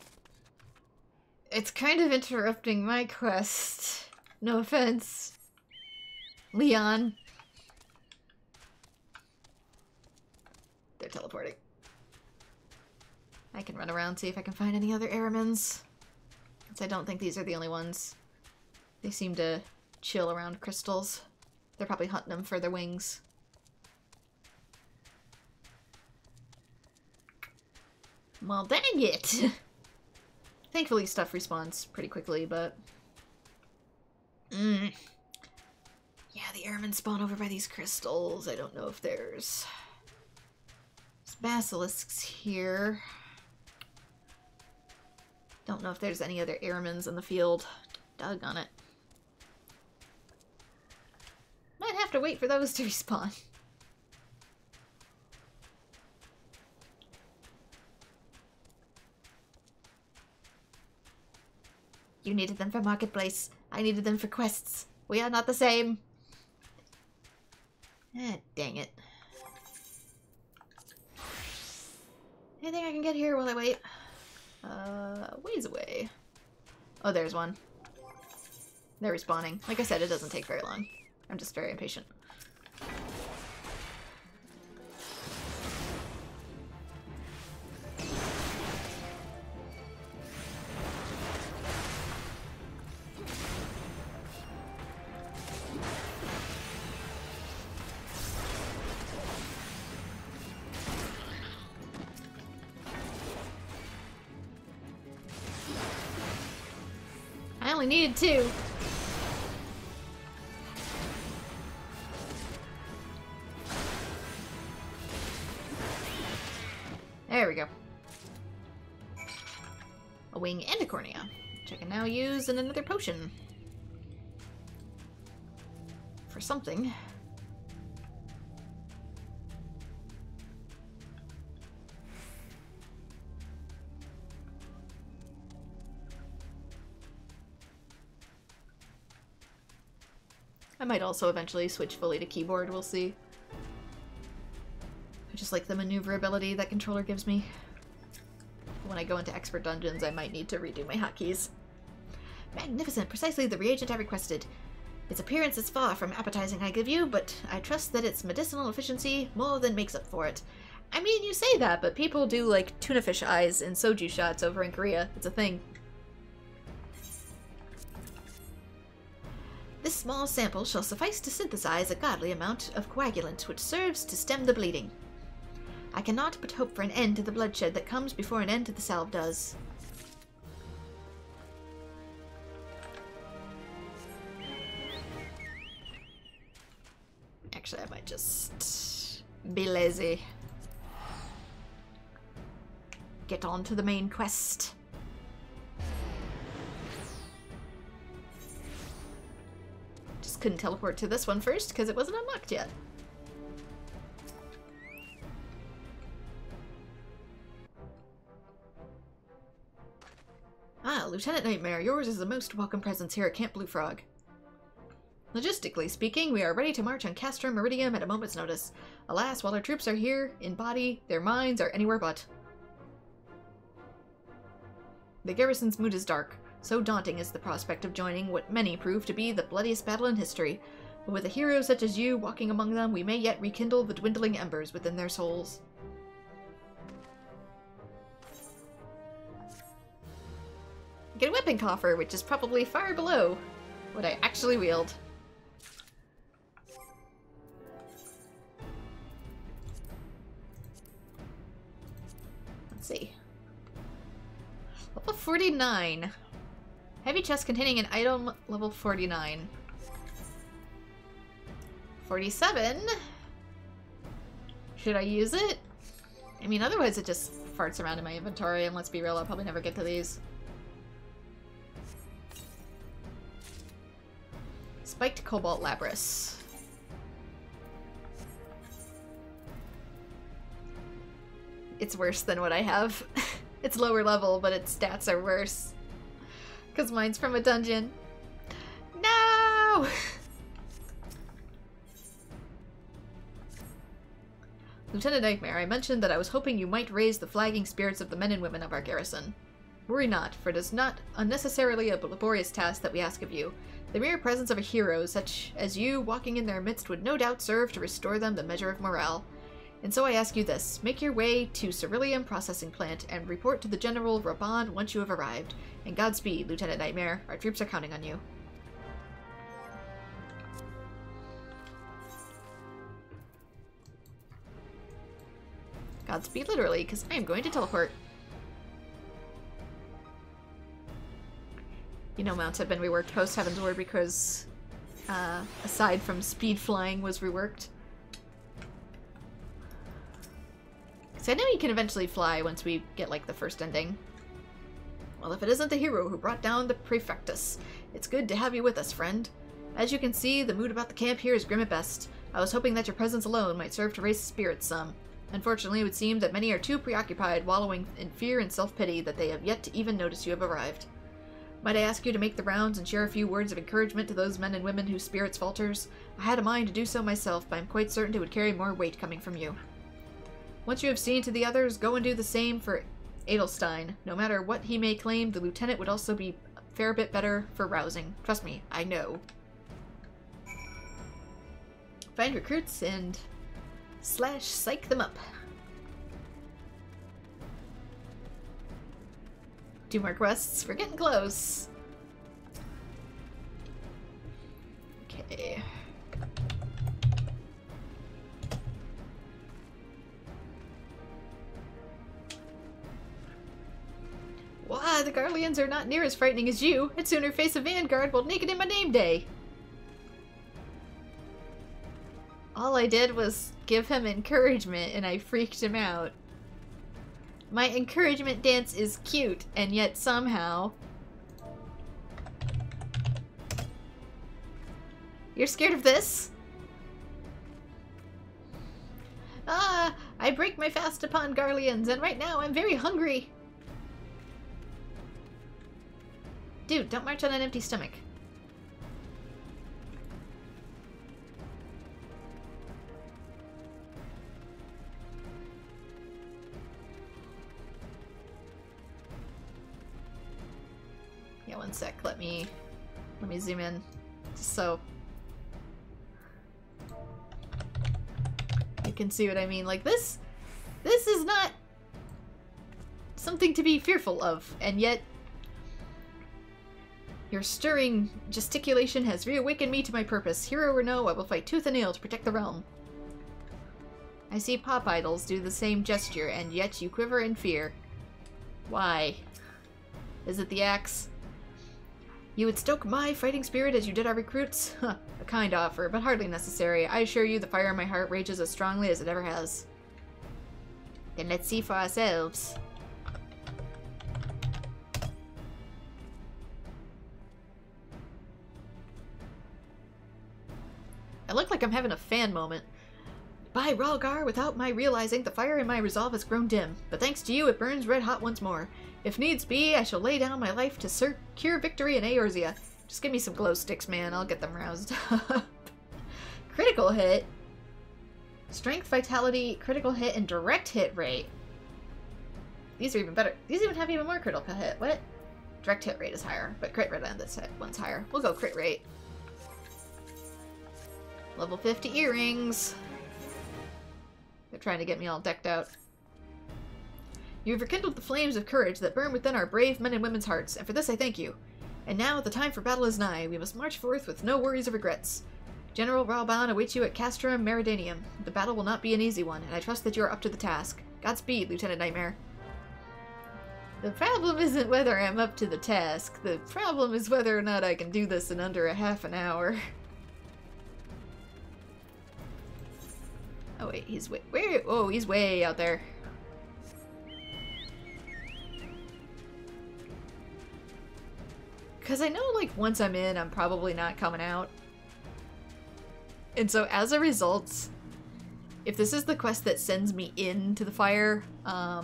it's kind of interrupting my quest. No offense, Leon. They're teleporting. I can run around, see if I can find any other Aramans. Since I don't think these are the only ones. They seem to chill around crystals. They're probably hunting them for their wings. Well, dang it! Thankfully, stuff respawns pretty quickly, but... Yeah, the airmen spawn over by these crystals. I don't know if there's basilisks here. Don't know if there's any other airmans in the field. Doggone it. Might have to wait for those to respawn. You needed them for Marketplace. I needed them for quests. We are not the same. Ah, dang it. Anything I can get here while I wait? Ways away. Oh, there's one. They're respawning. Like I said, it doesn't take very long. I'm just very impatient. I only needed 2. There we go. A wing and a cornea, which I can now use in another potion. For something. I might also eventually switch fully to keyboard, we'll see. I just like the maneuverability that controller gives me. When I go into expert dungeons, I might need to redo my hotkeys. Magnificent, precisely the reagent I requested. Its appearance is far from appetizing, I give you, but I trust that its medicinal efficiency more than makes up for it. I mean, you say that, but people do, like, tuna fish eyes and soju shots over in Korea. It's a thing. This small sample shall suffice to synthesize a godly amount of coagulant which serves to stem the bleeding. I cannot but hope for an end to the bloodshed that comes before an end to the salve does. Actually, I might just be lazy. Get on to the main quest. Just couldn't teleport to this one first because it wasn't unlocked yet. Ah, Lieutenant Nightmare, yours is the most welcome presence here at Camp Blue Frog. Logistically speaking, we are ready to march on Castro Meridium at a moment's notice. Alas, while our troops are here, in body, their minds are anywhere but. The garrison's mood is dark. So daunting is the prospect of joining what many prove to be the bloodiest battle in history. But with a hero such as you walking among them, we may yet rekindle the dwindling embers within their souls. Get a weapon coffer, which is probably far below what I actually wield. Let's see. Level 49. Heavy chest containing an item, level 49. 47? Should I use it? I mean, otherwise it just farts around in my inventory, and let's be real, I'll probably never get to these. Spiked Cobalt Labris. It's worse than what I have. It's lower level, but its stats are worse. Because mine's from a dungeon. No! Lieutenant Nightmare, I mentioned that I was hoping you might raise the flagging spirits of the men and women of our garrison. Worry not, for it is not unnecessarily a laborious task that we ask of you. The mere presence of a hero such as you walking in their midst would no doubt serve to restore them the measure of morale. And so I ask you this, make your way to Ceruleum Processing Plant and report to the General Reborn once you have arrived. And Godspeed, Lieutenant Nightmare. Our troops are counting on you. Godspeed literally, because I am going to teleport. You know, mounts have been reworked post Heaven's Word because, aside from speed flying, was reworked. So I know you can eventually fly once we get, like, the first ending. Well, if it isn't the hero who brought down the Prefectus, it's good to have you with us, friend. As you can see, the mood about the camp here is grim at best. I was hoping that your presence alone might serve to raise spirits some. Unfortunately, it would seem that many are too preoccupied wallowing in fear and self-pity that they have yet to even notice you have arrived. Might I ask you to make the rounds and share a few words of encouragement to those men and women whose spirits falters? I had a mind to do so myself, but I'm quite certain it would carry more weight coming from you. Once you have seen to the others, go and do the same for Edelstein. No matter what he may claim, the lieutenant would also be a fair bit better for rousing. Trust me, I know. Find recruits and psych them up. 2 more quests. We're getting close. Okay. Wow, the Garleans are not near as frightening as you. I'd sooner face a vanguard while naked in my name day. All I did was give him encouragement and I freaked him out. My encouragement dance is cute, and yet somehow... You're scared of this? Ah, I break my fast upon Garleans, and right now I'm very hungry. Dude, don't march on an empty stomach. Yeah, one sec. Let me zoom in, just so you can see what I mean. Like this is not something to be fearful of, and yet your stirring gesticulation has reawakened me to my purpose. Hero or no, I will fight tooth and nail to protect the realm. I see pop idols do the same gesture, and yet you quiver in fear. Why? Is it the axe? You would stoke my fighting spirit as you did our recruits? Huh, a kind offer, but hardly necessary. I assure you the fire in my heart rages as strongly as it ever has. Then let's see for ourselves. I look like I'm having a fan moment. By Ralgar, without my realizing, the fire in my resolve has grown dim, but thanks to you it burns red hot once more. If needs be, I shall lay down my life to secure victory in Eorzea. Just give me some glow sticks, man. I'll get them roused up. Critical hit. Strength, vitality, critical hit, and direct hit rate. These are even better. These even have even more critical hit. What? Direct hit rate is higher, but crit rate on this one's higher. We'll go crit rate. Level 50 earrings. They're trying to get me all decked out. You have rekindled the flames of courage that burn within our brave men and women's hearts, and for this I thank you. And now the time for battle is nigh. We must march forth with no worries or regrets. General Ralban awaits you at Castrum Meridianum. The battle will not be an easy one, and I trust that you are up to the task. Godspeed, Lieutenant Nightmare. The problem isn't whether I'm up to the task. The problem is whether or not I can do this in under a half an hour. Oh wait, he's way— where? Oh, he's way out there. Because I know, like, once I'm in, I'm probably not coming out. And so, as a result, if this is the quest that sends me into the fire, I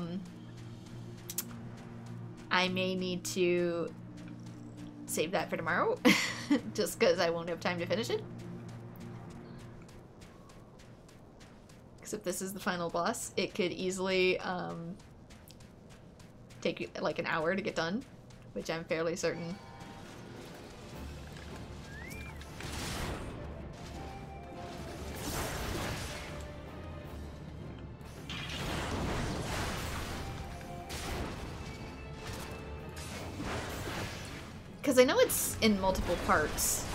may need to save that for tomorrow. Just because I won't have time to finish it. Because if this is the final boss, it could easily take like an hour to get done, which I'm fairly certain. Because I know it's in multiple parts.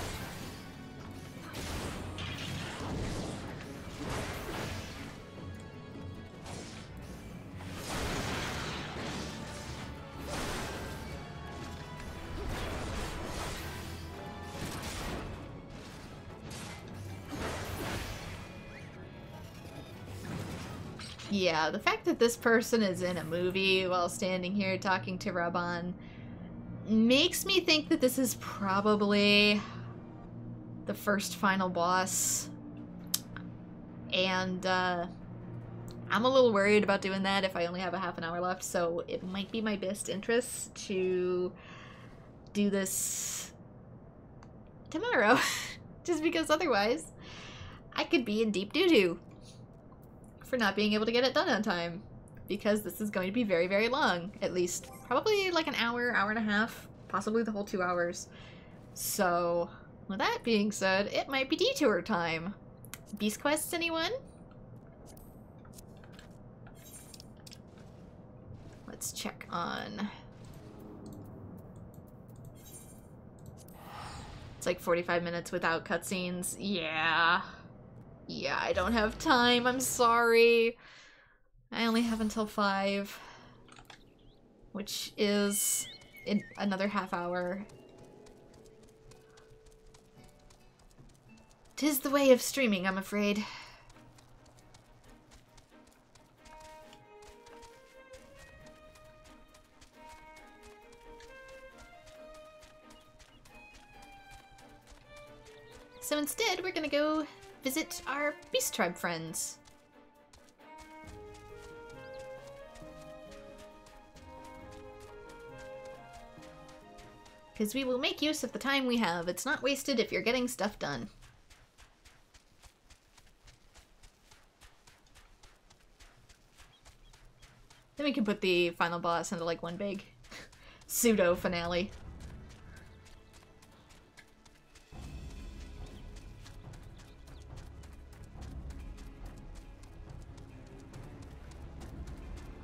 Yeah, the fact that this person is in a movie while standing here talking to Raban makes me think that this is probably the first final boss. And I'm a little worried about doing that if I only have a half an hour left, so it might be my best interest to do this tomorrow. Just because otherwise I could be in deep doo-doo for not being able to get it done on time, because this is going to be very, very long. At least probably like an hour, hour and a half, possibly the whole 2 hours. So with that being said, it might be detour time. Beast quests, anyone? Let's check on... It's like 45 minutes without cutscenes. Yeah, I don't have time. I'm sorry. I only have until 5, which is in another half hour. 'Tis the way of streaming, I'm afraid. So instead, we're gonna go visit our Beast Tribe friends. Because we will make use of the time we have. It's not wasted if you're getting stuff done. Then we can put the final boss into like one big pseudo finale.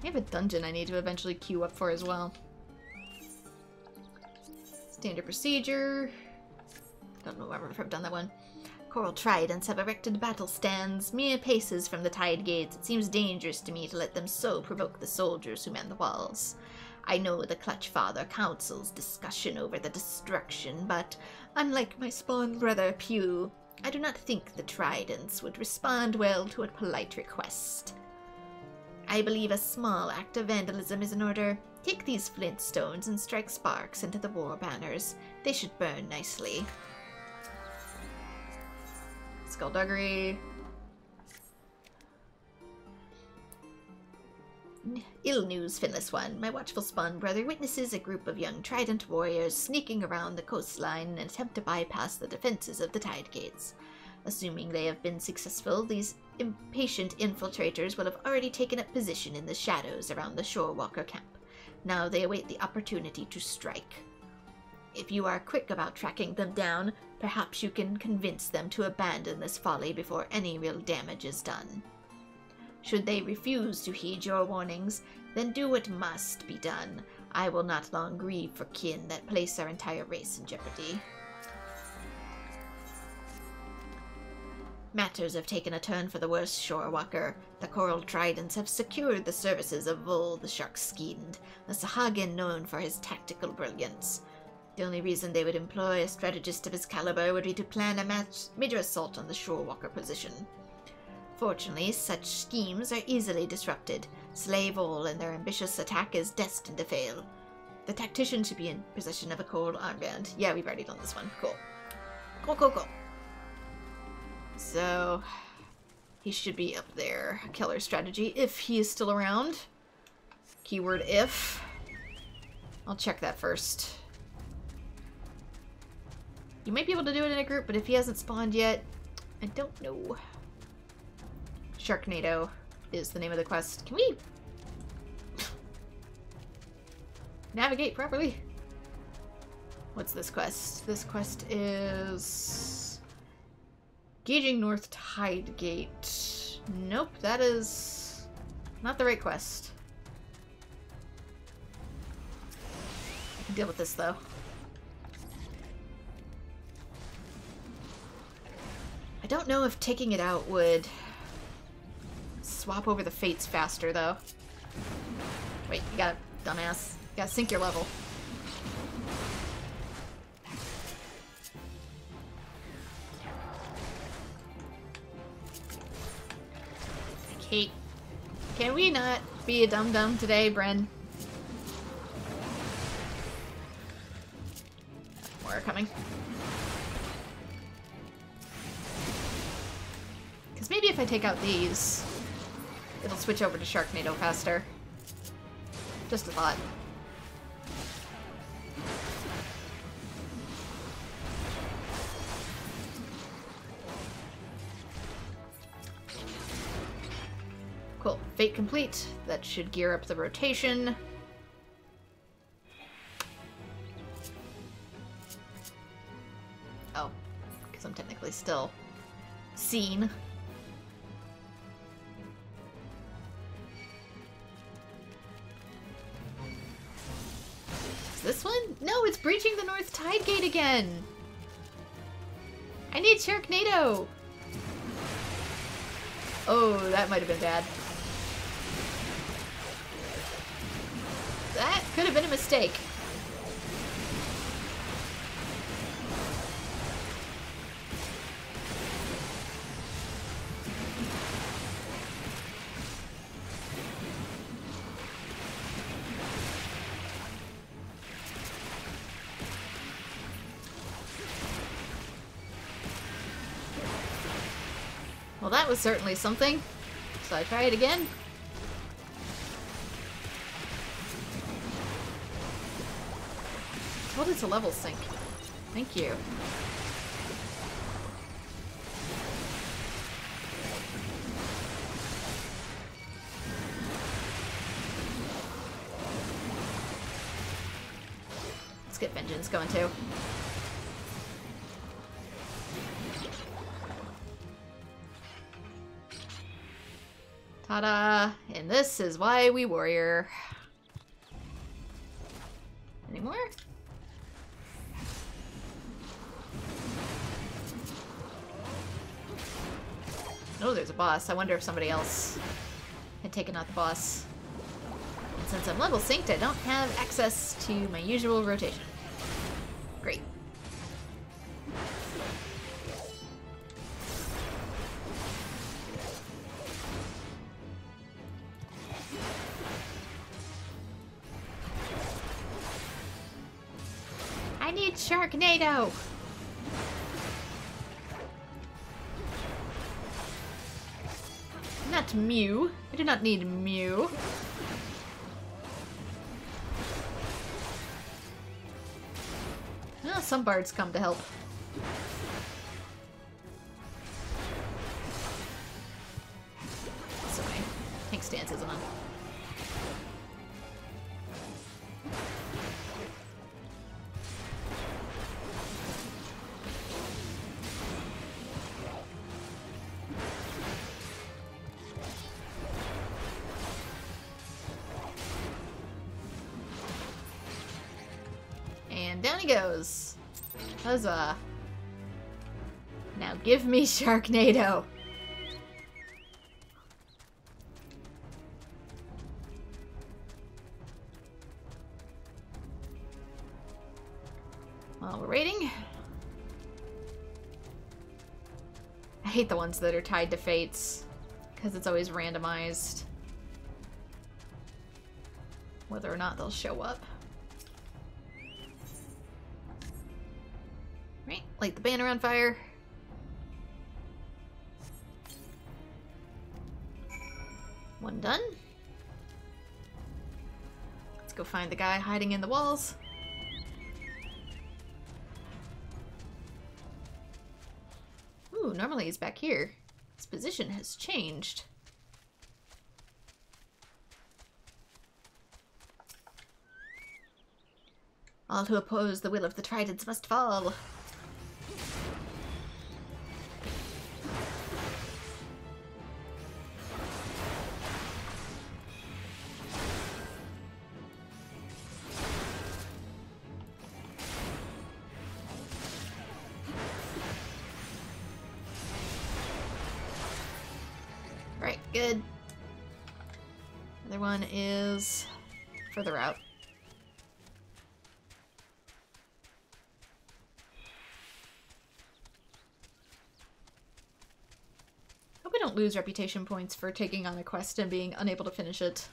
I have a dungeon I need to eventually queue up for as well. Standard procedure. Don't know if I've done that one. Coral tridents have erected battle stands mere paces from the tide gates. It seems dangerous to me to let them so provoke the soldiers who man the walls. I know the Clutch Father counsels discussion over the destruction, but unlike my spawn brother Pew, I do not think the Tridents would respond well to a polite request. I believe a small act of vandalism is in order. Take these flint stones and strike sparks into the war banners. They should burn nicely. Skullduggery. Ill news, Finless One. My watchful spawn brother witnesses a group of young Trident warriors sneaking around the coastline in an attempt to bypass the defenses of the tide gates. Assuming they have been successful, these impatient infiltrators will have already taken up position in the shadows around the Shorewalker camp. Now they await the opportunity to strike. If you are quick about tracking them down, perhaps you can convince them to abandon this folly before any real damage is done. Should they refuse to heed your warnings, then do what must be done. I will not long grieve for kin that place our entire race in jeopardy. Matters have taken a turn for the worse, Shorewalker. The Coral Tridents have secured the services of Vol the Shark-Skinned, a Sahagin known for his tactical brilliance. The only reason they would employ a strategist of his caliber would be to plan a major assault on the Shorewalker position. Fortunately, such schemes are easily disrupted. Slay Vol and their ambitious attack is destined to fail. The tactician should be in possession of a cold armband. Yeah, we've already done this one. Cool. Cool. So, he should be up there. Killer strategy, if he is still around. Keyword if. I'll check that first. You might be able to do it in a group, but if he hasn't spawned yet, I don't know. Sharknado is the name of the quest. Can we navigate properly? What's this quest? This quest is gauging North Tide Gate. Nope, that is not the right quest. I can deal with this though. I don't know if taking it out would swap over the fates faster, though. Wait, you gotta, dumbass. You gotta sync your level. Kate, can we not be a dum-dum today, Bren? More are coming. Because maybe if I take out these, it'll switch over to Sharknado faster. Just a thought. Cool. Fate complete. That should gear up the rotation. Oh, because I'm technically still seen. This one? No, it's breaching the North Tide Gate again! I need Sharknado! Oh, that might have been bad. That could have been a mistake. Well, that was certainly something. So I try it again. Told it to level sync. Thank you. Let's get Vengeance going too. Ta-da! And this is why we warrior. Any more? Oh, there's a boss. I wonder if somebody else had taken out the boss. And since I'm level synced, I don't have access to my usual rotation. Great. I need Sharknado! Not Mew. I do not need Mew. Well, some bards come to help. So my tank stance isn't on. And down he goes. Huzzah. Now give me Sharknado. While we're waiting. I hate the ones that are tied to fates, because it's always randomized whether or not they'll show up. Right, light the banner on fire. One done. Let's go find the guy hiding in the walls. Ooh, normally he's back here. His position has changed. All who oppose the will of the Tridents must fall. Right, good. Other one is further out. Hope we don't lose reputation points for taking on a quest and being unable to finish it.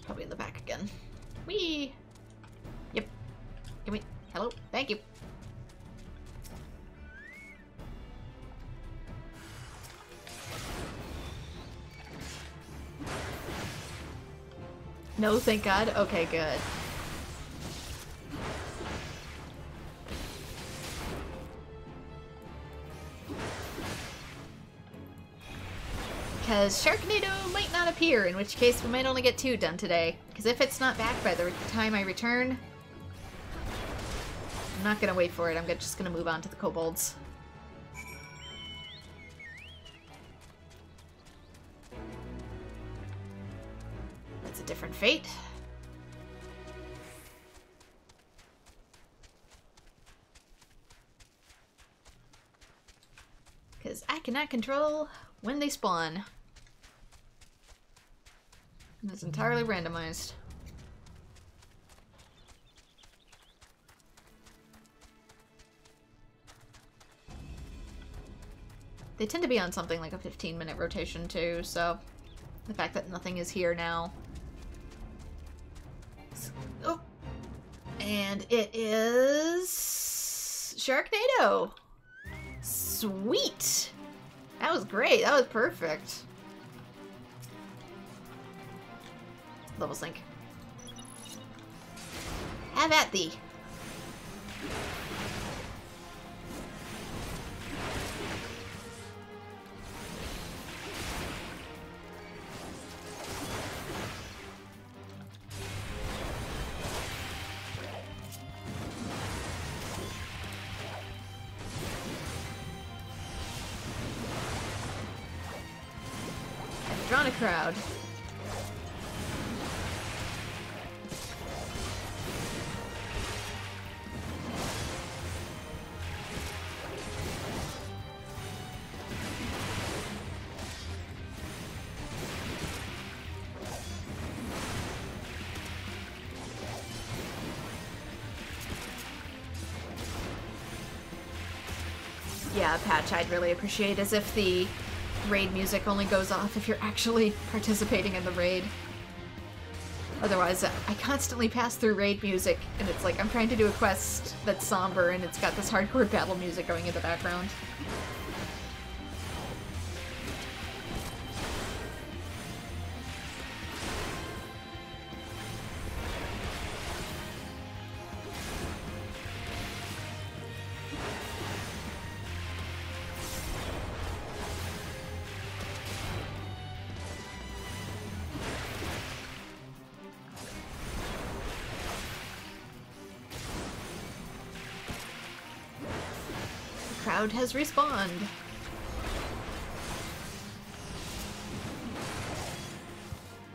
Probably in the back again. Whee! Yep. Can we? Hello? Thank you. No, thank God? Okay, good. Because Sharknado might not appear, in which case we might only get 2 done today. Because if it's not back by the time I return, I'm not gonna wait for it. I'm just gonna move on to the kobolds. That's a different fate. Because I cannot control when they spawn. And it's entirely randomized. They tend to be on something like a 15-minute rotation too, so the fact that nothing is here now. Oh! And it is Sharknado! Sweet! That was great. That was perfect. Level sync. Have at thee. I've drawn a crowd. Yeah, a patch I'd really appreciate is if the raid music only goes off if you're actually participating in the raid. Otherwise, I constantly pass through raid music, and it's like I'm trying to do a quest that's somber, and it's got this hardcore battle music going in the background. Crowd has respawned.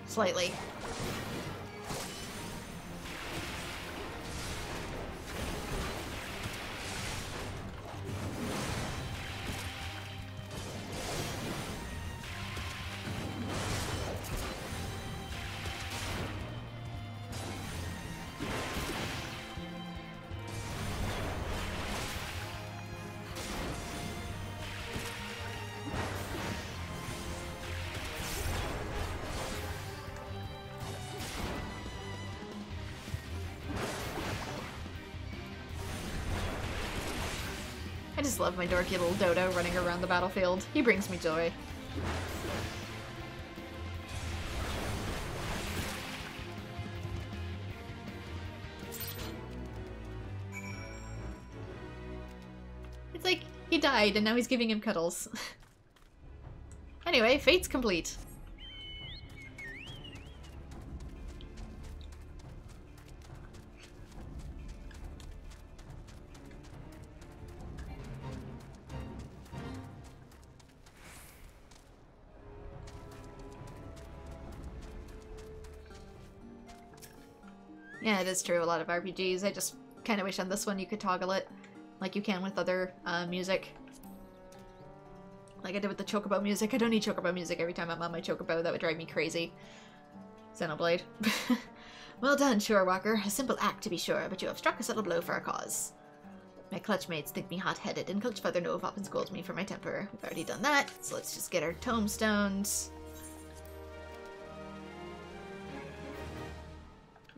Slightly. I just love my dorky little dodo running around the battlefield. He brings me joy. It's like he died and now he's giving him cuddles. Anyway, fate's complete. Yeah, it is true, a lot of RPGs. I just kind of wish on this one you could toggle it, like you can with other music. Like I did with the Chocobo music. I don't need Chocobo music every time I'm on my Chocobo. That would drive me crazy. Xenoblade. Well done, Shorewalker. A simple act to be sure, but you have struck a subtle blow for our cause. My clutch mates think me hot-headed, and Coach Feather Nove often scolds me for my temper. We've already done that, so let's just get our tombstones.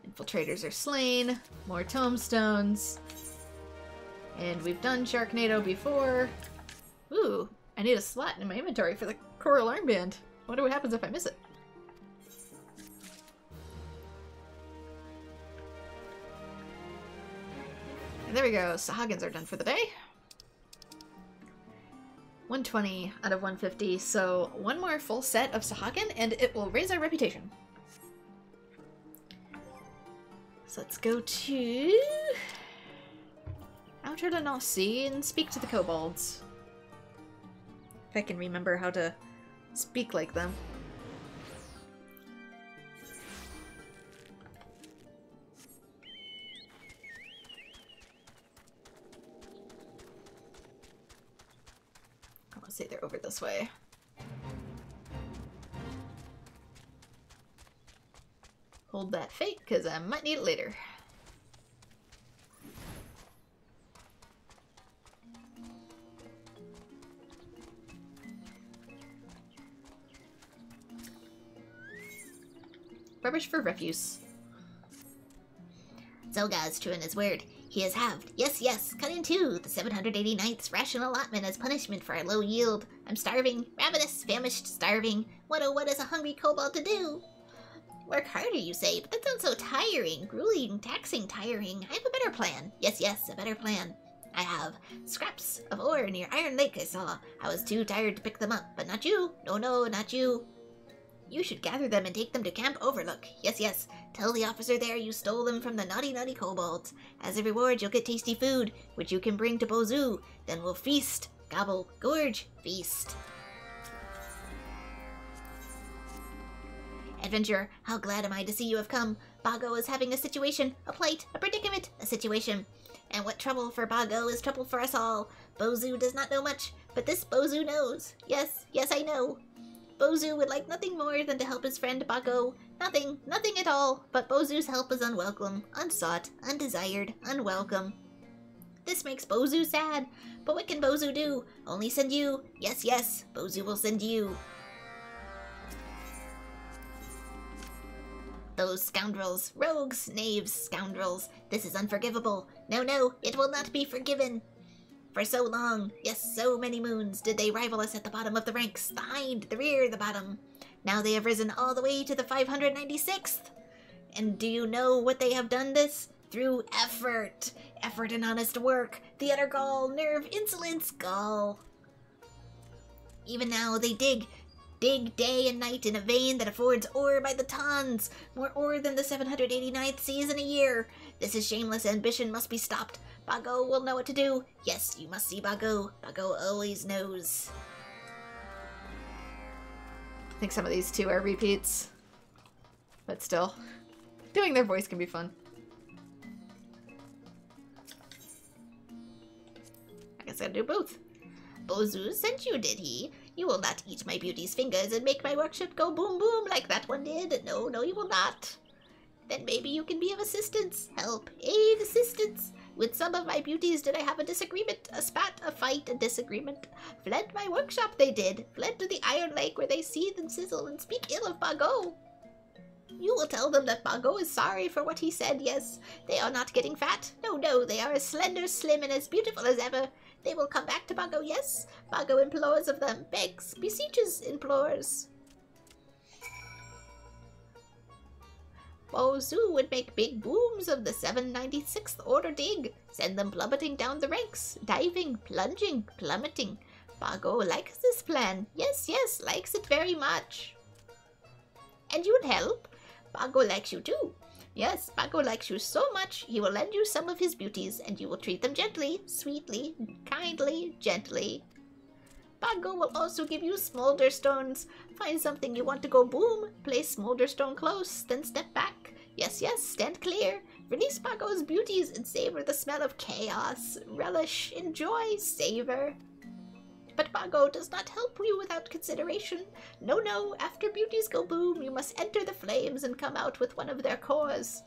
Infiltrators are slain. More tombstones. And we've done Sharknado before. Ooh, I need a slot in my inventory for the Coral Armband. I wonder what happens if I miss it. And there we go. Sahagins are done for the day. 120 out of 150, so one more full set of Sahagin and it will raise our reputation. So let's go to Outer Lanasi and speak to the kobolds. If I can remember how to speak like them. I want to say they're over this way. Hold that fate, because I might need it later. Rubbish for refuse. Zelga is true in his word. He is halved. Yes, yes, cut in two. The 789th's ration allotment as punishment for our low yield. I'm starving. Ravenous, famished, starving. What oh, what is a hungry kobold to do? Work harder, you say, but that sounds so tiring. Grueling, taxing, tiring. I have a better plan. Yes, yes, a better plan. I have scraps of ore near Iron Lake I saw. I was too tired to pick them up, but not you. No, no, not you. You should gather them and take them to Camp Overlook. Yes, yes. Tell the officer there you stole them from the naughty, naughty kobolds. As a reward, you'll get tasty food, which you can bring to Bozu. Then we'll feast. Gobble, gorge, feast. Adventurer, how glad am I to see you have come. Bago is having a situation, a plight, a predicament, a situation. And what trouble for Bago is trouble for us all. Bozu does not know much, but this Bozu knows. Yes, yes, I know. Bozu would like nothing more than to help his friend Bago. Nothing, nothing at all, but Bozu's help is unwelcome, unsought, undesired, unwelcome. This makes Bozu sad. But what can Bozu do? Only send you. Yes, yes, Bozu will send you. Those scoundrels, rogues, knaves, scoundrels. This is unforgivable. No, no, it will not be forgiven. For so long, yes, so many moons, did they rival us at the bottom of the ranks, the hind, the rear, the bottom. Now they have risen all the way to the 596th. And do you know what they have done this? Through effort. Effort and honest work. Theater gall, nerve, insolence, gall. Even now they dig day and night in a vein that affords ore by the tons. More ore than the 789th sees in a year. This is shameless ambition must be stopped. Bago will know what to do. Yes, you must see Bago. Bago always knows. I think some of these two are repeats. But still, doing their voice can be fun. I guess I gotta do both. Bozu sent you, did he? You will not eat my beauty's fingers and make my workshop go boom boom like that one did. No, no, you will not. Then maybe you can be of assistance. Help, aid, assistance. With some of my beauties did I have a disagreement, a spat, a fight, a disagreement. Fled my workshop they did. Fled to the Iron Lake where they seethe and sizzle and speak ill of Bago. You will tell them that Bago is sorry for what he said, yes. They are not getting fat. No, no, they are as slender, slim, and as beautiful as ever. They will come back to Bago, yes. Bago implores of them, begs, beseeches, implores. Bozu would make big booms of the 796th order dig, send them plummeting down the ranks, diving, plunging, plummeting. Bago likes this plan. Yes, yes, likes it very much. And you would help? Bago likes you too. Yes, Bago likes you so much, he will lend you some of his beauties, and you will treat them gently, sweetly, kindly, gently. Bago will also give you smolder stones. Find something you want to go boom, place smolder stone close, then step back. Yes, yes, stand clear. Release Bago's beauties and savor the smell of chaos. Relish, enjoy, savor. But Bago does not help you without consideration. No, no, after beauties go boom, you must enter the flames and come out with one of their cores.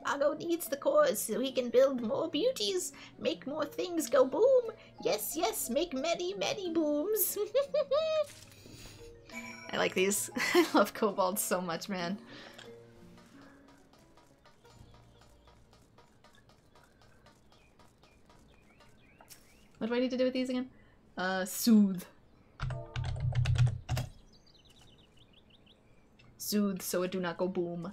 Bago needs the cores so he can build more beauties, make more things go boom. Yes, yes, make many, many booms. I like these. I love kobolds so much, man. What do I need to do with these again? Soothe. Soothe so it do not go boom.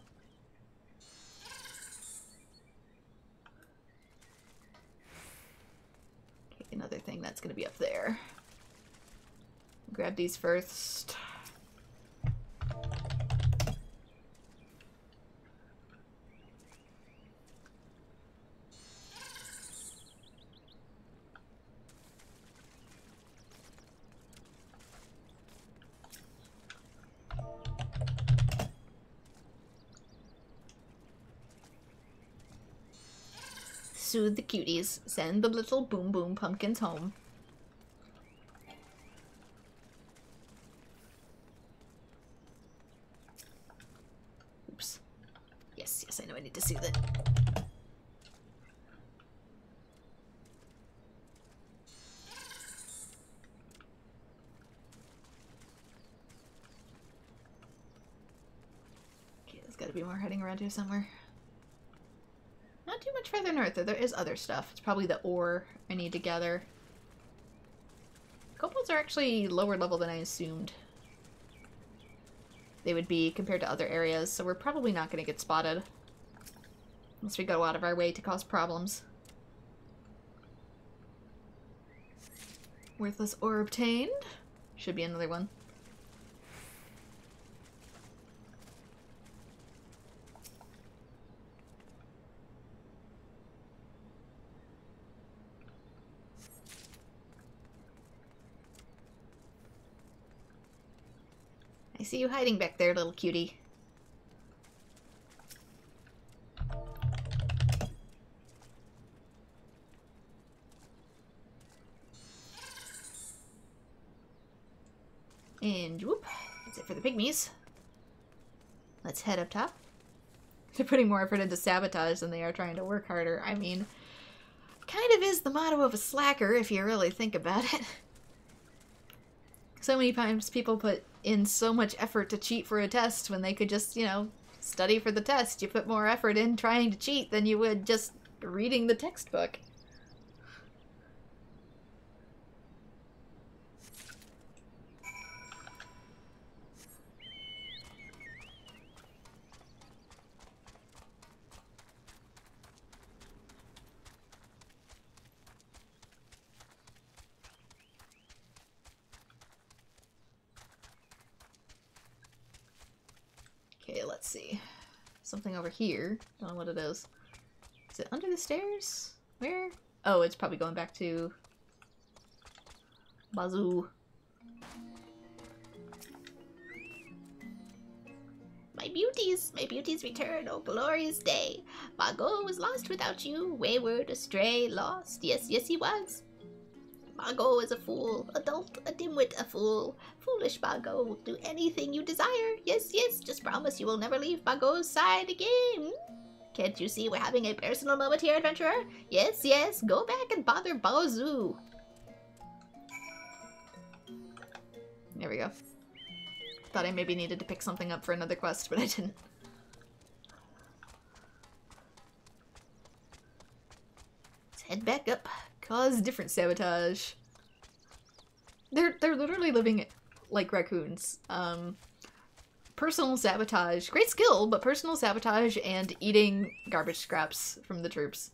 Okay, another thing that's gonna be up there. Grab these first. Soothe the cuties. Send the little boom boom pumpkins home. Oops. Yes, yes, I know I need to soothe it. Okay, there's gotta be more hiding around here somewhere. Not too much further north, though there is other stuff. It's probably the ore I need to gather. Kobolds are actually lower level than I assumed they would be compared to other areas, so we're probably not going to get spotted. Unless we go out of our way to cause problems. Worthless ore obtained. Should be another one. I see you hiding back there, little cutie. And whoop, that's it for the pygmies. Let's head up top. They're putting more effort into sabotage than they are trying to work harder. I mean, kind of is the motto of a slacker if you really think about it. So many times people put in so much effort to cheat for a test when they could just, you know, study for the test. You put more effort in trying to cheat than you would just reading the textbook. Okay, let's see. Something over here. Don't know what it is. Is it under the stairs? Where? Oh, it's probably going back to Bazoo. My beauties return, oh glorious day. Bago was lost without you, wayward, astray, lost. Yes, yes he was. Bago is a fool, adult, a dimwit, a fool. Foolish Bago will do anything you desire. Yes, yes, just promise you will never leave Bago's side again. Can't you see we're having a personal moment here, adventurer? Yes, yes, go back and bother Bazoo. There we go. Thought I maybe needed to pick something up for another quest, but I didn't. Let's head back up. Cause different sabotage. They're literally living like raccoons. Personal sabotage. Great skill, but personal sabotage and eating garbage scraps from the troops.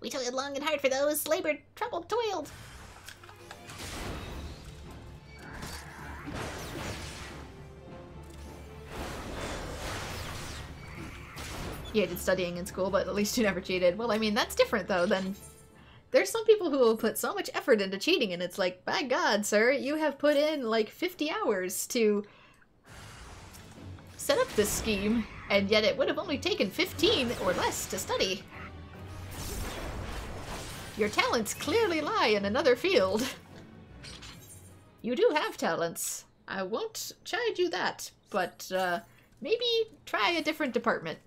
We toiled long and hard for those, labored, troubled, toiled. You hated studying in school, but at least you never cheated. Well, I mean, that's different, though, than... There's some people who will put so much effort into cheating, and it's like, by God, sir, you have put in, like, 50 hours to set up this scheme, and yet it would have only taken 15 or less to study. Your talents clearly lie in another field. You do have talents. I won't chide you that, but, maybe try a different department.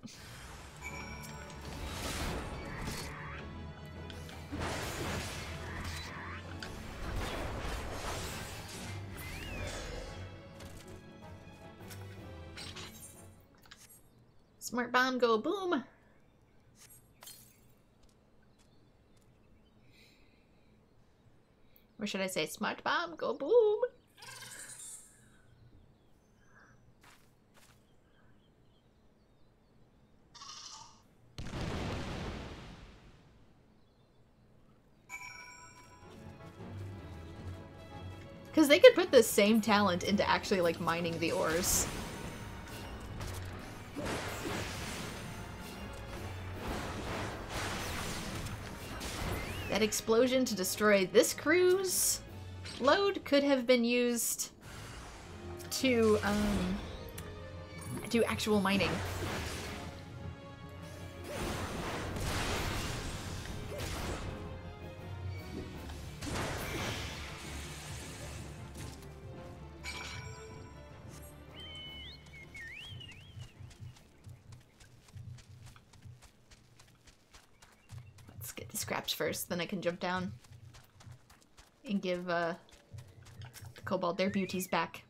Smart bomb go boom. Or should I say smart bomb go boom? Because they could put the same talent into actually, like, mining the ores. That explosion to destroy this cruise load could have been used to do actual mining. Get the scraps first, then I can jump down and give the kobold their beauties back.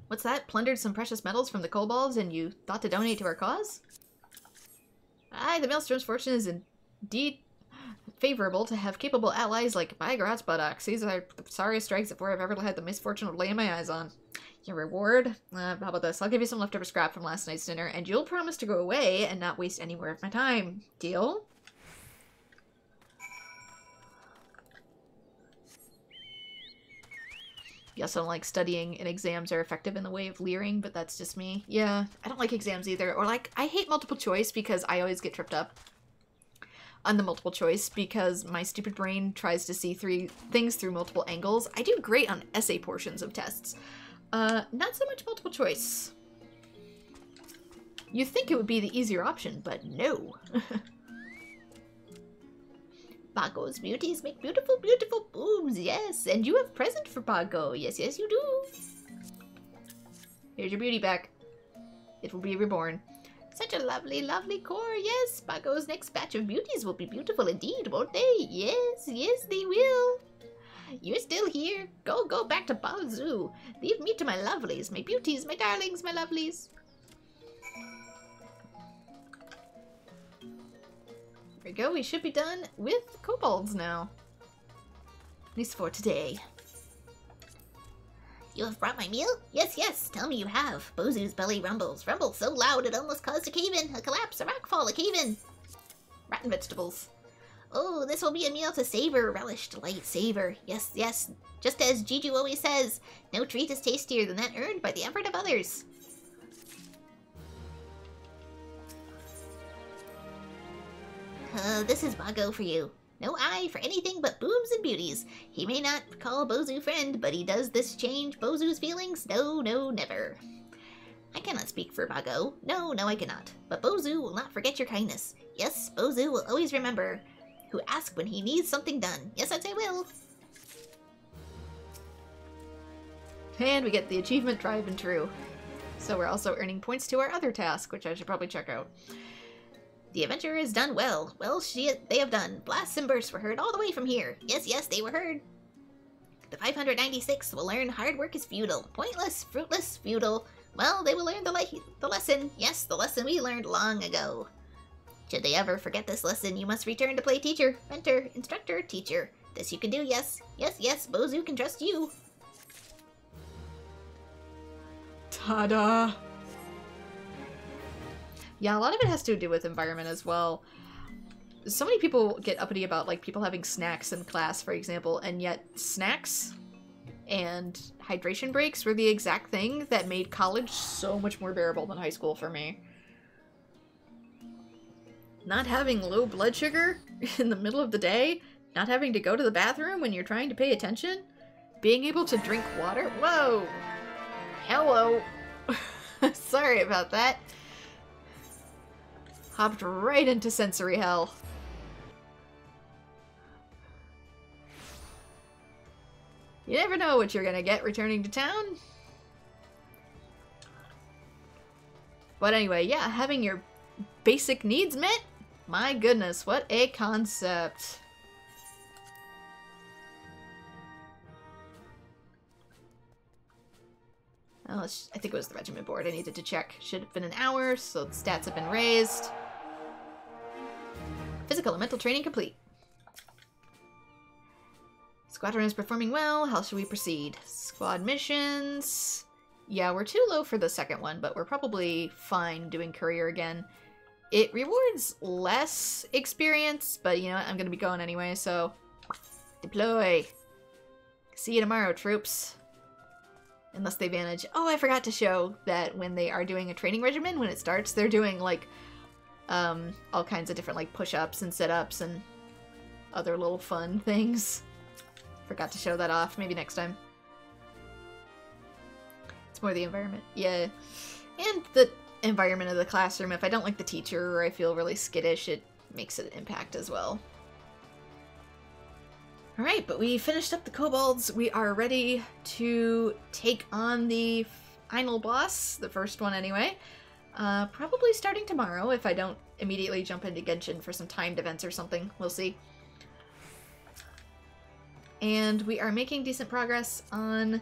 What's that? Plundered some precious metals from the kobolds and you thought to donate to our cause? Aye, the Maelstrom's fortune is indeed favorable to have capable allies like Bygrat's buttocks. These are the sorriest strikes that I've ever had the misfortune of laying my eyes on. Your reward? How about this? I'll give you some leftover scrap from last night's dinner, and you'll promise to go away and not waste any more of my time. Deal? Guess I don't like studying and exams are effective in the way of leering, but that's just me. Yeah, I don't like exams either. Or, like, I hate multiple choice because I always get tripped up on the multiple choice because my stupid brain tries to see things through multiple angles. I do great on essay portions of tests. Not so much multiple choice. You'd think it would be the easier option, but no. Bago's beauties make beautiful, beautiful booms, yes. And you have present for Bago. Yes, yes, you do. Here's your beauty back. It will be Reborn. Such a lovely, lovely core. Yes, Bago's next batch of beauties will be beautiful indeed, won't they? Yes, yes, they will. You're still here. Go back to Baozoo. Leave me to my lovelies, my beauties, my darlings, my lovelies. There we go. We should be done with kobolds now. At least for today. You have brought my meal? Yes, yes, tell me you have. Bozoo's belly rumbles. Rumbles so loud it almost caused a cave-in, a collapse, a rockfall, a cave-in. Rotten vegetables. Oh, this will be a meal to savor, relish, delight, savor. Yes, yes, just as Jiju always says, no treat is tastier than that earned by the effort of others. This is Bago for you. No eye for anything but booms and beauties. He may not call Bozoo friend, but he does this change Bozoo's feelings? No, no, never. I cannot speak for Bago. No, no, I cannot. But Bozoo will not forget your kindness. Yes, Bozoo will always remember who ask when he needs something done. Yes, that I will. And we get the achievement Tried and True. So we're also earning points to our other task, which I should probably check out. The adventurer has done well. Well, they have done. Blasts and bursts were heard all the way from here. Yes, yes, they were heard. The 596 will learn hard work is futile. Pointless, fruitless, futile. Well, they will learn the lesson. Yes, the lesson we learned long ago. Should they ever forget this lesson, you must return to play teacher, mentor, instructor, teacher. This you can do, yes. Yes, yes, Bozoo can trust you. Ta-da! Yeah, a lot of it has to do with environment as well. So many people get uppity about, like, people having snacks in class, for example, and yet snacks and hydration breaks were the exact thing that made college so much more bearable than high school for me. Not having low blood sugar in the middle of the day, not having to go to the bathroom when you're trying to pay attention, being able to drink water. Whoa! Hello! Sorry about that. Hopped right into sensory hell. You never know what you're gonna get returning to town. But anyway, yeah, having your basic needs met? My goodness, what a concept. Oh, I think it was the regiment board I needed to check. Should have been an hour, so the stats have been raised. Physical and mental training complete. Squadron is performing well. How should we proceed? Squad missions. Yeah, we're too low for the second one, but we're probably fine doing courier again. It rewards less experience, but you know what? I'm gonna be going anyway, so deploy. See you tomorrow, troops. Unless they manage. Oh, I forgot to show that when they are doing a training regimen, when it starts, they're doing like all kinds of different like push-ups and sit-ups and other little fun things. Forgot to show that off. Maybe next time. It's more the environment. Yeah. And the environment of the classroom. If I don't like the teacher or I feel really skittish, it makes an impact as well. Alright, but we finished up the kobolds. We are ready to take on the final boss, the first one anyway. Probably starting tomorrow if I don't immediately jump into Genshin for some timed events or something. We'll see. And we are making decent progress on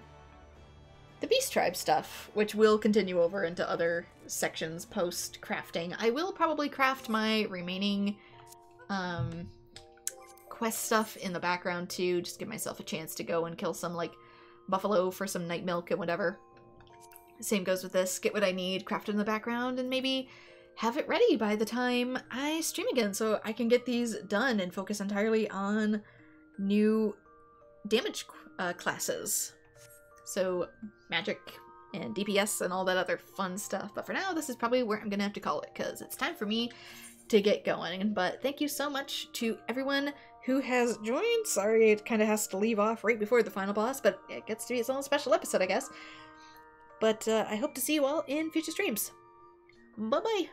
the Beast Tribe stuff, which will continue over into other sections post-crafting. I will probably craft my remaining quest stuff in the background too, just give myself a chance to go and kill some, like, buffalo for some night milk and whatever. Same goes with this. Get what I need, craft it in the background, and maybe have it ready by the time I stream again so I can get these done and focus entirely on new damage classes. So magic and DPS and all that other fun stuff. But for now, this is probably where I'm gonna have to call it because it's time for me to get going. But thank you so much to everyone who has joined. Sorry, it kind of has to leave off right before the final boss, but it gets to be its own special episode, I guess. But I hope to see you all in future streams. Bye-bye!